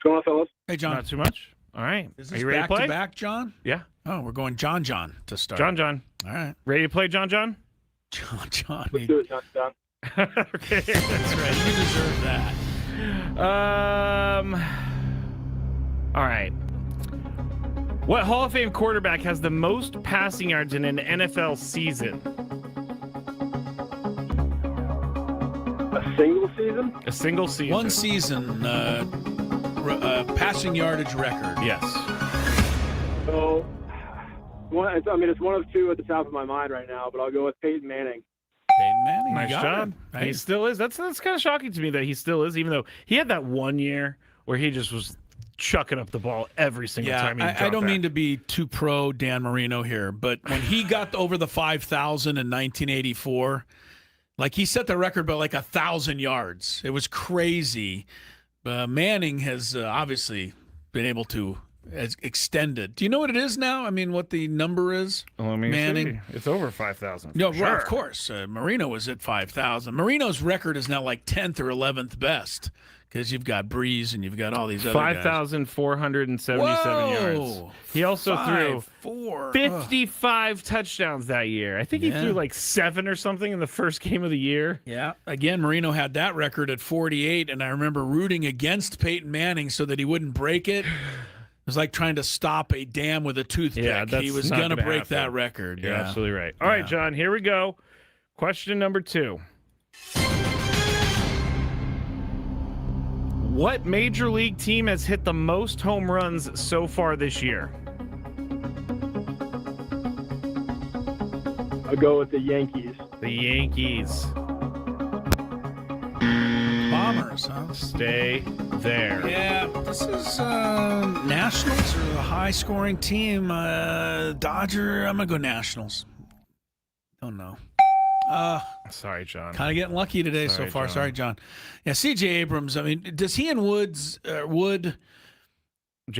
What's going on, fellas? Hey, John. Not too much. All right. Is Are this you ready back to play? back, John? Yeah. Oh, we're going John to start. John. All right. Ready to play, John? John. Let's do it, John. Okay. That's right. You deserve that. All right. What Hall of Fame quarterback has the most passing yards in an NFL season? A single season? A single season. One season passing yardage record. Yes. So, it's one of two at the top of my mind right now, but I'll go with Peyton Manning. Peyton Manning. Nice job. Right. He still is. That's kind of shocking to me that he still is, even though he had that 1 year where he just was chucking up the ball every single time he I don't mean to be too pro Dan Marino here, but when he got over the 5,000 in 1984, like he set the record by like 1,000 yards. It was crazy. Manning has obviously been able to extend it. Do you know what it is now? I mean, what the number is? Let me Manning. see. It's over 5,000. No, sure. well, of course. Marino was at 5,000. Marino's record is now like 10th or 11th best because you've got Breeze and you've got all these other guys. 5,477 yards. He also threw 55 touchdowns that year. I think he threw like 7 or something in the first game of the year. Yeah. Again, Marino had that record at 48, and I remember rooting against Peyton Manning so that he wouldn't break it. It was like trying to stop a dam with a toothpick. Yeah, he was going to break that record. You're absolutely right. All right, John, here we go. Question number 2. What major league team has hit the most home runs so far this year? I'll go with the Yankees. The Yankees. Bombers, huh? Stay there. Yeah, this is Nationals or a high-scoring team. Dodger, I'm going to go Nationals. Don't know. Sorry, John. Kind of getting lucky today so far. John. Sorry, John. Yeah, C.J. Abrams, I mean, does he and Wood...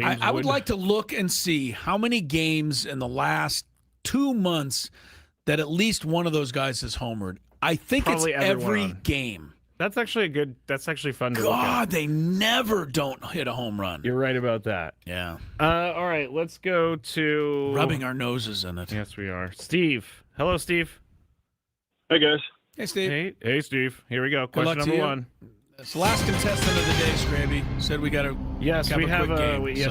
I would like to look and see how many games in the last 2 months that at least one of those guys has homered. I think Probably it's every everyone. game. That's actually fun to look at. God, they never don't hit a home run. You're right about that. Yeah. All right, let's go to rubbing our noses in it. Yes, we are. Steve. Hello, Steve. Hey, guys. Hey, Steve. Hey, Steve. Here we go. Good Question luck to number you. 1. It's the last contestant of the day, Scraby. Said we got to. Yes, we have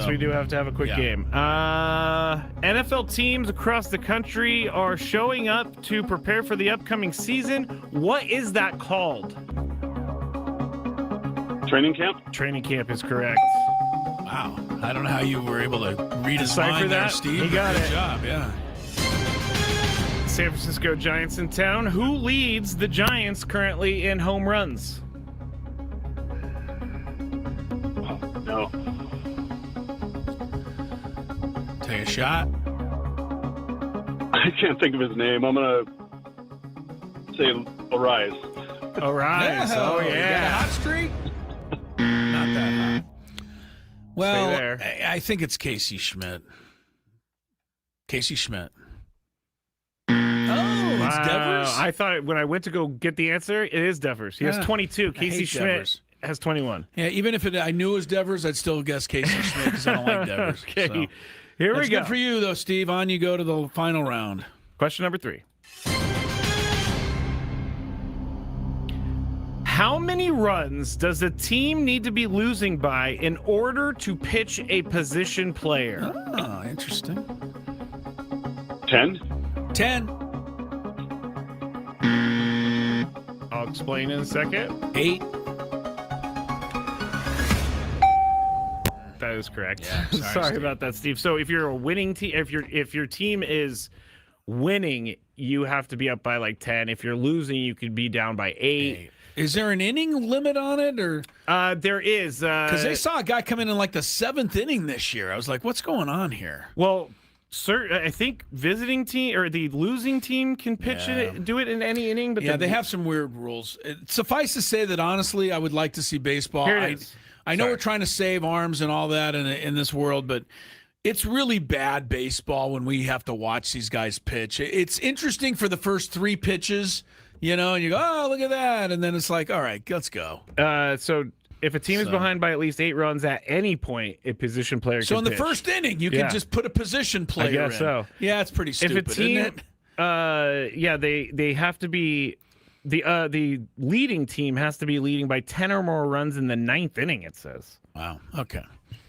we do have to have a quick game. NFL teams across the country are showing up to prepare for the upcoming season. What is that called? Training camp? Training camp is correct. Wow. I don't know how you were able to read his Decipher mind there, that? Steve. He got Good it. job, yeah. San Francisco Giants in town. Who leads the Giants currently in home runs? No. Take a shot. I can't think of his name. I'm going to say Arise. Arise. Oh, You got a yeah. hot streak? Not that hot. Well, Stay there. I think it's Casey Schmidt. Casey Schmidt. Oh, it's Devers? I thought when I went to go get the answer, it is Devers. He has 22. Casey hate Schmidt Devers. has 21. Yeah, even if I knew it was Devers, I'd still guess Casey Schmidt because I don't like Devers. Okay, So. here That's we go. good for you, though, Steve. On you go to the final round. Question number 3. How many runs does a team need to be losing by in order to pitch a position player? Oh, interesting. 10? 10. I'll explain in a second. 8. That is correct. Yeah, sorry, Sorry Steve. about that, Steve. So if you're a winning team, if your team is winning, you have to be up by like 10. If you're losing, you could be down by 8. Is there an inning limit on it, or there is? Because they saw a guy come in like the 7th inning this year. I was like, what's going on here? Well, I think visiting team or the losing team can pitch it, do it in any inning. But They have some weird rules. Suffice to say that honestly, I would like to see baseball. Here it is. I know we're trying to save arms and all that in this world, but it's really bad baseball when we have to watch these guys pitch. It's interesting for the first 3 pitches, and you go, oh, look at that. And then it's like, all right, let's go. So if a team is behind by at least 8 runs at any point, a position player So can in the pitch. first inning, you can just put a position player in. I guess so. Yeah, it's pretty stupid, If a team, isn't it? they have to be the leading team has to be leading by 10 or more runs in the 9th inning. It says. Wow. Okay.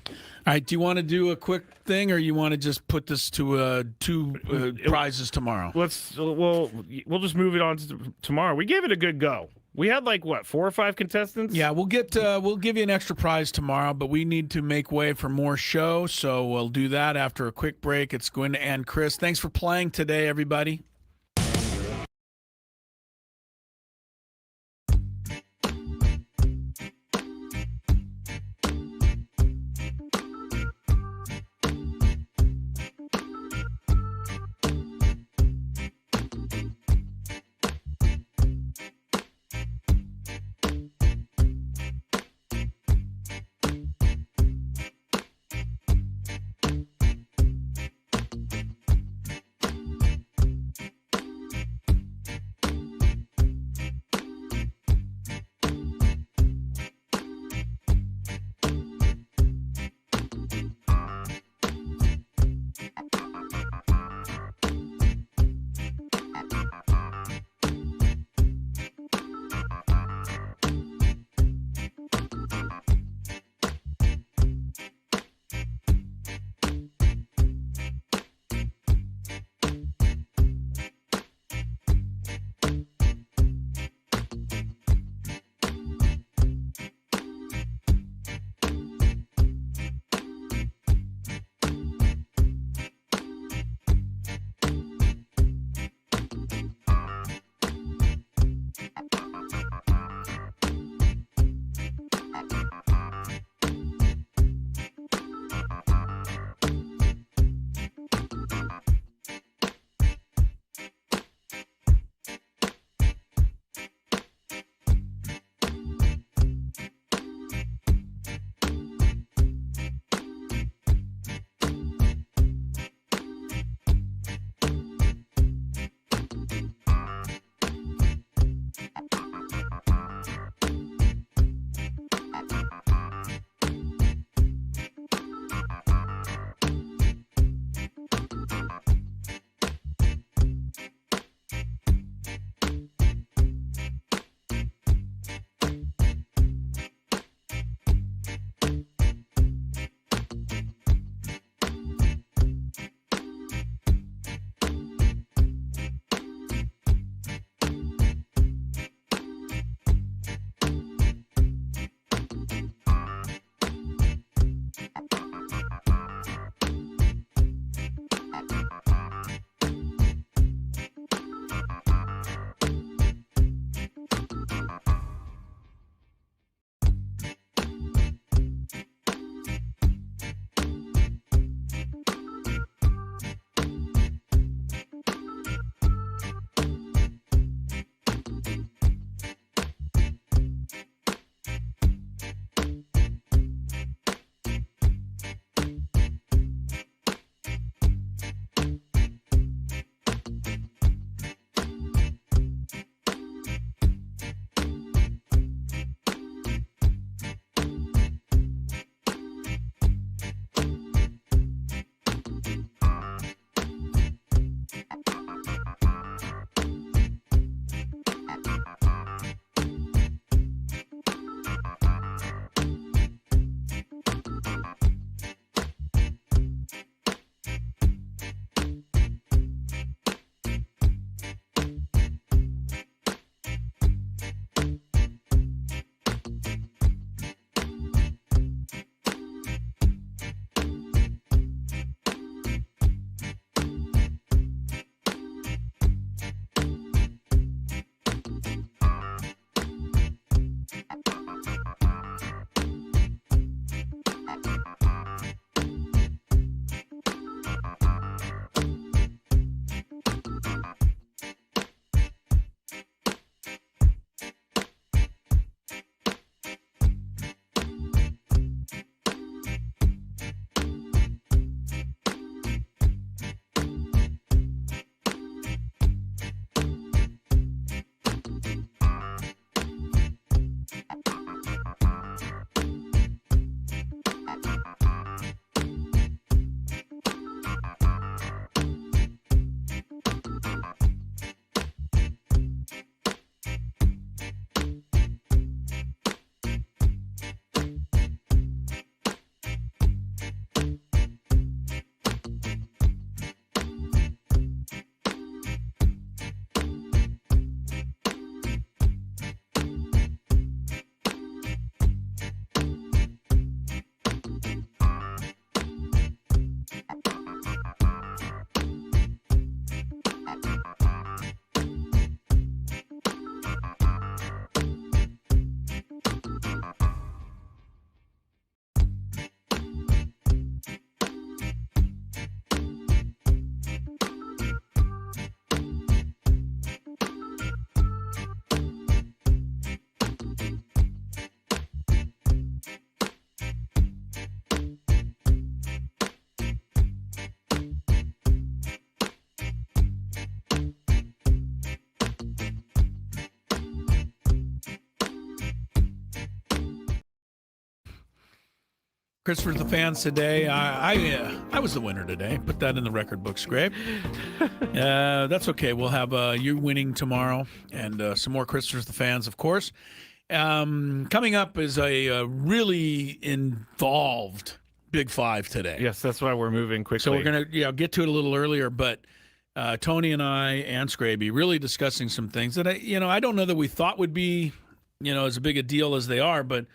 All right. Do you want to do a quick thing, or you want to just put this to 2 prizes tomorrow? We'll just move it on to tomorrow. We gave it a good go. We had 4 or 5 contestants. Yeah, we'll give you an extra prize tomorrow, but we need to make way for more show, so we'll do that after a quick break. It's Gwynn and Chris. Thanks for playing today, everybody. Christopher the Fans today. I was the winner today. Put that in the record books, Grape. That's okay. We'll have you winning tomorrow and some more Christopher the Fans, of course. Coming up is a really involved Big Five today. Yes, that's why we're moving quickly. So we're going to get to it a little earlier, but Tony and I and Scraby really discussing some things that I don't know that we thought would be, as big a deal as they are, but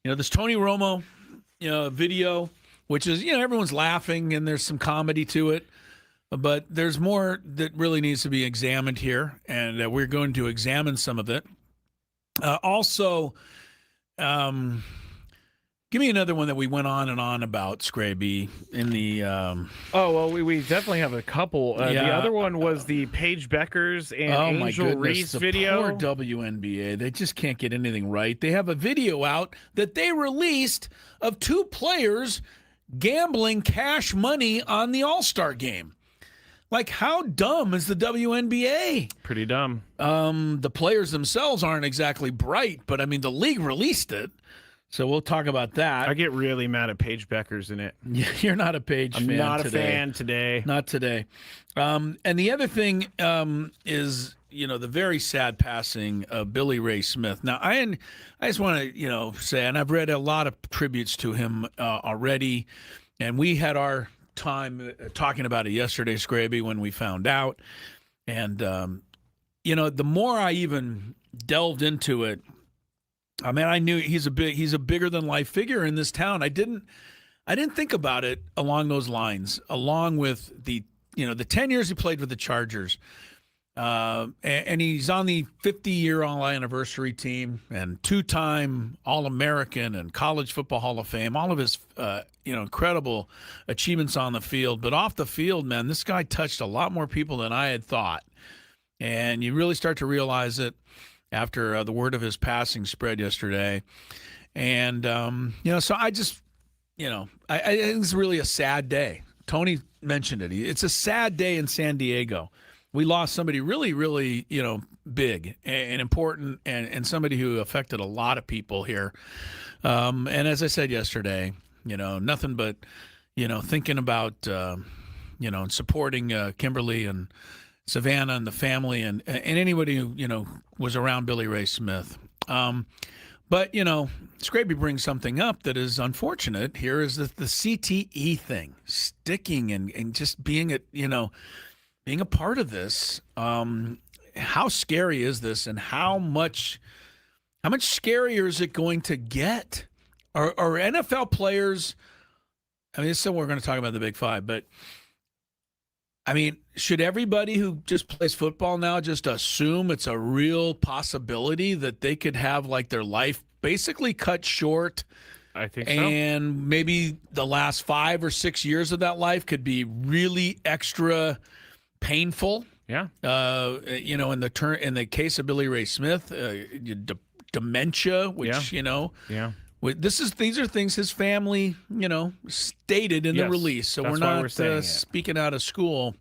this Tony Romo video, which is, everyone's laughing and there's some comedy to it, but there's more that really needs to be examined here, and we're going to examine some of it. Also, give me another one that we went on and on about, Scraby, in the... we definitely have a couple. The other one was the Paige Beckers and Angel Reese video. Poor WNBA. They just can't get anything right. They have a video out that they released of two players gambling cash money on the All-Star game. Like, how dumb is the WNBA? Pretty dumb. The players themselves aren't exactly bright, but, the league released it. So we'll talk about that. I get really mad at Paige Beckers in it. You're not a Paige fan today. I'm not a fan today. Not today. And the other thing is, the very sad passing of Billy Ray Smith. Now, I just want to, say, and I've read a lot of tributes to him already, and we had our time talking about it yesterday, Scraby, when we found out. And, the more I even delved into it, I knew he's a bigger than life figure in this town. I didn't think about it along those lines, along with the 10 years he played with the Chargers. And he's on the 50-year all-anniversary team and two-time All-American and College Football Hall of Fame, all of his, incredible achievements on the field. But off the field, man, this guy touched a lot more people than I had thought. And you really start to realize it after the word of his passing spread yesterday. And, so I just, I think it's really a sad day. Tony mentioned it. It's a sad day in San Diego. We lost somebody really, really, big and important and somebody who affected a lot of people here. And as I said yesterday, nothing but, thinking about, and supporting Kimberly and Savannah and the family and anybody who, was around Billy Ray Smith. But, Scraby brings something up that is unfortunate here is that the CTE thing, sticking and just being being a part of this. How scary is this, and how much scarier is it going to get? Are NFL players, this is what we're going to talk about the Big Five, but should everybody who just plays football now just assume it's a real possibility that they could have their life basically cut short? I think so. And maybe the last 5 or 6 years of that life could be really extra painful. Yeah. In the case of Billy Ray Smith, dementia, which yeah. These are things his family, stated in the release. So we're not speaking out of school.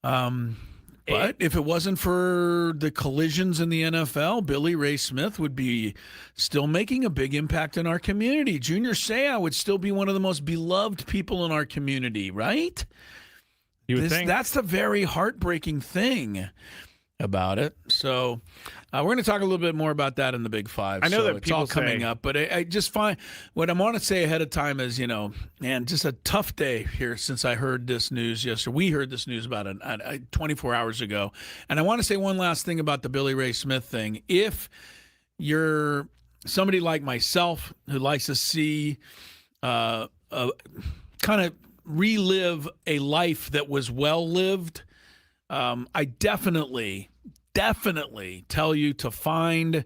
But if it wasn't for the collisions in the NFL, Billy Ray Smith would be still making a big impact in our community. Junior Seau would still be one of the most beloved people in our community, right? You would think. That's the very heartbreaking thing about it. So we're going to talk a little bit more about that in the Big Five. I know that it's all coming up, but I just find what I want to say ahead of time is, just a tough day here since I heard this news yesterday. We heard this news about 24 hours ago. And I want to say one last thing about the Billy Ray Smith thing. If you're somebody like myself who likes to see kind of relive a life that was well lived, I definitely tell you to find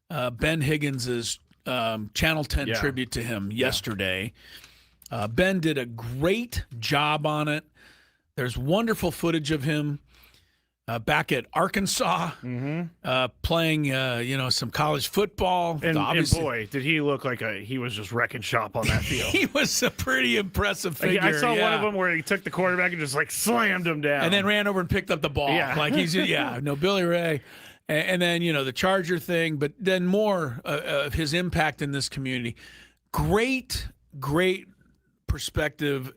Ben Higgins's Channel 10 tribute to him yesterday. Ben did a great job on it. There's wonderful footage of him back at Arkansas playing, some college football. And boy, did he look like he was just wrecking shop on that field. He was a pretty impressive figure. I saw one of them where he took the quarterback and just slammed him down. And then ran over and picked up the ball. Yeah. Billy Ray. And then, the Charger thing, but then more of his impact in this community. great perspective.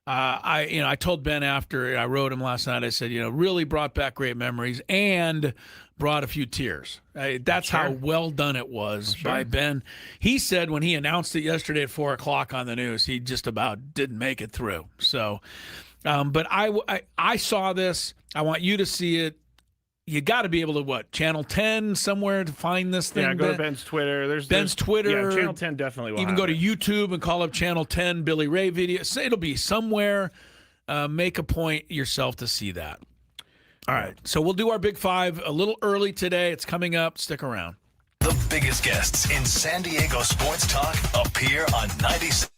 I told Ben after I wrote him last night, I said, really brought back great memories and brought a few tears. That's how well done it was by Ben. He said when he announced it yesterday at 4:00 on the news, he just about didn't make it through. So, but I saw this. I want you to see it. You got to be able to Channel 10 somewhere to find this thing. Yeah, go to Ben's Twitter. There's Twitter. Yeah, Channel 10 definitely will. Even go to YouTube and call up Channel 10 Billy Ray video. It'll be somewhere. Make a point yourself to see that. All right, so we'll do our Big Five a little early today. It's coming up. Stick around. The biggest guests in San Diego sports talk appear on 96.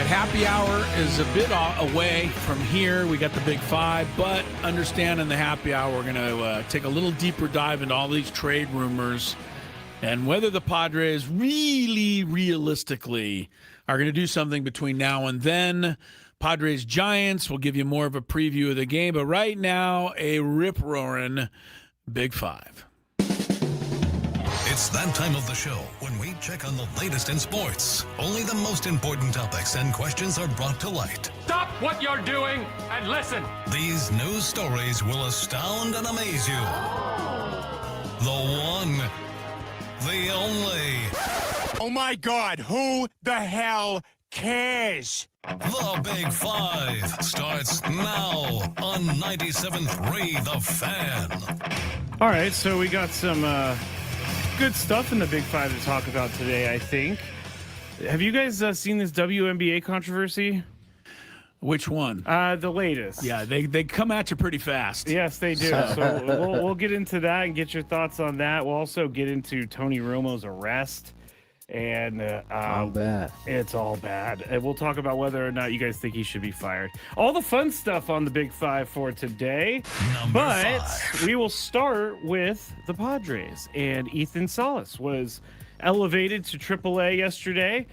right, happy hour is a bit away from here. We got the Big Five, but understand in the happy hour we're going to take a little deeper dive into all these trade rumors and whether the Padres really, realistically are going to do something between now and then. Padres Giants, we'll give you more of a preview of the game, but right now, a rip-roaring Big Five. It's that time of the show when we check on the latest in sports. Only the most important topics and questions are brought to light. Stop what you're doing and listen. These news stories will astound and amaze you. The one, the only. Oh my God, who the hell cares? The Big Five starts now on 97.3 The Fan. All right, so we got some good stuff in the Big Five to talk about today, I think. Have you guys seen this WNBA controversy? Which one? The latest. Yeah, they come at you pretty fast. Yes, they do. So we'll get into that and get your thoughts on that. We'll also get into Tony Romo's arrest. And all bad. It's all bad. And we'll talk about whether or not you guys think he should be fired. All the fun stuff on the Big Five for today. But we will start with the Padres. And Ethan Salas was elevated to AAA yesterday.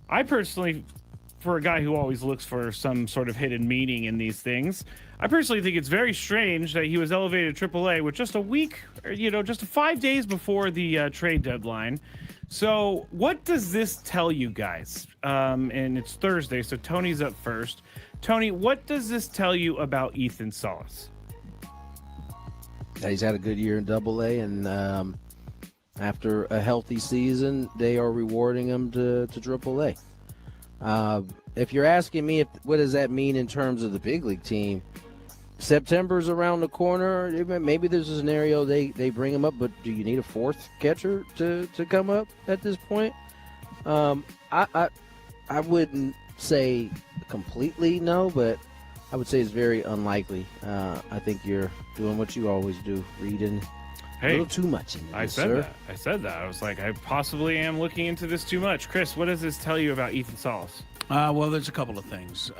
I personally, for a guy who always looks for some sort of hidden meaning in these things, I personally think it's very strange that he was elevated to AAA with just a week, or, just 5 days before the trade deadline. So what does this tell you guys? And it's Thursday, so Tony's up first. Tony, what does this tell you about Ethan Salas? He's had a good year in AA, and after a healthy season, they are rewarding him to AAA. If you're asking me, what does that mean in terms of the big league team? September's around the corner. Maybe there's a scenario they bring him up, but do you need a fourth catcher to come up at this point? I wouldn't say completely no, but I would say it's very unlikely. I think you're doing what you always do, reading a little too much into this, sir. I said that. I was like, I possibly am looking into this too much. Chris, what does this tell you about Ethan Salas? Well, there's a couple of things.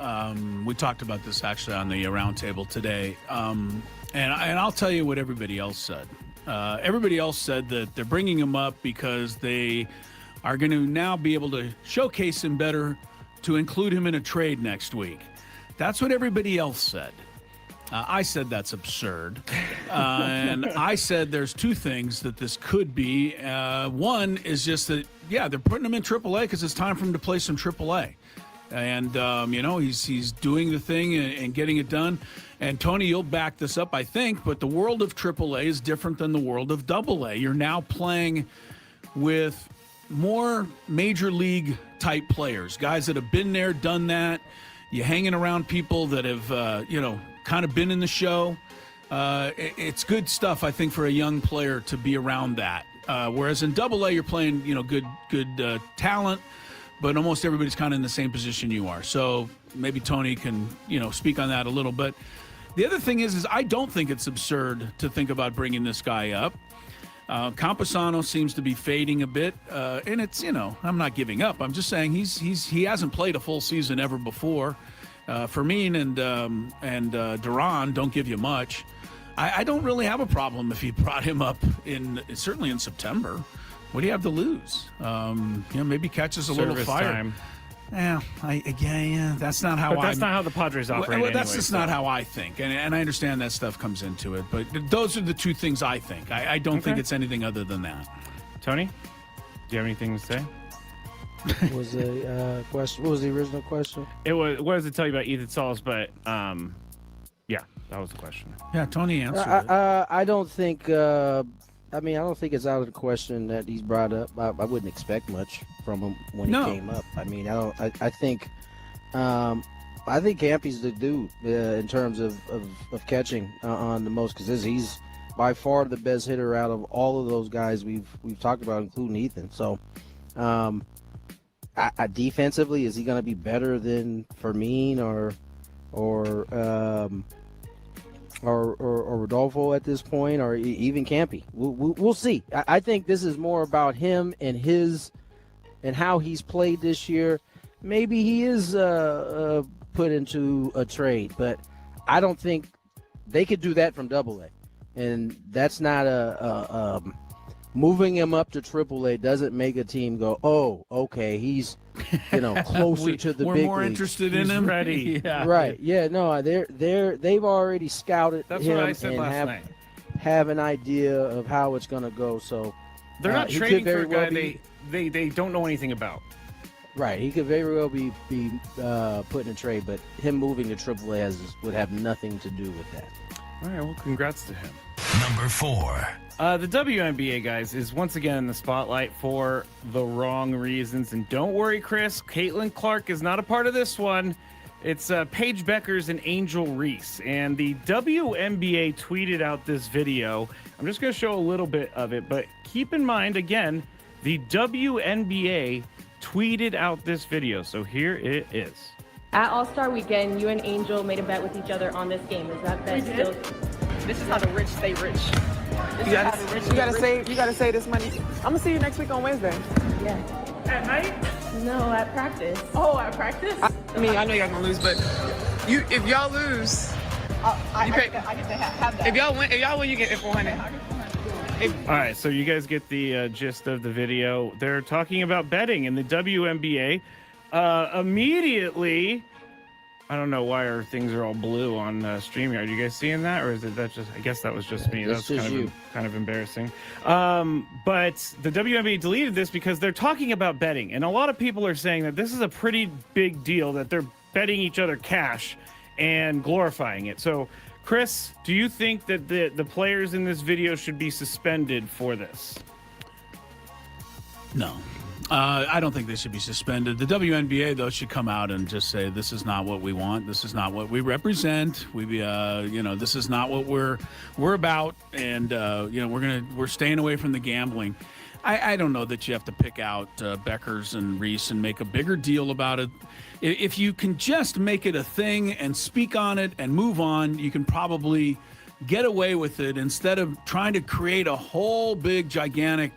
We talked about this actually on the roundtable today, and I'll tell you what everybody else said. Everybody else said that they're bringing him up because they are going to now be able to showcase him better to include him in a trade next week. That's what everybody else said. I said that's absurd. And I said there's two things that this could be. One is just that, they're putting him in AAA because it's time for him to play some AAA. And, he's doing the thing and getting it done. And, Tony, you'll back this up, I think, but the world of AAA is different than the world of AA. You're now playing with more major league type players, guys that have been there, done that. You're hanging around people that have, kind of been in the show. It's good stuff, I think, for a young player to be around that. Whereas in AA, you're playing, good talent, but almost everybody's kind of in the same position you are. So maybe Tony can, speak on that a little bit. The other thing is I don't think it's absurd to think about bringing this guy up. Camposano seems to be fading a bit, and it's, I'm not giving up. I'm just saying he hasn't played a full season ever before. Fermin and Duran don't give you much. I don't really have a problem if he brought him up certainly in September. What do you have to lose? Maybe catches a little fire. Time. That's not how. But that's not how the Padres operate. Well, that's just not how I think, and I understand that stuff comes into it. But those are the two things I think. I don't think it's anything other than that. Tony, do you have anything to say? What was the question? What was the original question? It was. What does it tell you about Ethan Salas? But that was the question. Yeah, Tony answered it. I don't think. I don't think it's out of the question that he's brought up. I wouldn't expect much from him when he came up. I think Campy's the dude in terms of catching on the most, because he's by far the best hitter out of all of those guys we've talked about, including Ethan. So, defensively, is he going to be better than Fermin or Rodolfo at this point, or even Campy? We'll see. I think this is more about him and how he's played this year maybe he is put into a trade, but I don't think they could do that from Double A, and that's not moving him up to Triple A doesn't make a team go, oh, okay, he's closer to the we're big more leagues. interested in him. Ready. Yeah. Right? Yeah. No, they've already scouted That's him what I said and last night. have an idea of how it's going to go. So They're not he could trading for very a well guy they don't know anything about. Right, he could very well be put in a trade, but him moving to AAA would have nothing to do with that. All right, well, congrats to him. Number 4. The WNBA, guys, is once again in the spotlight for the wrong reasons. And don't worry, Chris, Caitlin Clark is not a part of this one. It's Paige Beckers and Angel Reese. And the WNBA tweeted out this video. I'm just going to show a little bit of it, but keep in mind, again, the WNBA tweeted out this video. So here it is. At All-Star Weekend, you and Angel made a bet with each other on this game. Is that bet still? This is how the rich stay rich. You gotta save this money. I'm gonna see you next week on Wednesday. Yeah. At night? No, at practice. Oh, at practice? I mean, I know y'all gonna lose, but if y'all lose, I get to have that. if y'all win, you get 400. All right, so you guys get the gist of the video. They're talking about betting in the WNBA. Immediately, I don't know why our things are all blue on StreamYard. You guys seeing that, or is it that just? I guess that was just me. That's kind of embarrassing. But the WNBA deleted this because they're talking about betting, and a lot of people are saying that this is a pretty big deal that they're betting each other cash and glorifying it. So, Chris, do you think that the players in this video should be suspended for this? No. I don't think they should be suspended. The WNBA, though, should come out and just say, this is not what we want. This is not what we represent. This is not what we're about. And, we're staying away from the gambling. I don't know that you have to pick out Beckers and Reese and make a bigger deal about it. If you can just make it a thing and speak on it and move on, you can probably get away with it instead of trying to create a whole big, gigantic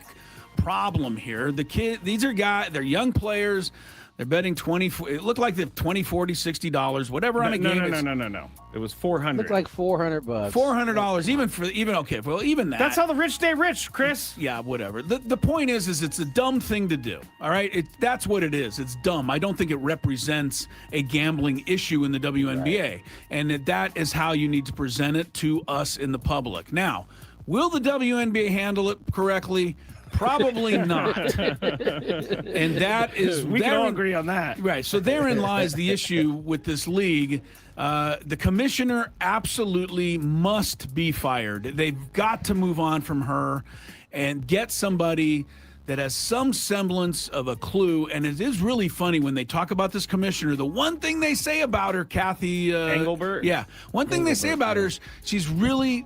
problem here. These are guys, they're young players. They're betting 20. It looked like they're $20, $40, $60, whatever on a game. No. It was $400. Looked like $400. $400, even that. That's how the rich stay rich, Chris. Yeah, whatever. The point is it's a dumb thing to do. All right, that's what it is. It's dumb. I don't think it represents a gambling issue in the WNBA, right. And that is how you need to present it to us in the public. Now, will the WNBA handle it correctly? Probably not. And that is... We can all agree on that. Right. So therein lies the issue with this league. The commissioner absolutely must be fired. They've got to move on from her and get somebody that has some semblance of a clue. And it is really funny when they talk about this commissioner. The one thing they say about her, Kathy Engelbert. Yeah, one thing they say about her is she's really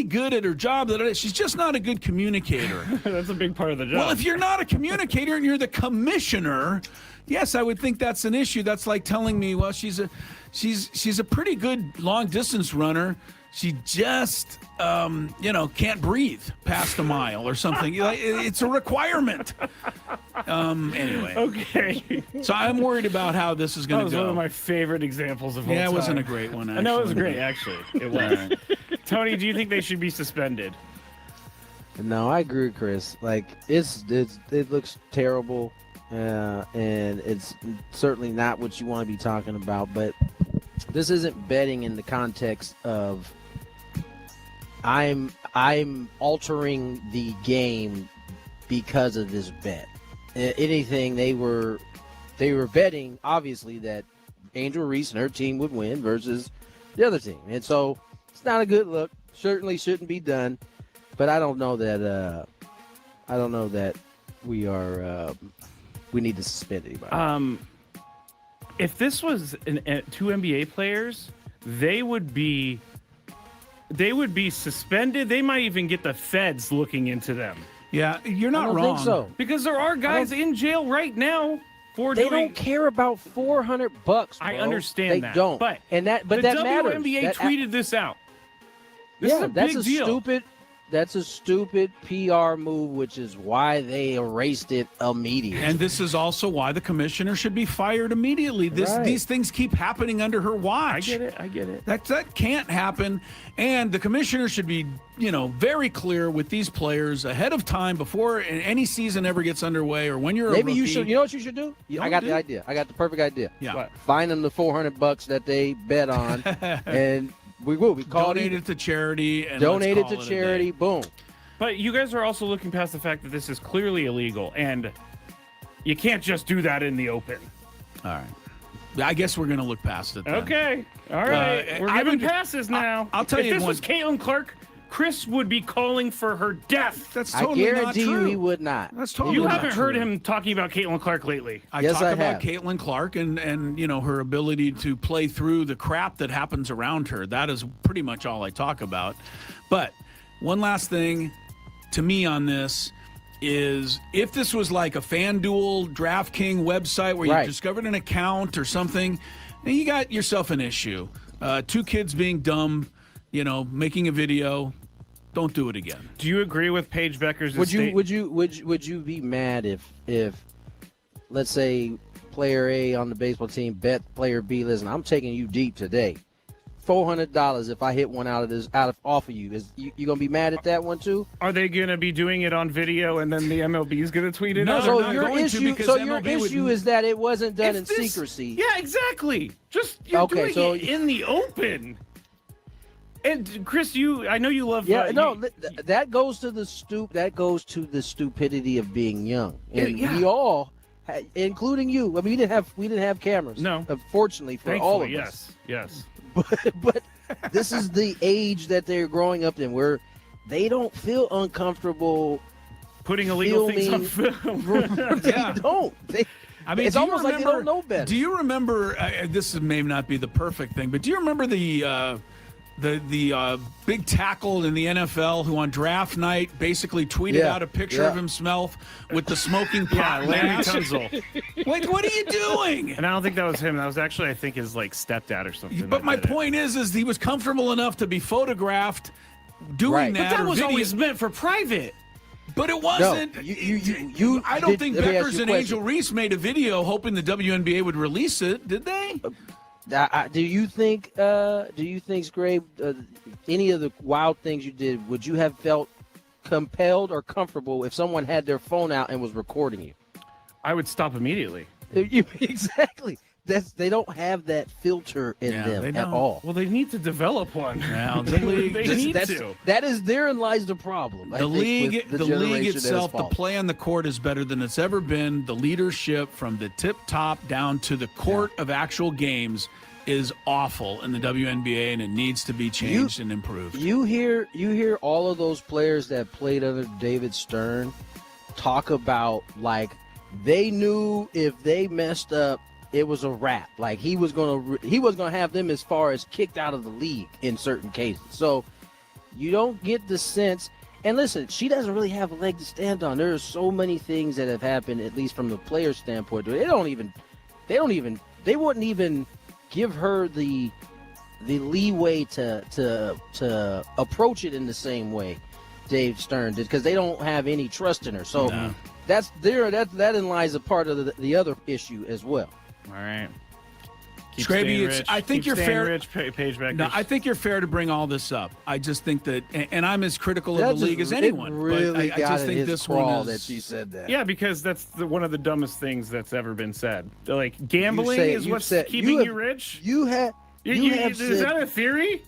good at her job. She's just not a good communicator. That's a big part of the job. Well, if you're not a communicator and you're the commissioner, yes, I would think that's an issue. That's like telling me, well, she's a pretty good long distance runner. She just, can't breathe past a mile or something. It's a requirement. Anyway. Okay. So I'm worried about how this is going to go. That was one of my favorite examples of all time. Yeah, it wasn't a great one, actually. No, it was great, actually. It was. Tony, do you think they should be suspended? No, I agree with Chris. Like, it looks terrible, and it's certainly not what you want to be talking about, but this isn't betting in the context of I'm altering the game because of this bet. Anything, they were betting obviously that Angel Reese and her team would win versus the other team, and so it's not a good look. Certainly shouldn't be done, but I don't know that we need to suspend anybody. If this was two NBA players, they would be suspended. They might even get the feds looking into them. Yeah, you're not wrong. I don't think so. Because there are guys in jail right now for they don't care about $400. Bro. I understand that. They don't. But that the matters. WNBA tweeted this out. This is a that's big a deal. stupid. That's a stupid PR move, which is why they erased it immediately. And this is also why the commissioner should be fired immediately. These things keep happening under her watch. I get it. That can't happen. And the commissioner should be, very clear with these players ahead of time before any season ever gets underway or when you're Maybe a rookie. you should. You know what you should do? I got the idea. I got the perfect idea. Yeah. What? Find them the $400 that they bet on, and we call donate it to charity. And donate it let's to call a charity. day. Boom. But you guys are also looking past the fact that this is clearly illegal, and you can't just do that in the open. All right. I guess we're going to look past it then. Okay. All right. We're giving passes now. I'll tell you if this one. was Caitlin Clark, Chris would be calling for her death. That's I totally not guarantee true. you he would not. That's totally You not haven't heard true. him talking about Caitlin Clark lately. I Yes, talk I about have. Caitlin Clark and her ability to play through the crap that happens around her. That is pretty much all I talk about. But one last thing to me on this is if this was like a FanDuel, DraftKings website where you discovered an account or something, then you got yourself an issue. 2 kids being dumb, making a video. Don't do it again. Do you agree with Paige Becker's Would you be mad if let's say player A on the baseball team bet player B, listen, I'm taking you deep today. $400 if I hit one off of you. You gonna be mad at that one too? Are they gonna be doing it on video and then the MLB is gonna tweet it No, out? they're So not your going to issue, because so your MLB issue would- is that it wasn't done in If this- secrecy. Yeah, exactly. Just you're doing so it in the open. And Chris, I know you love. That goes to the stupidity of being young, and Yeah. we all, including you. I mean, we didn't have cameras. No, fortunately for all of us. Yes. But this is the age that they're growing up in, where they don't feel uncomfortable putting illegal things on film. They don't. It's do you almost like they don't know better. Do you remember? This may not be the perfect thing, but do you remember the big tackle in the NFL who on draft night basically tweeted out a picture of himself with the smoking pot? Larry mask? Tunzel. Like, what are you doing? And I don't think that was him. That was actually, I think, his stepdad or something. But my point is he was comfortable enough to be photographed doing that. But that or was video. always meant for private. But it wasn't. No, I don't think let me ask Beckers you a and Angel question. Reese made a video hoping the WNBA would release it. Did they? Do you think, Scrape, any of the wild things you did, would you have felt compelled or comfortable if someone had their phone out and was recording you? I would stop immediately. Exactly. They don't have that filter in them at all. Well, they need to develop one. Now, the league, they need to. Therein lies the problem. The league itself, the play on the court is better than it's ever been. The leadership from the tip top down to the court of actual games is awful in the WNBA, and it needs to be changed and improved. You hear all of those players that played under David Stern talk about like they knew if they messed up, it was a wrap. Like he was gonna have them as far as kicked out of the league in certain cases. So you don't get the sense. And listen, she doesn't really have a leg to stand on. There are so many things that have happened, at least from the player's standpoint. They wouldn't even give her the leeway to approach it in the same way Dave Stern did, because they don't have any trust in her. So that lies a part of the other issue as well. All right. Scraby, I think you're fair. Paige Beckers. No, I think you're fair to bring all this up. I just think that, and I'm as critical of the league as anyone. Really but I just think this one is that she said that. Yeah, because that's one of the dumbest things that's ever been said. Like gambling is what's keeping you rich. Is that a theory?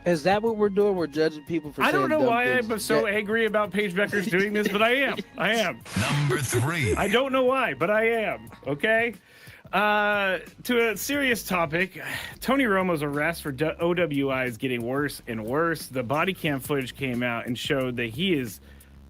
Is that what we're doing? We're judging people for. I don't know why things. I'm so angry about Paige Beckers doing this, but I am. Number 3. I don't know why, but I am. Okay. To a serious topic, Tony Romo's arrest for OWI is getting worse and worse. The body cam footage came out and showed that he is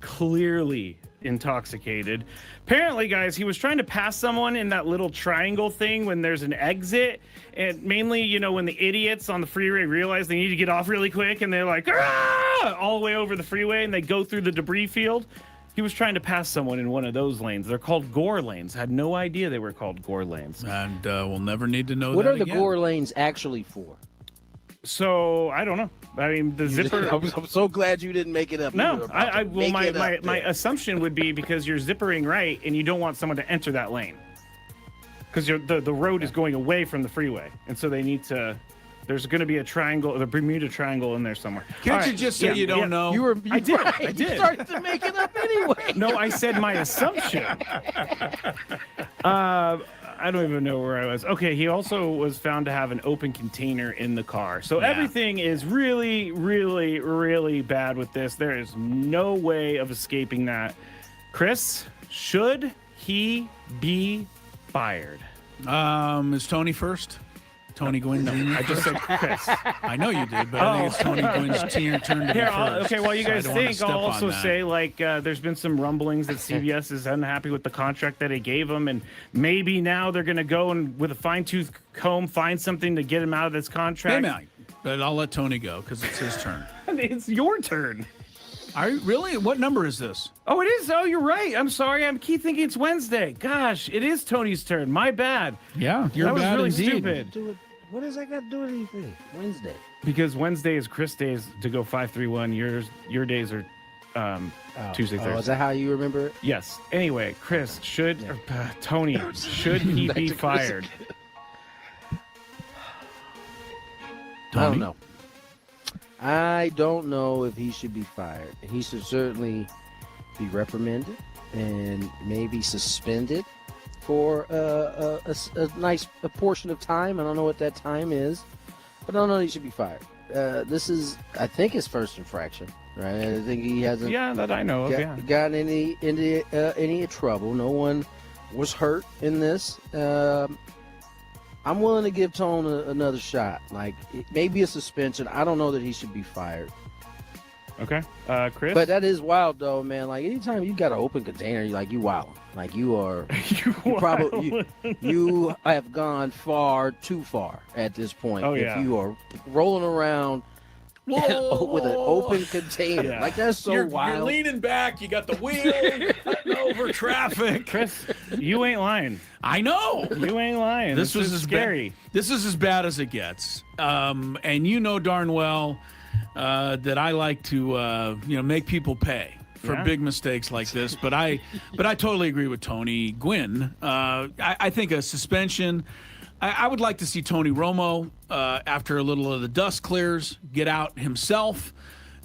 clearly intoxicated. Apparently, guys, he was trying to pass someone in that little triangle thing when there's an exit. And mainly, when the idiots on the freeway realize they need to get off really quick and they're like, ah! All the way over the freeway and they go through the debris field. He was trying to pass someone in one of those lanes. They're called Gore lanes. Had no idea they were called Gore lanes. And we'll never need to know what that are the again. Gore lanes actually for? So I don't know. I mean, the zipper. I'm so glad you didn't make it up. No, my assumption would be because you're zippering right and you don't want someone to enter that lane because the road is going away from the freeway, and so they need to. There's going to be a triangle, the Bermuda Triangle in there somewhere. Can't you just say you don't know? I did. You started to make it up anyway. No, I said my assumption. I don't even know where I was. Okay, he also was found to have an open container in the car. So everything is really, really, really bad with this. There is no way of escaping that. Chris, should he be fired? Is Tony first? Tony Gwynn Jr. I just said Chris. I know you did, but I think it's Tony Gwynn's turn to be first. Okay, while you guys think, I'll also say, like, there's been some rumblings that CBS is unhappy with the contract that he gave him, and maybe now they're going to go and, with a fine-tooth comb, find something to get him out of this contract. They might, but I'll let Tony go because it's his turn. It's your turn. Are you really? What number is this? Oh, it is. Oh, you're right. I'm sorry. I keep thinking it's Wednesday. Gosh, it is Tony's turn. My bad. Yeah, you're that bad was really indeed. stupid. What does that got to do with anything? Wednesday. Because Wednesday is Chris days to go 5-3-1. Your days are Tuesday, Thursday. Oh, is that how you remember it? Yes. Anyway, Chris, Tony, should he be fired? I don't know. I don't know if he should be fired. He should certainly be reprimanded and maybe suspended for a nice portion of time. I don't know what that time is, but I don't know he should be fired. This is, I think, his first infraction, right? I think he hasn't. Yeah, that I know of. Gotten any trouble. No one was hurt in this. I'm willing to give Tone another shot. Like, maybe a suspension. I don't know that he should be fired. Okay. Chris? But that is wild, though, man. Like, anytime you got an open container, you wild. Like, you have gone far too far at this point. Oh, yeah. If you are rolling around with an open container. Yeah. Like, that's so wild. You're leaning back. You got the wheel. You're cutting over traffic. Chris, you ain't lying. I know. You ain't lying. This was scary. This is as bad as it gets. And you know darn well that I like to make people pay for big mistakes like this. But I totally agree with Tony Gwynn. I think a suspension. I would like to see Tony Romo, after a little of the dust clears, get out himself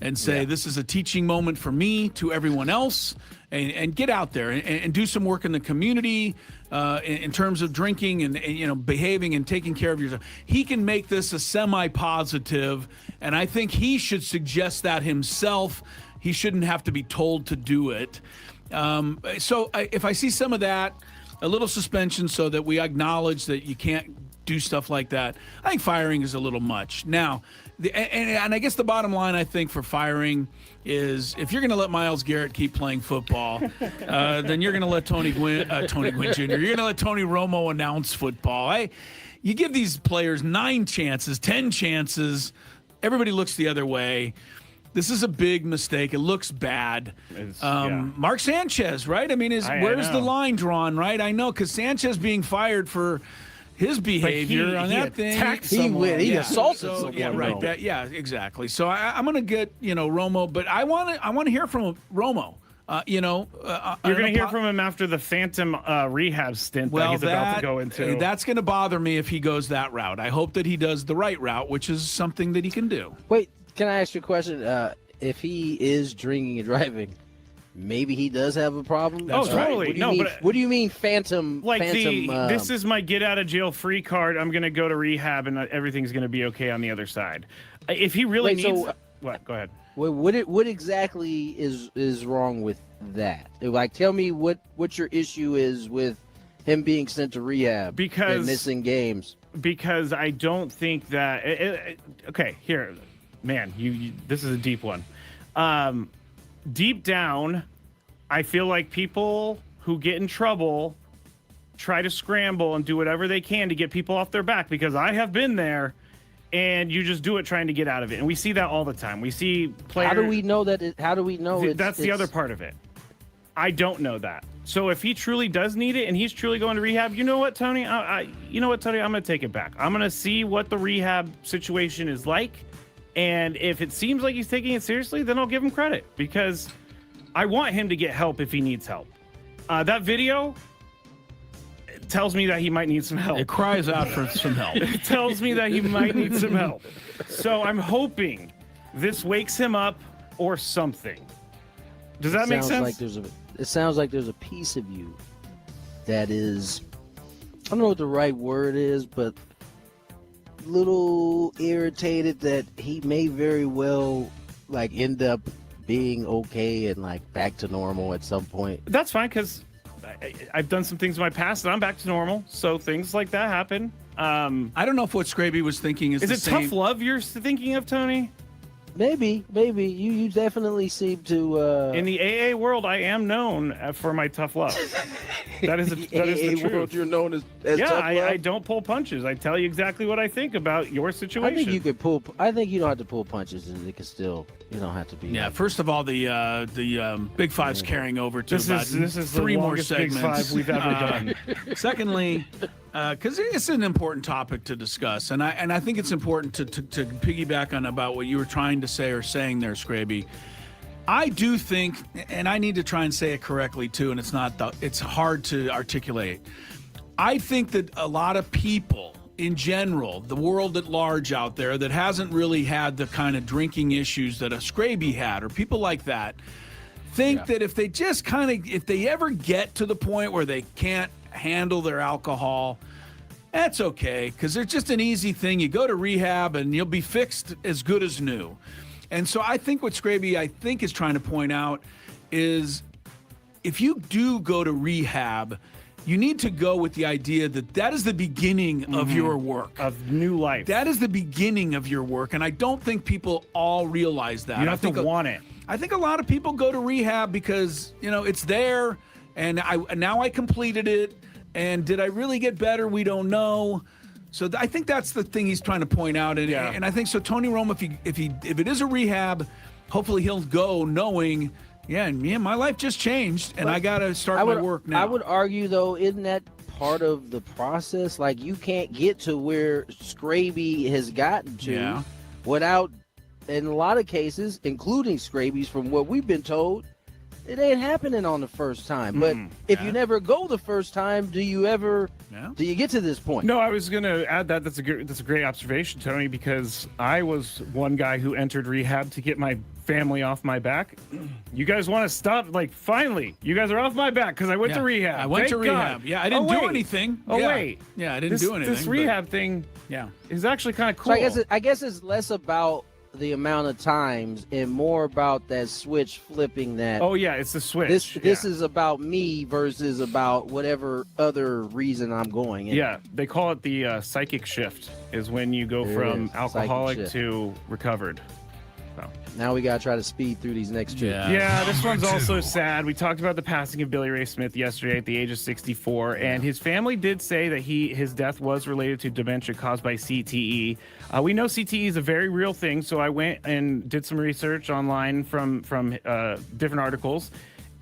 and say, this is a teaching moment for me to everyone else, and get out there and do some work in the community in terms of drinking and behaving and taking care of yourself. He can make this a semi-positive, and I think he should suggest that himself. He shouldn't have to be told to do it. So if I see some of that, a little suspension so that we acknowledge that you can't do stuff like that, I think firing is a little much. Now, and I guess the bottom line, I think, for firing is if you're going to let Myles Garrett keep playing football, then you're going to let Tony Gwynn Jr., you're going to let Tony Romo announce football. You give these players 9 chances, 10 chances, everybody looks the other way. This is a big mistake. It looks bad. Mark Sanchez, right? I mean, where's the line drawn, right? I know, because Sanchez being fired for his behavior on that thing. He assaulted someone. Yeah, right. Exactly. So I'm going to get Romo, but I want to hear from Romo. You're going to hear from him after the phantom rehab stint that he's about to go into. That's going to bother me if he goes that route. I hope that he does the right route, which is something that he can do. Wait. Can I ask you a question? If he is drinking and driving, maybe he does have a problem? Totally. What do you mean phantom? This is my get out of jail free card. I'm going to go to rehab and everyth's going to be okay on the other side. If he really needs... What? Go ahead. What exactly is wrong with that? Like, tell me what your issue is with him being sent to rehab and missing games. Because I don't think that... okay, here... Man, this is a deep one. Deep down, I feel like people who get in trouble try to scramble and do whatever they can to get people off their back, because I have been there, and you just do it trying to get out of it. And we see that all the time. We see players... How do we know that? How do we know that's the other part of it. I don't know that. So if he truly does need it and he's truly going to rehab, you know what, Tony? I'm going to take it back. I'm going to see what the rehab situation is like. And if it seems like he's taking it seriously, then I'll give him credit because I want him to get help if he needs help. That video tells me that he might need some help. It cries out for some help. It tells me that he might need some help. So I'm hoping this wakes him up or something. Does that make sense? It sounds like there's a piece of you that is, I don't know what the right word is, but a little irritated that he may very well like end up being okay and like back to normal at some point. That's fine because I've done some things in my past and I'm back to normal. So things like that happen. I don't know if what Scraby was thinking is the it same. tough love you're thinking of, Tony? Maybe. You definitely seem to. In the AA world, I am known for my tough love. That is the truth. World, you're known as yeah, tough love? I don't pull punches. I tell you exactly what I think about your situation. I think you could pull. I think you don't have to pull punches, and it can still. You don't have to be. Yeah. Like, First of all, the Big Five's carrying over to this is 3 the more longest Big segments Five we've ever done. Secondly, because it's an important topic to discuss, and I think it's important to piggyback on about what you were trying to say or saying there, Scraby. I do think, and I need to try and say it correctly too, and it's hard to articulate. I think that a lot of people in general, the world at large out there that hasn't really had the kind of drinking issues that a Scraby had or people like that, think that if they just if they ever get to the point where they can't handle their alcohol, that's okay, because it's just an easy thing. You go to rehab and you'll be fixed as good as new. And so I think what Scraby, is trying to point out is if you do go to rehab, you need to go with the idea that is the beginning of your work. Of new life. That is the beginning of your work. And I don't think people all realize that. You have to want it. I think a lot of people go to rehab because, it's there and now I completed it. And did I really get better? We don't know. So I think that's the thing he's trying to point out. And I think so. Tony Romo, if it is a rehab, hopefully he'll go knowing, my life just changed, and I got to start my work now. I would argue though, isn't that part of the process? Like you can't get to where Scraby has gotten to without, in a lot of cases, including Scraby's, from what we've been told, it ain't happening on the first time. But if you never go the first time, do you get to this point? No, I was going to add that. That's a great observation, Tony, because I was one guy who entered rehab to get my family off my back. You guys want to stop? Like, finally, you guys are off my back because I went to rehab. I went to rehab. God. Yeah, I didn't do anything. Oh, wait. Yeah, I didn't do anything. This rehab thing is actually kind of cool. So I guess it's less about the amount of times and more about that switch flipping that. Oh yeah, it's the switch. This is about me versus about whatever other reason I'm going in. Yeah, they call it the psychic shift, is when you go from alcoholic to recovered. So. Now we gotta try to speed through these next two. Yeah, this one's also sad. We talked about the passing of Billy Ray Smith yesterday at the age of 64, and his family did say that his death was related to dementia caused by CTE. We know CTE is a very real thing, so I went and did some research online from different articles.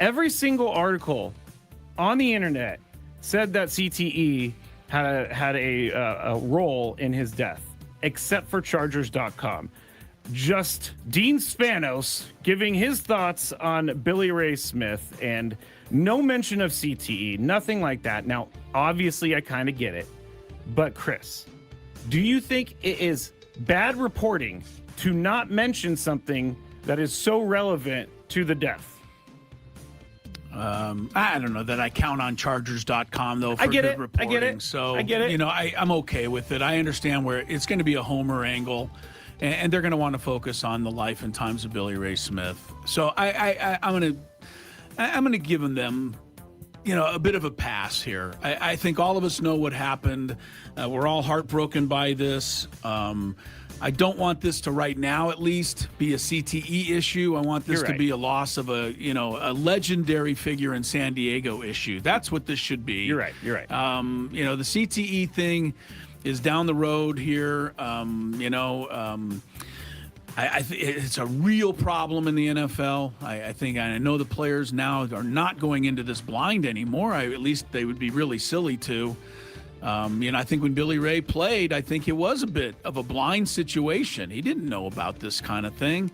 Every single article on the internet said that CTE had a role in his death, except for Chargers.com. Just Dean Spanos giving his thoughts on Billy Ray Smith, and no mention of CTE, nothing like that. Now, obviously, I kind of get it, but Chris, do you think it is bad reporting to not mention something that is so relevant to the death? I don't know that I count on Chargers.com though for good reporting. I get it. So I get it. I'm okay with it. I understand where it's going to be a homer angle. And they're going to want to focus on the life and times of Billy Ray Smith. So I'm going to give them, a bit of a pass here. I think all of us know what happened. We're all heartbroken by this. I don't want this to right now, at least, be a CTE issue. I want this to be a loss of a legendary figure in San Diego issue. That's what this should be. You're right. The CTE thing is down the road here. I think it's a real problem in the NFL. I know the players now are not going into this blind anymore. At least they would be really silly to. I think when Billy Ray played, I think it was a bit of a blind situation. He didn't know about this kind of thing,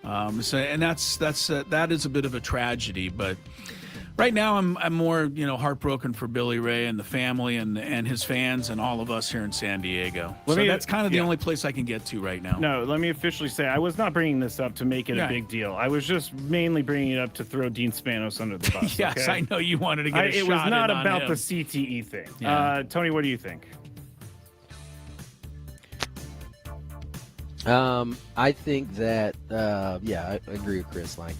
and that is a bit of a tragedy. But right now, I'm more heartbroken for Billy Ray and the family and his fans and all of us here in San Diego. That's kind of the only place I can get to right now. No, let me officially say I was not bringing this up to make it a big deal. I was just mainly bringing it up to throw Dean Spanos under the bus. Yes, okay? I know you wanted to get a shot. It was not about him. the CTE thing. Yeah. Tony, what do you think? I think that I agree with Chris. Like,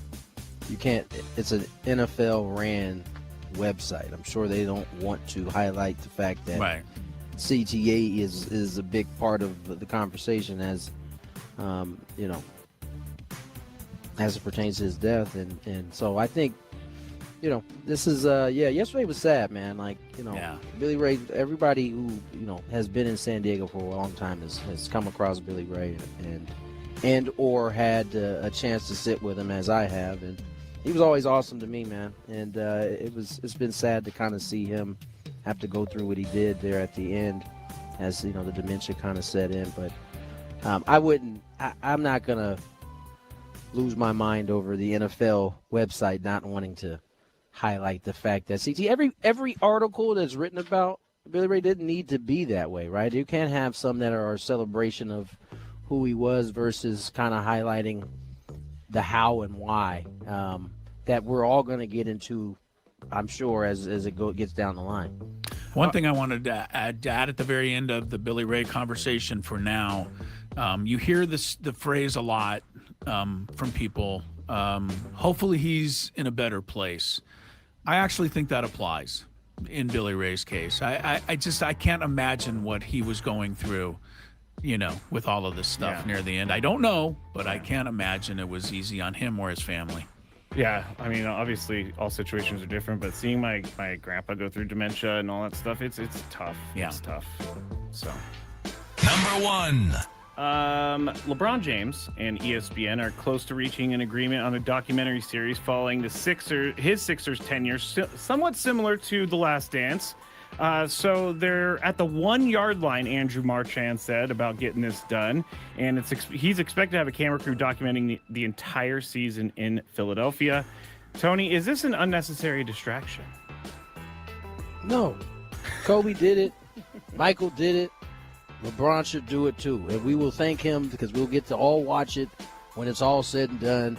you can't. It's an NFL ran website. I'm sure they don't want to highlight the fact that CTA is a big part of the conversation as as it pertains to his death, and so I think this is yesterday was sad, man. Like, Billy Ray, everybody who has been in San Diego for a long time has come across Billy Ray and or had a chance to sit with him, as I have, and he was always awesome to me, man. And it's been sad to kind of see him have to go through what he did there at the end, as the dementia kind of set in. But I'm not gonna lose my mind over the NFL website not wanting to highlight the fact that every article that's written about Billy Ray didn't need to be that way, right? You can't have some that are a celebration of who he was versus kind of highlighting the how and why that we're all going to get into, I'm sure, as it gets down the line. One thing I wanted to add at the very end of the Billy Ray conversation for now, you hear the phrase a lot from people, hopefully he's in a better place. I actually think that applies in Billy Ray's case. I can't imagine what he was going through, with all of this stuff near the end. I don't know, but I can't imagine it was easy on him or his family. Yeah, I mean, obviously all situations are different, but seeing my grandpa go through dementia and all that stuff, it's tough. Yeah. It's tough. So, Number 1. LeBron James and ESPN are close to reaching an agreement on a documentary series following his Sixers tenure, somewhat similar to The Last Dance. So they're at the 1-yard line, Andrew Marchand said, about getting this done. And he's expected to have a camera crew documenting the entire season in Philadelphia. Tony, is this an unnecessary distraction? No. Kobe did it. Michael did it. LeBron should do it too. And we will thank him because we'll get to all watch it when it's all said and done.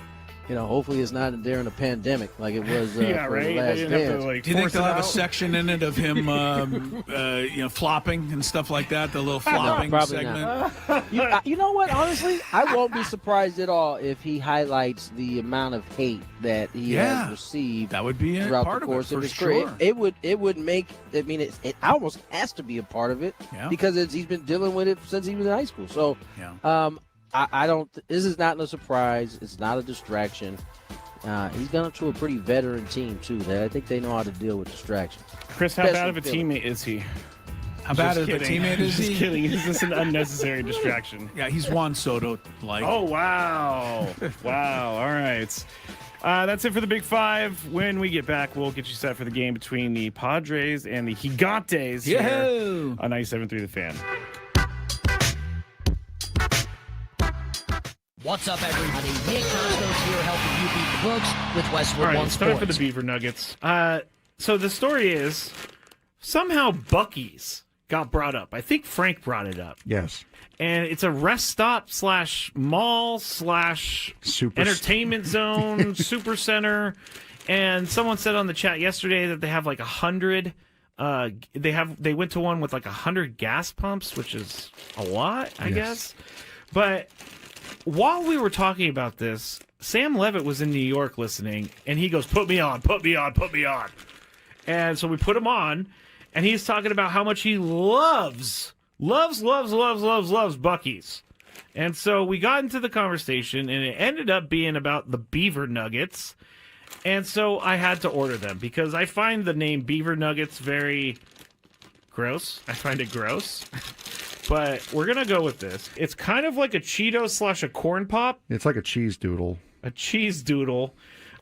Hopefully it's not during a pandemic like it was for The Last Dance. Do you think they'll have a section in it of him, flopping and stuff like that? The little flopping segment. You know what? Honestly, I won't be surprised at all if he highlights the amount of hate that he has received. That would be throughout part the course of of it, his for career. sure. It would make. I mean, it almost has to be a part of it because he's been dealing with it since he was in high school. So, I don't. This is not a surprise. It's not a distraction. He's gone up to a pretty veteran team too. That I think they know how to deal with distractions. Chris, how bad of a teamate is he? How bad of a teammate is he? Just kidding. Is this an unnecessary distraction? Yeah, he's Juan Soto-like. Oh, wow. Wow. All right. That's it for the Big Five. When we get back, we'll get you set for the game between the Padres and the Gigantes here on 97.3 The Fan. What's up, everybody? Nick Costos here helping you beat the books with Westwood One It's time Sports. for the Beaver Nuggets. So the story is somehow Buc-ee's got brought up. I think Frank brought it up. Yes. And it's a rest stop / mall / entertainment zone, super center. And someone said on the chat yesterday that they have like 100. They went to one with like 100 gas pumps, which is a lot, I guess. But while we were talking about this, Sam Levitt was in New York listening, and he goes, "Put me on, put me on, put me on." And so we put him on, and he's talking about how much he loves Buc-ee's. And so we got into the conversation, and it ended up being about the Beaver Nuggets. And so I had to order them because I find the name Beaver Nuggets very gross. I find it gross. but we're going to go with this. It's kind of like a Cheeto / a corn pop. It's like a cheese doodle. A cheese doodle.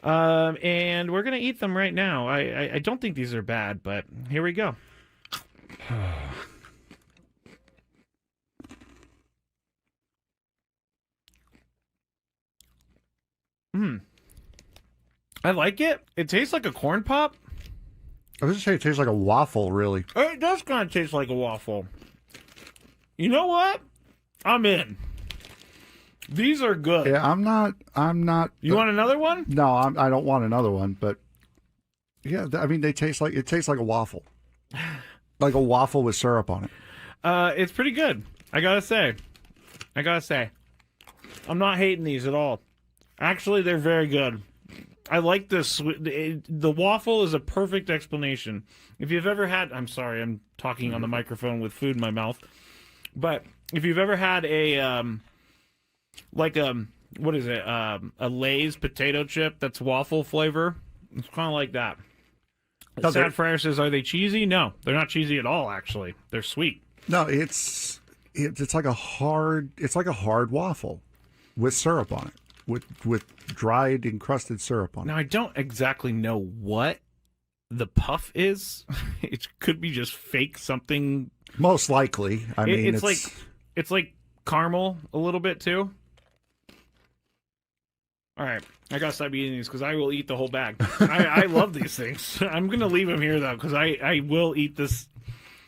And we're going to eat them right now. I don't think these are bad, but here we go. I like it. It tastes like a corn pop. I was just saying it tastes like a waffle, really. It does kind of taste like a waffle. You know what? I'm in. These are good. Yeah, I'm not. You want another one? No, I don't want another one. But yeah, I mean, it tastes like a waffle, like a waffle with syrup on it. It's pretty good. I gotta say, I'm not hating these at all. Actually, they're very good. I like this. The waffle is a perfect explanation. If you've ever had, I'm sorry, I'm talking on the microphone with food in my mouth, but if you've ever had a what is it? A Lay's potato chip that's waffle flavor. It's kind of like that. Sad Fryer says, "Are they cheesy?" No, they're not cheesy at all. Actually, they're sweet. No, it's like a hard waffle with syrup on it, with dried encrusted syrup on it. Now I don't exactly know what the puff is. It could be just fake something. Most likely. I mean, it's like caramel a little bit too. All right, I gotta stop eating these because I will eat the whole bag. I love these things. I'm gonna leave them here though because I will eat this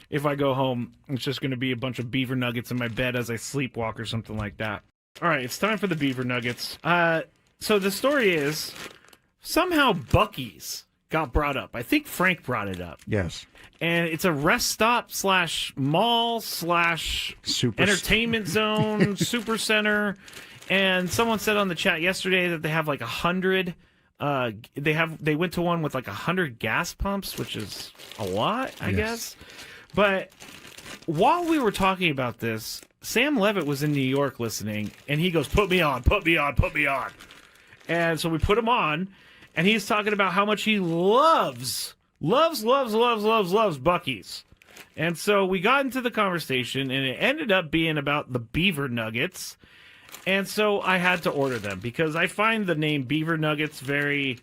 if I go home. It's just gonna be a bunch of beaver nuggets in my bed as I sleepwalk or something like that. All right, it's time for the beaver nuggets. So the story is somehow Buc-ee's got brought up. I think Frank brought it up. Yes. And it's a rest stop / mall / entertainment zone, super center. And someone said on the chat yesterday that they have like 100. They went to one with like 100 gas pumps, which is a lot, I guess. But while we were talking about this, Sam Levitt was in New York listening, and he goes, "Put me on, put me on, put me on." And so we put him on, and he's talking about how much he loves Buc-ee's. And so we got into the conversation, and it ended up being about the beaver nuggets. And so I had to order them because I find the name beaver nuggets very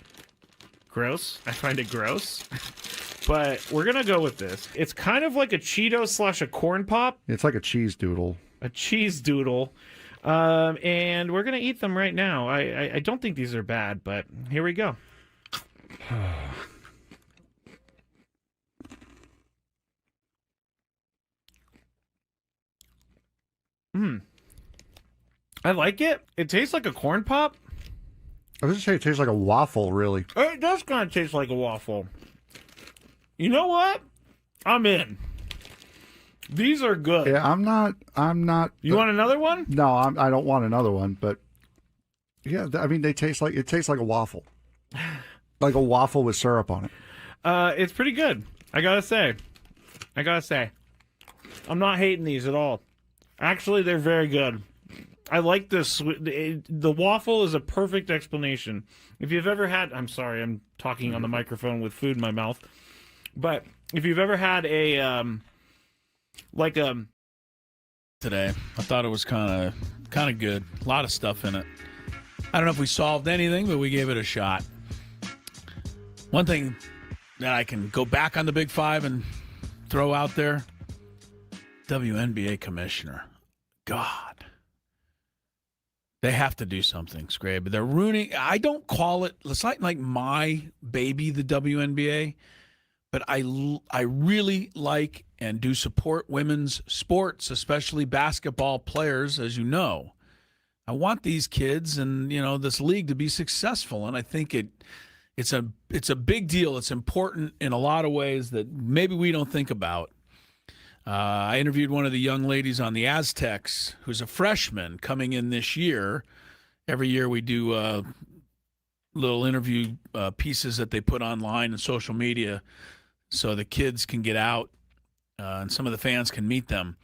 gross. I find it gross. But we're going to go with this. It's kind of like a Cheeto / a corn pop. It's like a cheese doodle. A cheese doodle. And we're going to eat them right now. I don't think these are bad, but here we go. I like it. It tastes like a corn pop. I was just saying it tastes like a waffle, really. It does kind of taste like a waffle. You know what? I'm in. These are good. Yeah, I'm not. You want another one? No, I don't want another one. But yeah, I mean, it tastes like a waffle, like a waffle with syrup on it. It's pretty good. I gotta say, I'm not hating these at all. Actually, they're very good. I like this. The waffle is a perfect explanation. If you've ever had, I'm sorry, I'm talking on the microphone with food in my mouth. But if you've ever had today, I thought it was kind of good. A lot of stuff in it. I don't know if we solved anything, but we gave it a shot. One thing that I can go back on the Big Five and throw out there, WNBA commissioner. God. They have to do something, Scrabe. They're ruining. I don't call it. It's not like my baby, the WNBA, but I really like and do support women's sports, especially basketball players, as you know. I want these kids and this league to be successful, and I think it's a big deal. It's important in a lot of ways that maybe we don't think about. I interviewed one of the young ladies on the Aztecs who's a freshman coming in this year. Every year we do little interview pieces that they put online and social media so the kids can get out and some of the fans can meet them.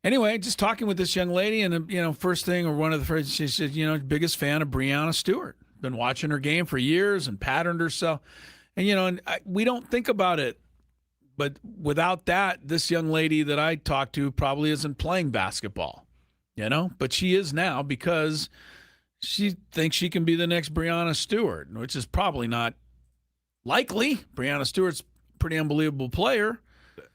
Anyway, just talking with this young lady, and first thing, or one of the first, she said, biggest fan of Breanna Stewart. Been watching her game for years and patterned herself. And we don't think about it But without that, this young lady that I talked to probably isn't playing basketball, But she is now because she thinks she can be the next Breanna Stewart, which is probably not likely. Breanna Stewart's a pretty unbelievable player.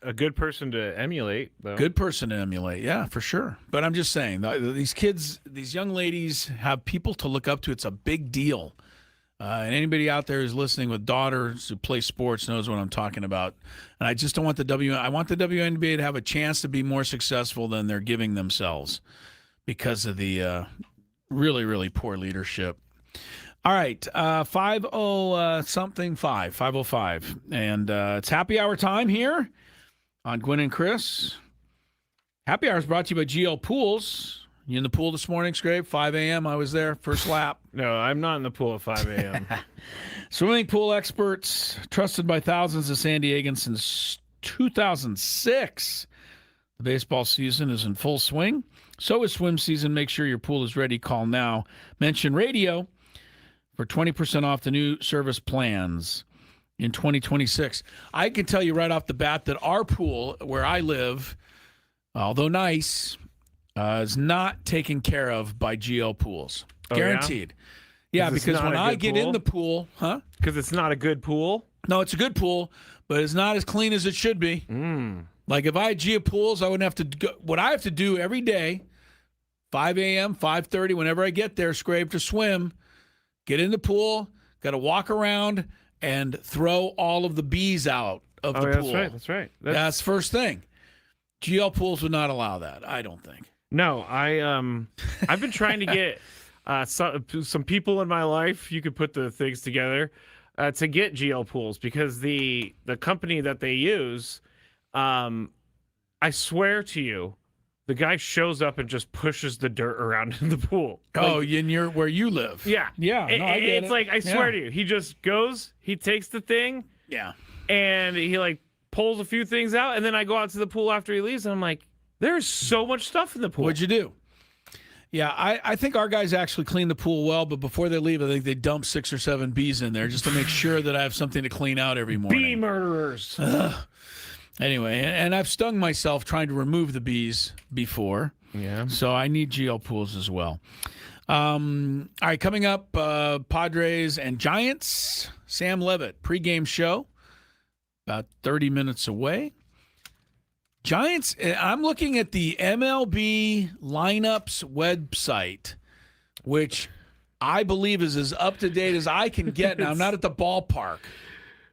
A good person to emulate, though. Good person to emulate, yeah, for sure. But I'm just saying, these kids, these young ladies have people to look up to. It's a big deal. And anybody out there who's listening with daughters who play sports knows what I'm talking about. And I just don't want I want the WNBA to have a chance to be more successful than they're giving themselves because of the really, really poor leadership. All right, 505. And it's happy hour time here on Gwynn and Chris. Happy hour is brought to you by GL Pools. You in the pool this morning, Scrape? 5 a.m. I was there, first lap. No, I'm not in the pool at 5 a.m. Swimming pool experts, trusted by thousands of San Diegans since 2006. The baseball season is in full swing. So is swim season. Make sure your pool is ready. Call now. Mention radio for 20% off the new service plans in 2026. I can tell you right off the bat that our pool, where I live, although nice, is not taken care of by GL Pools. Oh, Guaranteed. Yeah, because when I get in the pool, Because it's not a good pool? No, it's a good pool, but it's not as clean as it should be. Like if I had GL Pools, I wouldn't have to go. What I have to do every day, 5 a.m., 5:30, whenever I get there, Scrape to swim, get in the pool, got to walk around and throw all of the bees out of the pool. That's right. That's first thing. GL Pools would not allow that, I don't think. No, I've been trying to get some people in my life. You could put the things together to get GL Pools because the company that they use, I swear to you, the guy shows up and just pushes the dirt around in the pool. Where you live? Yeah, yeah. No, I get it's it. like I swear to you, he just goes, he takes the thing, and he pulls a few things out, and then I go out to the pool after he leaves, and I'm like, there's so much stuff in the pool. What'd you do? Yeah, I think our guys actually clean the pool well, but before they leave, I think they dump 6 or 7 bees in there just to make sure that I have something to clean out every morning. Bee murderers. Anyway, and I've stung myself trying to remove the bees before. Yeah. So I need GL Pools as well. All right, coming up, Padres and Giants. Sam Levitt, pregame show, about 30 minutes away. Giants, I'm looking at the MLB lineups website, which I believe is as up-to-date as I can get. Now, I'm not at the ballpark.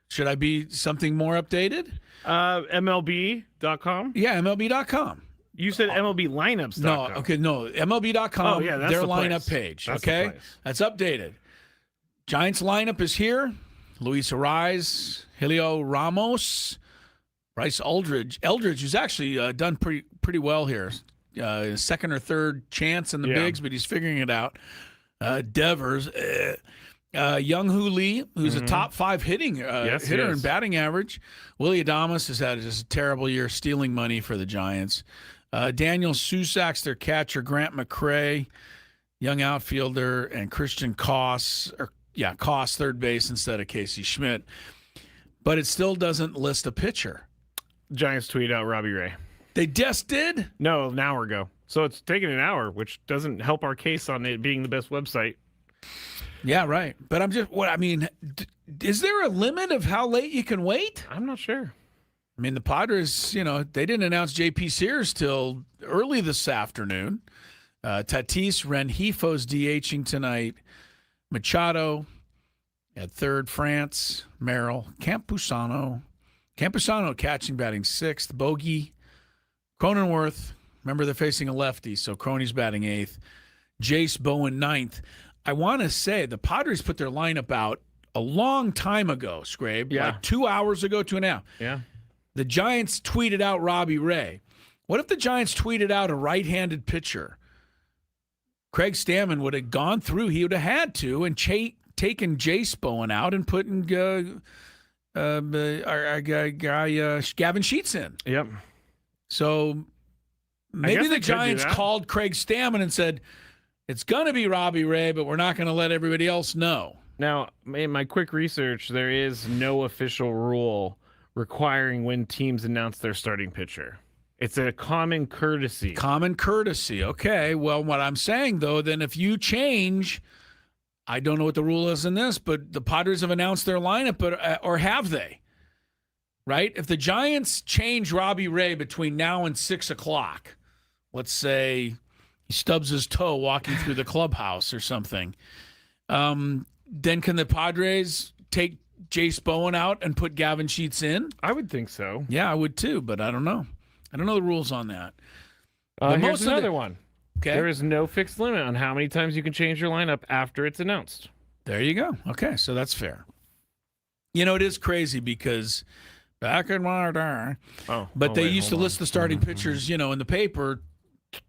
Should I be something more updated? MLB.com? Yeah, MLB.com. You said MLB lineups.com. No, MLB.com, oh, yeah, that's their the lineup place. page, That's okay? That's updated. Giants lineup is here. Luis Ariz, Helio Ramos, Bryce Eldridge, who's actually done pretty well here. Second or third chance in the bigs, but he's figuring it out. Devers, Young-Hoo Lee, who's a top 5 hitter and batting average. Willie Adames has had just a terrible year stealing money for the Giants. Daniel Susak's their catcher. Grant McCray, young outfielder, and Christian Koss, third base instead of Casey Schmidt. But it still doesn't list a pitcher. Giants tweet out Robbie Ray. They just did? No, an hour ago. So it's taken an hour, which doesn't help our case on it being the best website. Yeah, right. But is there a limit of how late you can wait? I'm not sure. I mean, the Padres, they didn't announce J.P. Sears till early this afternoon. Tatis Renjifo's DHing tonight. Machado at third, France, Merrill, Campusano catching, batting 6th, Bogey, Cronenworth. Remember, they're facing a lefty, so Croney's batting 8th. Jace Bowen 9th. I want to say the Padres put their lineup out a long time ago, Scrabe. Yeah. Like 2 hours ago, 2.5. Yeah. The Giants tweeted out Robbie Ray. What if the Giants tweeted out a right-handed pitcher? Craig Stammen would have gone through. He would have had to and taken Jace Bowen out and put our guy Gavin Sheets in. Yep. So maybe the Giants called Craig Stammen and said, it's going to be Robbie Ray, but we're not going to let everybody else know. Now, in my quick research, there is no official rule requiring when teams announce their starting pitcher. It's a common courtesy. Common courtesy. Okay. Well, what I'm saying, though, then if you change, I don't know what the rule is in this, but the Padres have announced their lineup, or have they? Right? If the Giants change Robbie Ray between now and 6 o'clock, let's say he stubs his toe walking through the clubhouse or something, then can the Padres take Jace Bowen out and put Gavin Sheets in? I would think so. Yeah, I would too, but I don't know. I don't know the rules on that. Here's another one. Okay. There is no fixed limit on how many times you can change your lineup after it's announced. There you go. Okay, so that's fair. You know, it is crazy because back in my day, they used to list the starting pitchers, in the paper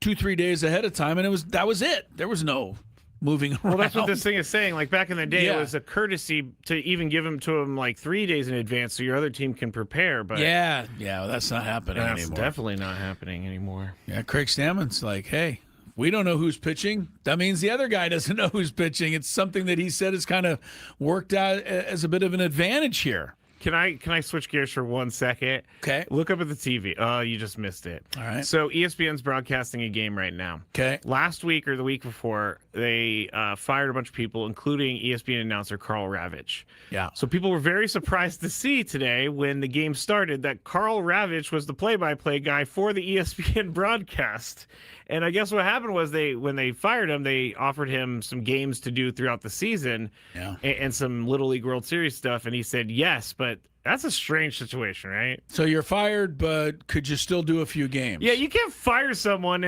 2-3 days ahead of time, and that was it. There was no moving around. Well, that's what this thing is saying. Like back in the day, it was a courtesy to even give them to them like 3 days in advance so your other team can prepare. But well, that's not happening anymore. That's definitely not happening anymore. Yeah, Craig Stammen's like, hey, we don't know who's pitching. That means the other guy doesn't know who's pitching. It's something that he said has kind of worked out as a bit of an advantage here. Can I switch gears for 1 second? Okay. Look up at the TV. Oh, you just missed it. All right. So ESPN's broadcasting a game right now. Okay. Last week or the week before, they fired a bunch of people, including ESPN announcer Carl Ravitch. Yeah. So people were very surprised to see today when the game started that Carl Ravitch was the play-by-play guy for the ESPN broadcast. And I guess what happened was when they fired him, they offered him some games to do throughout the season and some Little League World Series stuff. And he said yes, but that's a strange situation, right? So you're fired, but could you still do a few games? Yeah, you can't fire someone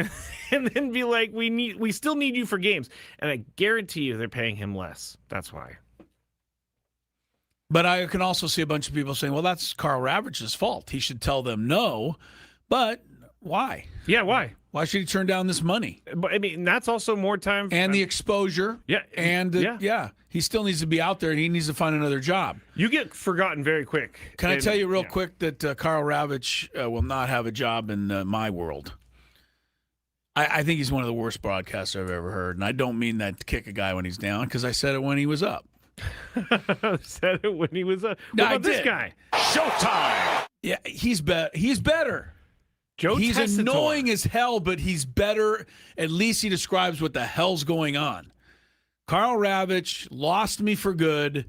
and then be like, we still need you for games. And I guarantee you they're paying him less. That's why. But I can also see a bunch of people saying, well, that's Carl Ravitch's fault. He should tell them no. But why? Yeah, why? Why should he turn down this money? But I mean, that's also more time. And the exposure. Yeah. And he still needs to be out there and he needs to find another job. You get forgotten very quick. Can I tell you real quick that Carl Ravitch will not have a job in my world? I think he's one of the worst broadcasters I've ever heard. And I don't mean that to kick a guy when he's down because I said it when he was up. Said it when he was up. No, what about this guy? Showtime. Yeah, he's better. He's annoying as hell, but he's better. At least he describes what the hell's going on. Carl Ravitch lost me for good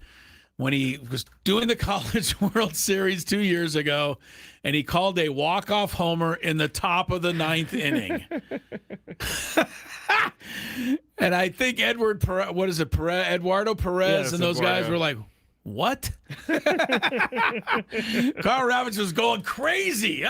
when he was doing the College World Series 2 years ago, and he called a walk-off homer in the top of the 9th inning. And I think Eduardo Perez and those guys were like, what? Carl Ravitch was going crazy.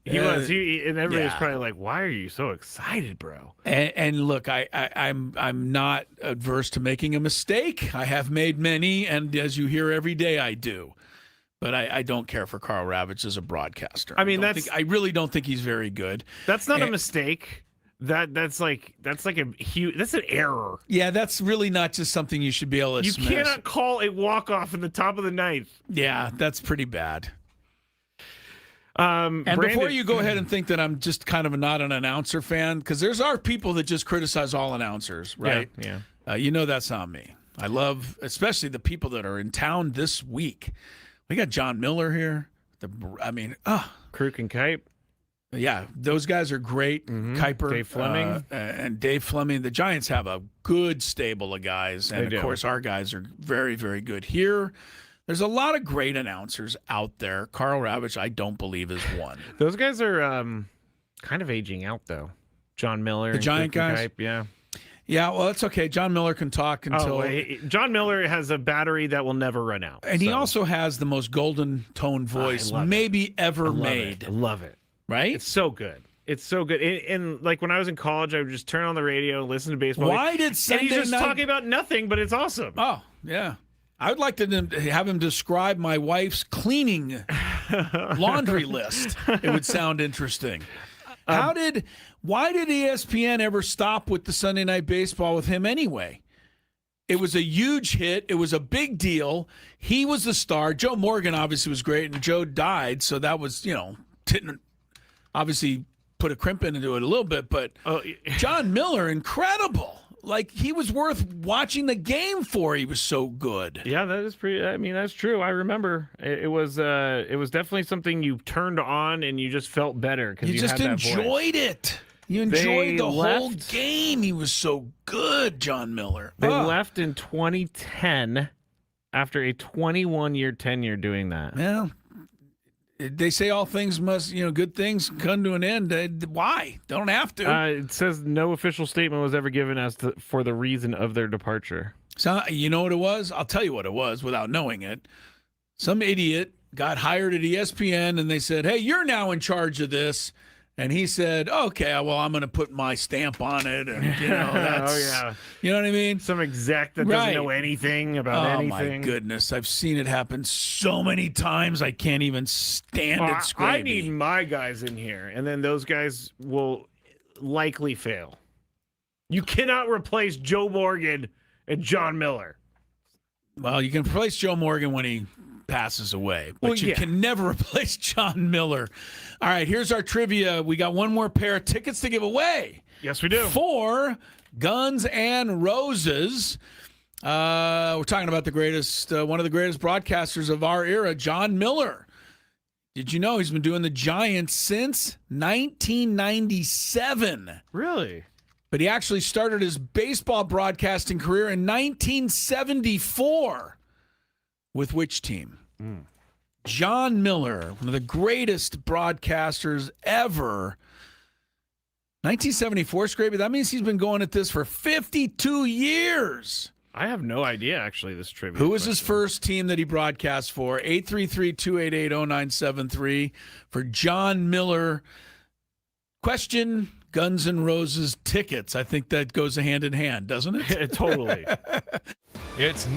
He was. And everybody was probably like, "Why are you so excited, bro?" And look, I'm not adverse to making a mistake. I have made many, and as you hear every day, I do. But I don't care for Carl Ravitch as a broadcaster. I mean, I really don't think he's very good. That's not a mistake. That's like a huge. That's an error. Yeah, that's really not just something you should be able to You dismiss. cannot call a walk-off in the top of the 9th. Yeah, that's pretty bad. And before you go ahead and think that I'm just kind of not an announcer fan, because there's our people that just criticize all announcers, right? Yeah. That's not me. I love, especially the people that are in town this week. We got John Miller here. Kruk and Kipe. Yeah, those guys are great. Kuiper, Dave Fleming. And Dave Fleming. The Giants have a good stable of guys. And, of course, our guys are very, very good here. There's a lot of great announcers out there. Carl Ravitch, I don't believe, is one. Those guys are kind of aging out, though. John Miller. The Giant guys? Kipe, yeah. Yeah, well, that's okay. John Miller can talk until... John Miller has a battery that will never run out. And he also has the most golden tone voice maybe ever made. I love it. Right? It's so good. It's so good. And like when I was in college, I would just turn on the radio and listen to baseball. Why did Sunday and he's just night... talking about nothing, but it's awesome. Oh, yeah. I would like to have him describe my wife's cleaning laundry list. It would sound interesting. Why did ESPN ever stop with the Sunday Night Baseball with him anyway? It was a huge hit. It was a big deal. He was the star. Joe Morgan obviously was great, and Joe died, so that was, didn't obviously put a crimp into it a little bit. But John Miller, incredible. like he was worth watching the game for. He was so good. Yeah, that is pretty. I mean, that's true. I remember it was definitely something you turned on and you just felt better because you just had that enjoyed voice. it. You enjoyed the whole game. He was so good, John Miller. They left in 2010 after a 21-year tenure doing that. Well, they say all things must, good things come to an end. Why? Don't have to. It says no official statement was ever given as for the reason of their departure. So you know what it was? I'll tell you what it was without knowing it. Some idiot got hired at ESPN, and they said, hey, you're now in charge of this. And he said, okay, well, I'm going to put my stamp on it. And, that's, oh, yeah. You know what I mean? Some exec that doesn't know anything about anything. Oh, my goodness. I've seen it happen so many times. I can't even stand it, Scraby. I need my guys in here, and then those guys will likely fail. You cannot replace Joe Morgan and John Miller. Well, you can replace Joe Morgan when he passes away, but you can never replace John Miller. All right, here's our trivia. We got one more pair of tickets to give away. Yes, we do. For Guns N' Roses. We're talking about the greatest, one of the greatest broadcasters of our era, John Miller. Did you know he's been doing the Giants since 1997? Really? But he actually started his baseball broadcasting career in 1974. With which team? John Miller, one of the greatest broadcasters ever. 1974, Scraby, that means he's been going at this for 52 years. I have no idea, actually, this trivia. Who was his first team that he broadcast for? 833-288-0973 for John Miller. Question, Guns N' Roses tickets. I think that goes hand in hand, doesn't it? Totally. It's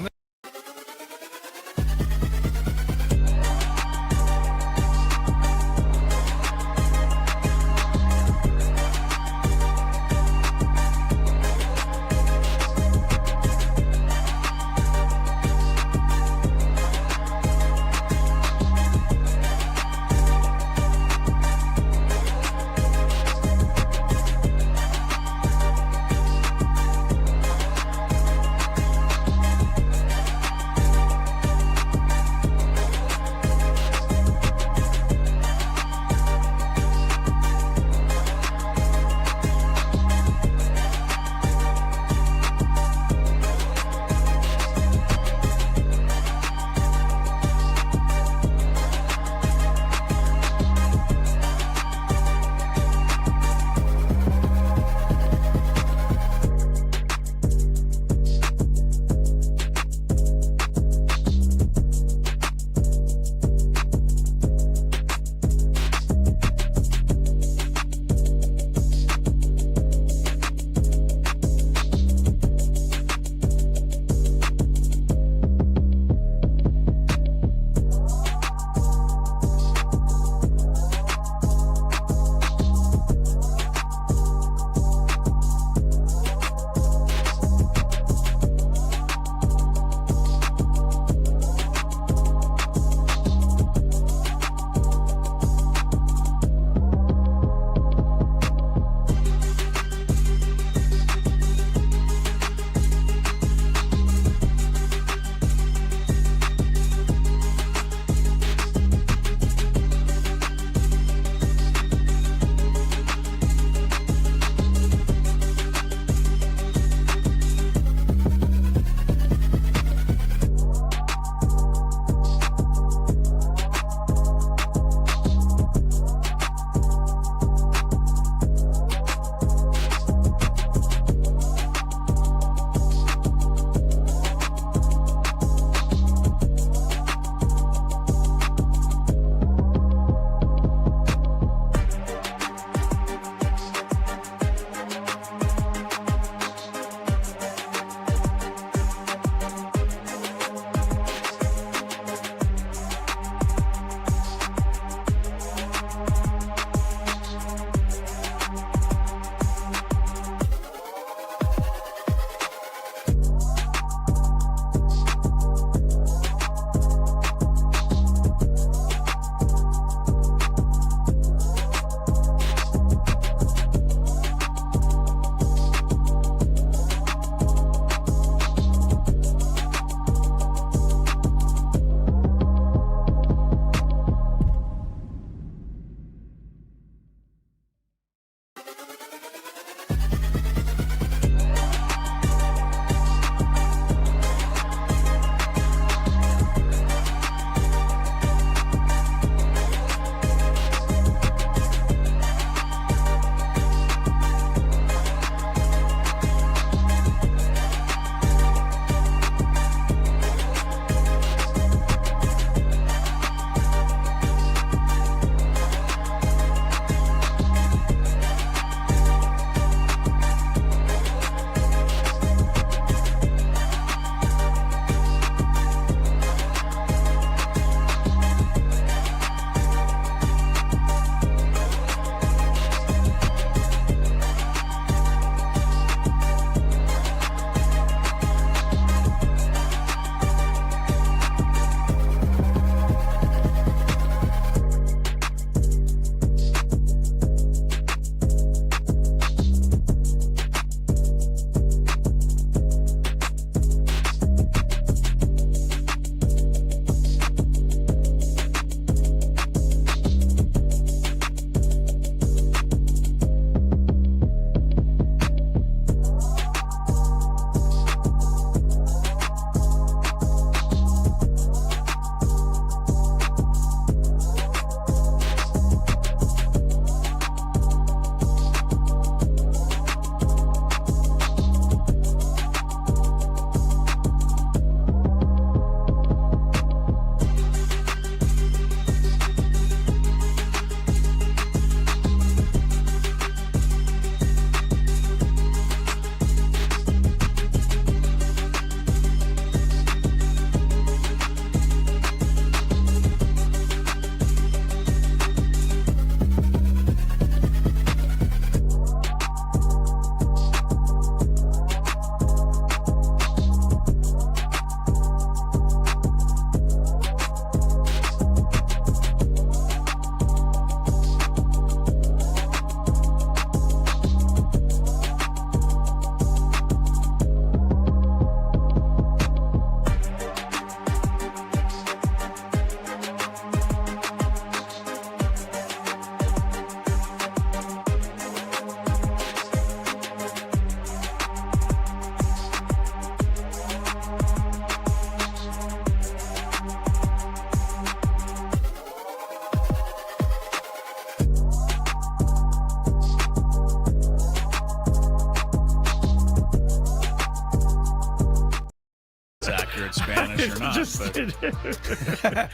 inaccurate Spanish or not. But.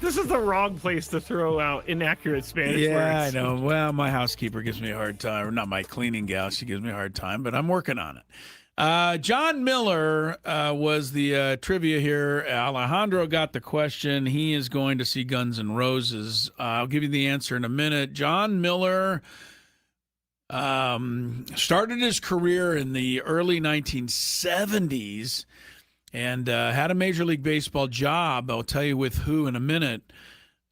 This is the wrong place to throw out inaccurate Spanish Yeah, words. I know. Well, my housekeeper gives me a hard time. Or not my cleaning gal. She gives me a hard time, but I'm working on it. John Miller was the trivia here. Alejandro got the question. He is going to see Guns N' Roses. I'll give you the answer in a minute. John Miller started his career in the early 1970s and had a Major League Baseball job. I'll tell you with who in a minute.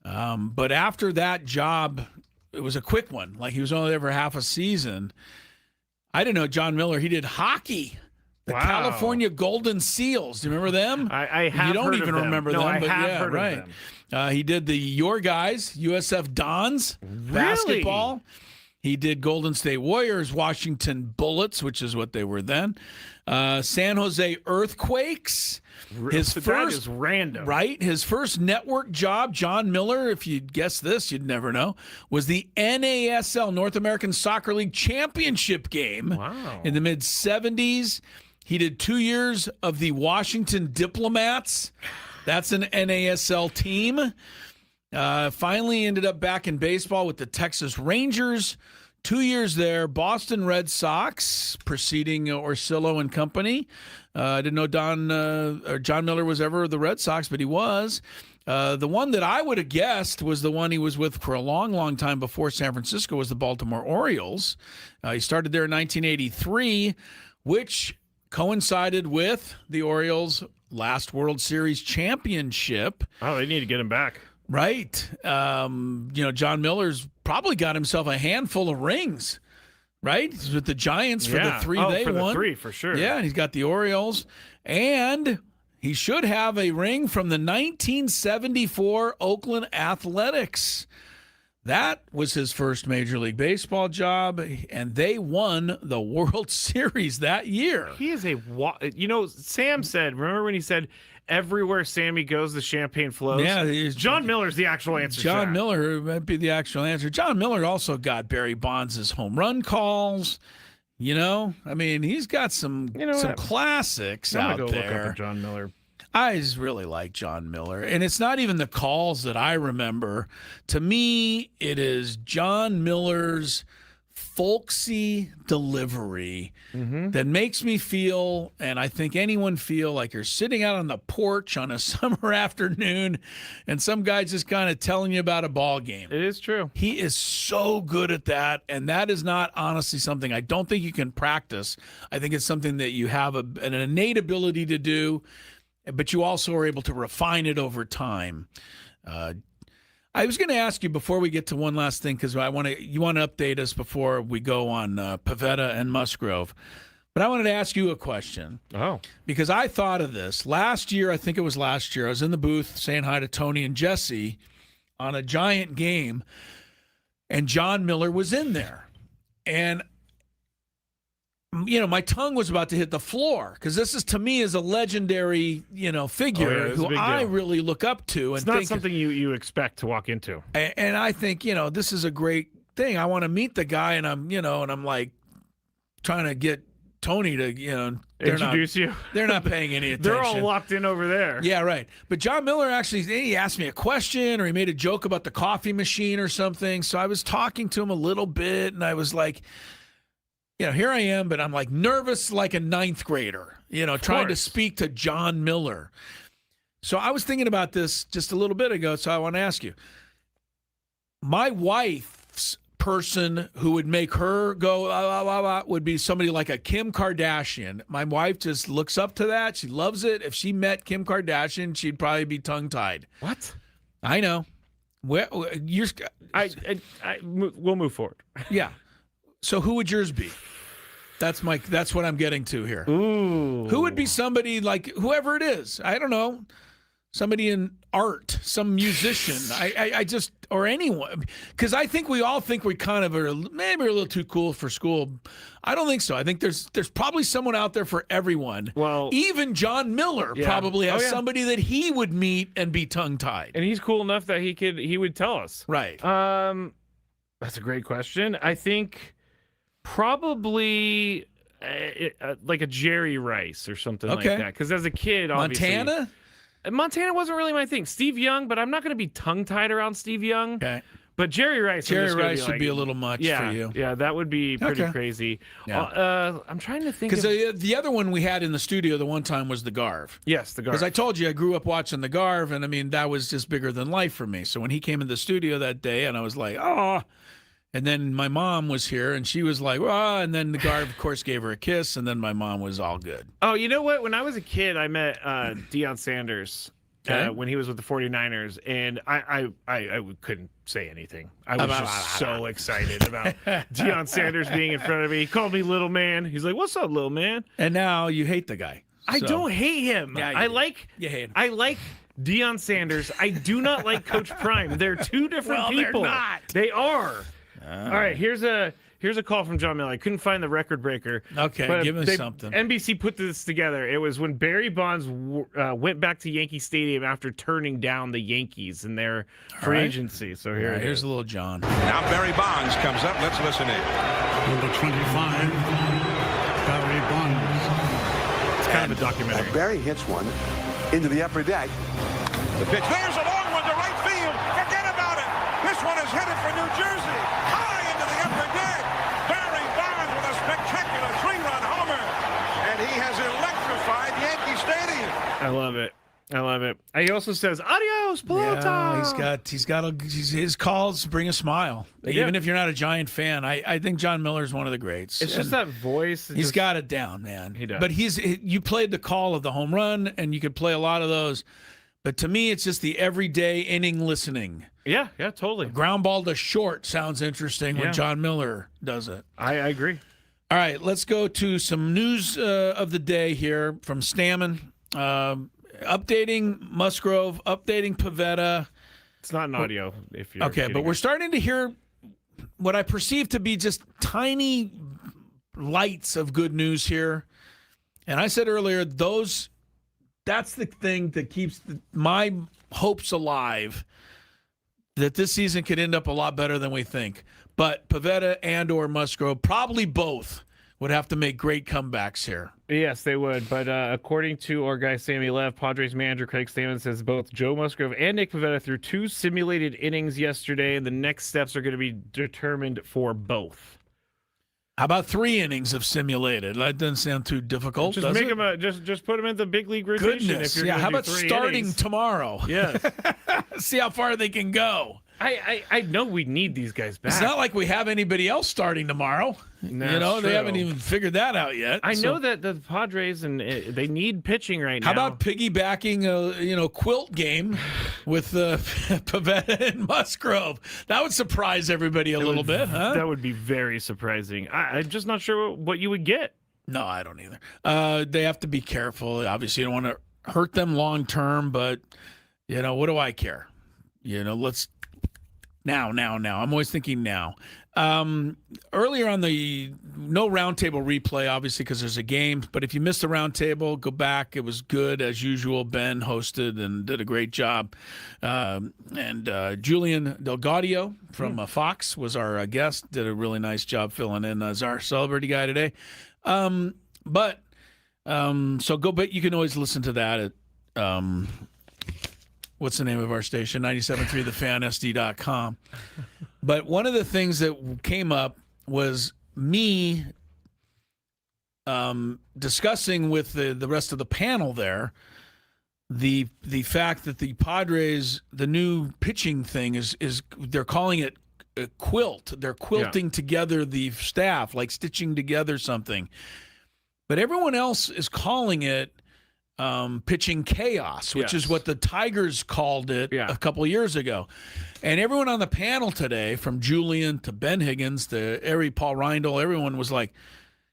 But after that job, it was a quick one. Like he was only there for half a season. I didn't know John Miller. He did hockey. The California Golden Seals. Do you remember them? I have You don't heard even of them. remember No, them, I but have yeah, heard right. of them. He did the Your Guys, USF Dons, basketball. He did Golden State Warriors, Washington Bullets, which is what they were then. San Jose Earthquakes. That is random. Right? His first network job, John Miller, if you'd guess this, you'd never know, was the NASL, North American Soccer League Championship game in the mid-70s. He did 2 years of the Washington Diplomats. That's an NASL team. Finally ended up back in baseball with the Texas Rangers. 2 years there. Boston Red Sox, preceding Orsillo and company. I didn't know John Miller was ever the Red Sox, but he was. The one that I would have guessed was the one he was with for a long, long time before San Francisco was the Baltimore Orioles. He started there in 1983, which coincided with the Orioles' last World Series championship. Oh, they need to get him back. Right. John Miller's probably got himself a handful of rings, right? He's with the Giants for the three they for won. The three, for sure. Yeah, and he's got the Orioles. And he should have a ring from the 1974 Oakland Athletics. That was his first Major League Baseball job, and they won the World Series that year. He is Sam said, remember when he said, everywhere Sammy goes, the champagne flows? Yeah. John Miller's the actual answer. John Miller might be the actual answer. John Miller also got Barry Bonds' home run calls. I mean, he's got some classics out there. I'm going to go look up John Miller. I just really like John Miller. And it's not even the calls that I remember. To me, it is John Miller's folksy delivery that makes me feel, and I think anyone feel, like you're sitting out on the porch on a summer afternoon and some guy's just kind of telling you about a ball game. It is true. He is so good at that, and that is not honestly something I don't think you can practice. I think it's something that you have an innate ability to do, but you also are able to refine it over time. I was going to ask you before we get to one last thing, because you want to update us before we go on Pavetta and Musgrove. But I wanted to ask you a question. Oh. Because I thought of this. Last year, I think it was last year, I was in the booth saying hi to Tony and Jesse on a Giant game, and John Miller was in there. And my tongue was about to hit the floor, because this is, to me, is a legendary, figure who I really look up to. It's not something you expect to walk into. And I think, this is a great thing. I want to meet the guy, and I'm like trying to get Tony to, introduce you. They're not paying any attention. They're all locked in over there. Yeah, right. But John Miller actually, he asked me a question, or he made a joke about the coffee machine or something. So I was talking to him a little bit, and I was like, here I am, but I'm like nervous like a ninth grader, trying to speak to John Miller. So I was thinking about this just a little bit ago, so I want to ask you. My wife's person who would make her go, would be somebody like a Kim Kardashian. My wife just looks up to that. She loves it. If she met Kim Kardashian, she'd probably be tongue-tied. What? I know. We'll move forward. Yeah. So who would yours be? That's what I'm getting to here. Ooh. Who would be somebody like whoever it is? I don't know. Somebody in art, some musician. I just, or anyone. Because I think we all think we kind of are maybe a little too cool for school. I don't think so. I think there's probably someone out there for everyone. Well, even John Miller probably has somebody that he would meet and be tongue-tied. And he's cool enough that he would tell us. Right. That's a great question. I think probably like a Jerry Rice or something like that. Because as a kid, obviously, Montana wasn't really my thing. Steve Young, but I'm not going to be tongue-tied around Steve Young. Okay. But Jerry Rice would be a little much for you. Yeah, that would be pretty crazy. Yeah. I'm trying to think. Because the other one we had in the studio the one time was the Garv. Yes, the Garv. Because I told you I grew up watching the Garv, and I mean that was just bigger than life for me. So when he came in the studio that day, and I was like, oh. And then my mom was here, and she was like, oh, and then the Garv, of course, gave her a kiss, and then my mom was all good. Oh, you know what? When I was a kid, I met Deion Sanders when he was with the 49ers, and I couldn't say anything. I was just so excited about Deion Sanders being in front of me. He called me little man. He's like, what's up, little man? And now you hate the guy. I don't hate him. Yeah, you hate him. I like Deion Sanders. I do not like Coach Prime. They're two different people. They're not. They are. All right, here's a call from John Miller. I couldn't find the record breaker. Okay, give me something. NBC put this together. It was when Barry Bonds went back to Yankee Stadium after turning down the Yankees in their free agency. So here's a little John. Now Barry Bonds comes up. Let's listen in. Number 25, Barry Bonds. It's kind of a documentary. Barry hits one into the upper deck. The pitch. There's a long one to right field. Forget about it. This one is headed for New Jersey. High into the upper deck. Barry Bonds with a spectacular 3-run homer. And he has electrified Yankee Stadium. I love it. I love it. He also says, adios, pelota. Yeah, his calls bring a smile. Even if you're not a Giant fan, I think John Miller's one of the greats. It's just that voice. He's got it down, man. He does. But you played the call of the home run, and you could play a lot of those. But to me, it's just the everyday inning listening. Yeah, totally. Ground ball to short sounds interesting when John Miller does it. I agree. All right, let's go to some news of the day here from Stammen. Updating Musgrove, updating Pivetta. It's not an audio. If you're okay, but we're starting to hear what I perceive to be just tiny lights of good news here. And I said earlier, that's the thing that keeps my hopes alive, that this season could end up a lot better than we think. But Pivetta and or Musgrove, probably both, would have to make great comebacks here. Yes, they would. But according to our guy Sammy Lev, Padres manager Craig Stammen says both Joe Musgrove and Nick Pivetta threw 2 simulated innings yesterday, and the next steps are going to be determined for both. How about 3 innings of simulated? That doesn't sound too difficult. Just make them just put them in the big league rotation. Goodness. If you're how about starting innings. Tomorrow? Yes. See how far they can go. I know we need these guys back. It's not like we have anybody else starting tomorrow. No, they haven't even figured that out yet. I know that the Padres and they need pitching right now. How about piggybacking a quilt game with Pivetta and Musgrove? That would surprise everybody a little bit, huh? That would be very surprising. I'm just not sure what you would get. No, I don't either. They have to be careful. Obviously, you don't want to hurt them long term, but what do I care? Let's. Now. I'm always thinking now. Earlier on the no roundtable replay, obviously, because there's a game. But if you missed the roundtable, go back. It was good as usual. Ben hosted and did a great job. And Julian Delgadio from Fox was our guest. Did a really nice job filling in as our celebrity guy today. So go, but you can always listen to that at what's the name of our station? 97.3thefansd.com. But one of the things that came up was me discussing with the rest of the panel there the fact that the Padres, the new pitching thing is they're calling it a quilt. They're quilting together the staff, like stitching together something. But everyone else is calling it pitching chaos, which is what the Tigers called it a couple of years ago. And everyone on the panel today, from Julian to Ben Higgins to Paul Reindl, everyone was like,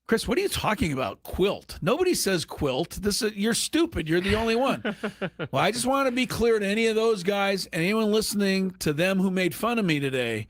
Chris, what are you talking about? Quilt. Nobody says quilt. You're stupid. You're the only one. Well, I just want to be clear to any of those guys and anyone listening to them who made fun of me today.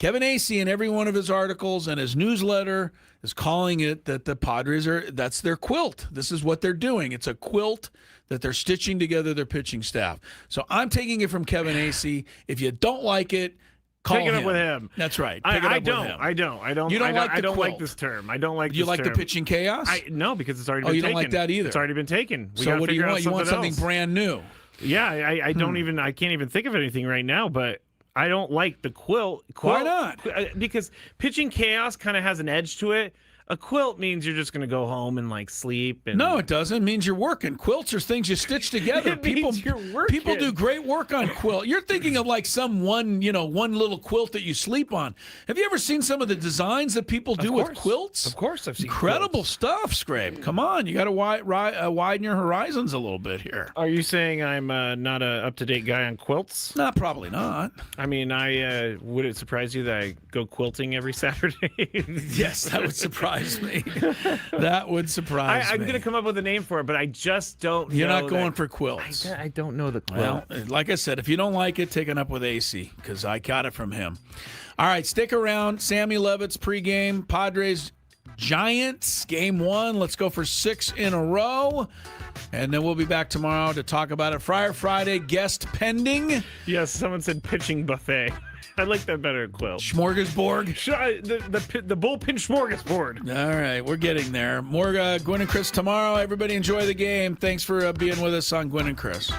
Kevin Acee in every one of his articles and his newsletter is calling it that the Padres that's their quilt. This is what they're doing. It's a quilt that they're stitching together their pitching staff. So I'm taking it from Kevin Acee. If you don't like it, Call Pick it up him. with him. That's right. I Pick it up don't. with him. I don't. You don't like the I don't like quilt. this term. I don't like. Do you this like term. the pitching chaos? No, because it's already been you taken. don't like that either. It's already been taken. We So gotta what do you figure out want? You want something else. brand new? Yeah, I don't even. I can't even think of anything right now. But I don't like the quilt. Why not? Because pitching chaos kind of has an edge to it. A quilt means you're just going to go home and like sleep. And No, it doesn't. It means you're working. Quilts are things you stitch together. It means you're working. People do great work on quilt. You're thinking of like some one little quilt that you sleep on. Have you ever seen some of the designs that people do with quilts? Of course, I've seen incredible stuff. Scrape. Come on, you got to widen your horizons a little bit here. Are you saying I'm not a up-to-date guy on quilts? No, probably not. I mean, would it surprise you that I go quilting every Saturday? Yes, that would surprise me. That would surprise me. I'm going to come up with a name for it, but I just don't You're know not going for quilts. I don't know the quilt. Well, like I said, if you don't like it, take it up with AC because I got it from him. All right, stick around. Sammy Levitt's pregame. Padres Giants, game 1. Let's go for 6 in a row. And then we'll be back tomorrow to talk about it. Friar Friday, guest pending. Yes, someone said pitching buffet. I like that better at quilt. Smorgasbord. The bullpen smorgasbord. All right, we're getting there. More Gwynn and Chris tomorrow. Everybody enjoy the game. Thanks for being with us on Gwynn and Chris.